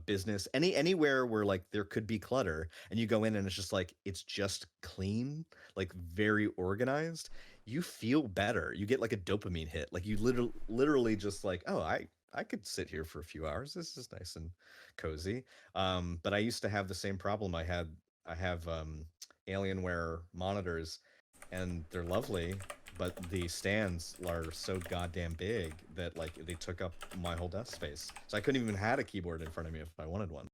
business, anywhere where like there could be clutter, and you go in and it's just clean, like very organized. You feel better. You get like a dopamine hit. Like you literally just like, oh, I could sit here for a few hours. This is nice and cozy. But I used to have the same problem. I have Alienware monitors, and they're lovely, but the stands are so goddamn big that like they took up my whole desk space. So I couldn't even had a keyboard in front of me if I wanted one.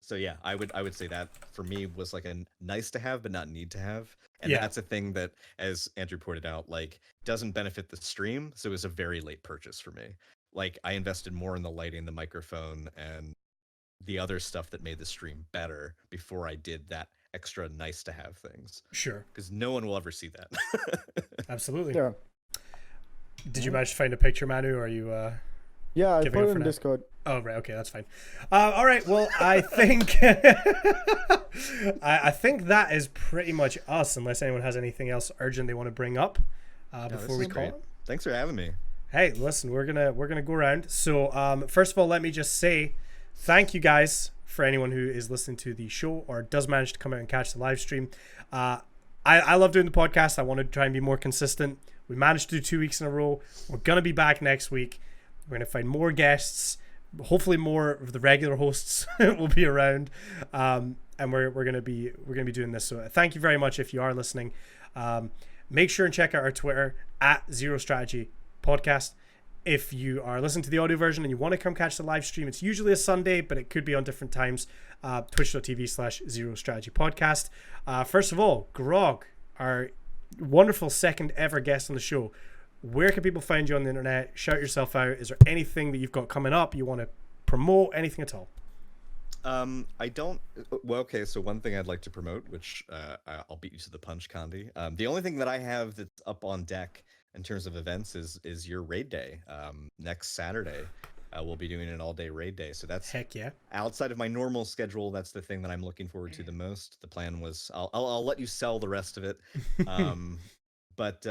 So yeah, I would say that for me was like a nice to have but not need to have. And that's a thing that, as Andrew pointed out, like doesn't benefit the stream. So it was a very late purchase for me. Like I invested more in the lighting, the microphone, and the other stuff that made the stream better before I did that extra nice to have things. Sure. Because no one will ever see that. Absolutely. Yeah. Did you manage to find a picture, Manu, or are you yeah, I put it in Discord. Oh, right. Okay, that's fine. All right. Well, I think I think that is pretty much us, unless anyone has anything else urgent they want to bring up before we call it. Thanks for having me. Hey, listen, we're gonna go around. So, first of all, let me just say thank you guys for anyone who is listening to the show or does manage to come out and catch the live stream. I love doing the podcast. I want to try and be more consistent. We managed to do 2 weeks in a row. We're going to be back next week. We're going to find more guests. Hopefully more of the regular hosts will be around. And we're going to be doing this. So thank you very much if you are listening. Make sure and check out our Twitter at Zero Strategy Podcast. If you are listening to the audio version and you want to come catch the live stream, it's usually a Sunday, but it could be on different times. Twitch.tv/Zero Strategy Podcast. First of all, Grog, our wonderful second ever guest on the show. Where can people find you on the internet? Shout yourself out. Is there anything that you've got coming up you want to promote? Anything at all? I don't. Well, okay. So one thing I'd like to promote, which I'll beat you to the punch, Condi. The only thing that I have that's up on deck in terms of events is your raid day. Next Saturday, we'll be doing an all-day raid day. So that's heck yeah. Outside of my normal schedule, that's the thing that I'm looking forward to the most. The plan was I'll let you sell the rest of it. But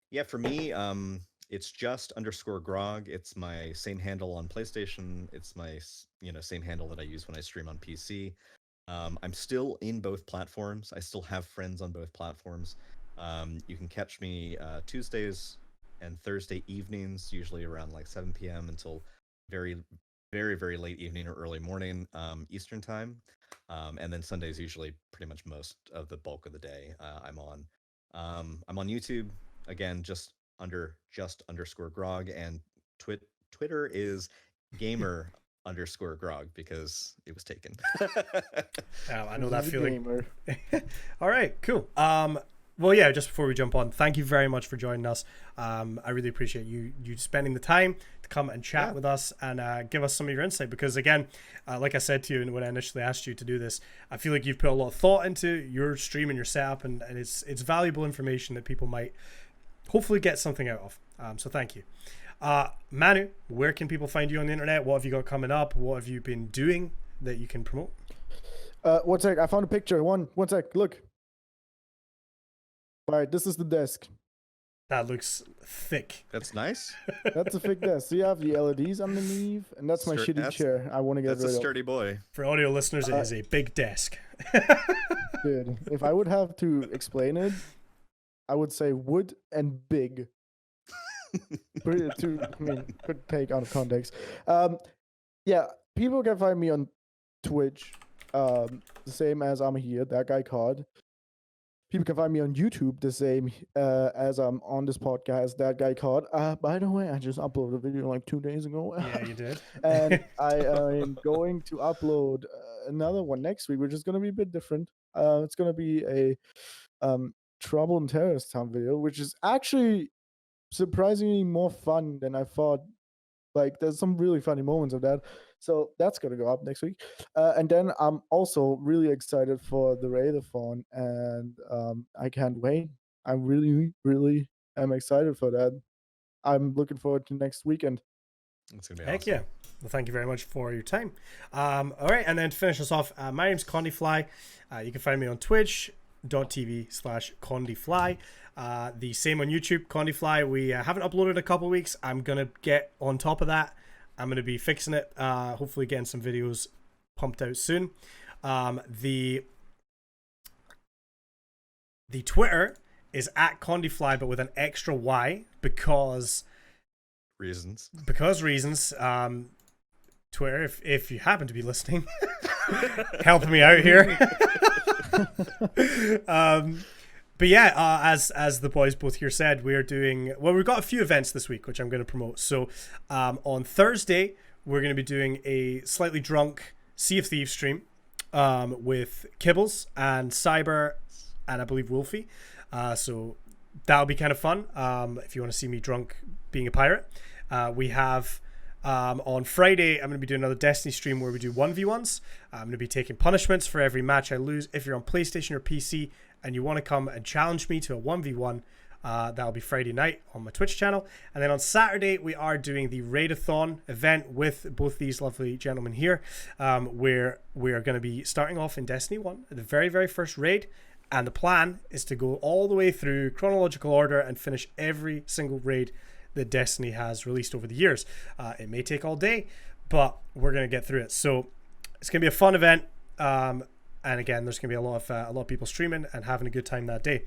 yeah, for me, it's just _Grog. It's my same handle on PlayStation. It's my same handle that I use when I stream on PC. I'm still in both platforms. I still have friends on both platforms. You can catch me Tuesdays and Thursday evenings, usually around like 7 p.m. until very, very, very late evening or early morning Eastern time. And then Sundays usually pretty much most of the bulk of the day I'm on. I'm on YouTube again, just _Grog, and Twitter is gamer_Grog because it was taken. I know that feeling. All right, cool. Well, yeah, just before we jump on, thank you very much for joining us. I really appreciate you spending the time to come and chat with us and give us some of your insight, because again, like I said to you when I initially asked you to do this, I feel like you've put a lot of thought into your stream and your setup, and it's valuable information that people might hopefully get something out of. So thank you. Manu, where can people find you on the internet? What have you got coming up? What have you been doing that you can promote? One sec, I found a picture. One sec, look. All right, this is the desk. That looks thick. That's nice. That's a thick desk. So you have the LEDs underneath, and that's my shitty chair. I want to get rid of. That's a sturdy boy. For audio listeners, it is a big desk. Dude, if I would have to explain it, I would say wood and big. Could take out of context. Yeah, people can find me on Twitch, the same as I'm here, that guy Cod. People can find me on YouTube the same as I'm on this podcast, that guy Cod. By the way, I just uploaded a video like 2 days ago. Yeah, you did. And I am going to upload another one next week, which is going to be a bit different. It's going to be a Trouble in Terrorist Town video, which is actually surprisingly more fun than I thought. Like, there's some really funny moments of that. So that's going to go up next week. And then I'm also really excited for the Raidathon, and I can't wait. I really, really am excited for that. I'm looking forward to next weekend. It's going to be Heck awesome. yeah. Well, thank you very much for your time. All right, and then to finish us off, my name's CondiFly. You can find me on twitch.tv/CondiFly. The same on YouTube, CondiFly. We haven't uploaded in a couple weeks. I'm going to get on top of that. I'm going to be fixing it, hopefully getting some videos pumped out soon. The Twitter is at CondiFly, but with an extra Y because reasons. Twitter, if you happen to be listening, help me out here. But yeah, as the boys both here said, we've got a few events this week, which I'm going to promote. So on Thursday, we're going to be doing a slightly drunk Sea of Thieves stream with Kibbles and Cyber and I believe Wolfie. So that'll be kind of fun if you want to see me drunk being a pirate. We have on Friday, I'm going to be doing another Destiny stream where we do 1v1s. I'm going to be taking punishments for every match I lose. If you're on PlayStation or PC and you want to come and challenge me to a 1v1, that'll be Friday night on my Twitch channel. And then on Saturday, we are doing the Raidathon event with both these lovely gentlemen here, where we are going to be starting off in Destiny 1, the very, very first raid. And the plan is to go all the way through chronological order and finish every single raid that Destiny has released over the years. It may take all day, but we're gonna get through it. So it's gonna be a fun event. And again, there's gonna be a lot of people streaming and having a good time that day.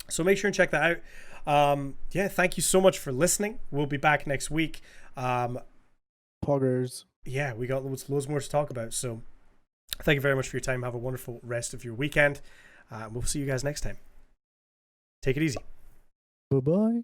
So make sure and check that out. Yeah, thank you so much for listening. We'll be back next week. Poggers. Yeah, we got loads more to talk about. So thank you very much for your time. Have a wonderful rest of your weekend. We'll see you guys next time. Take it easy. Bye-bye.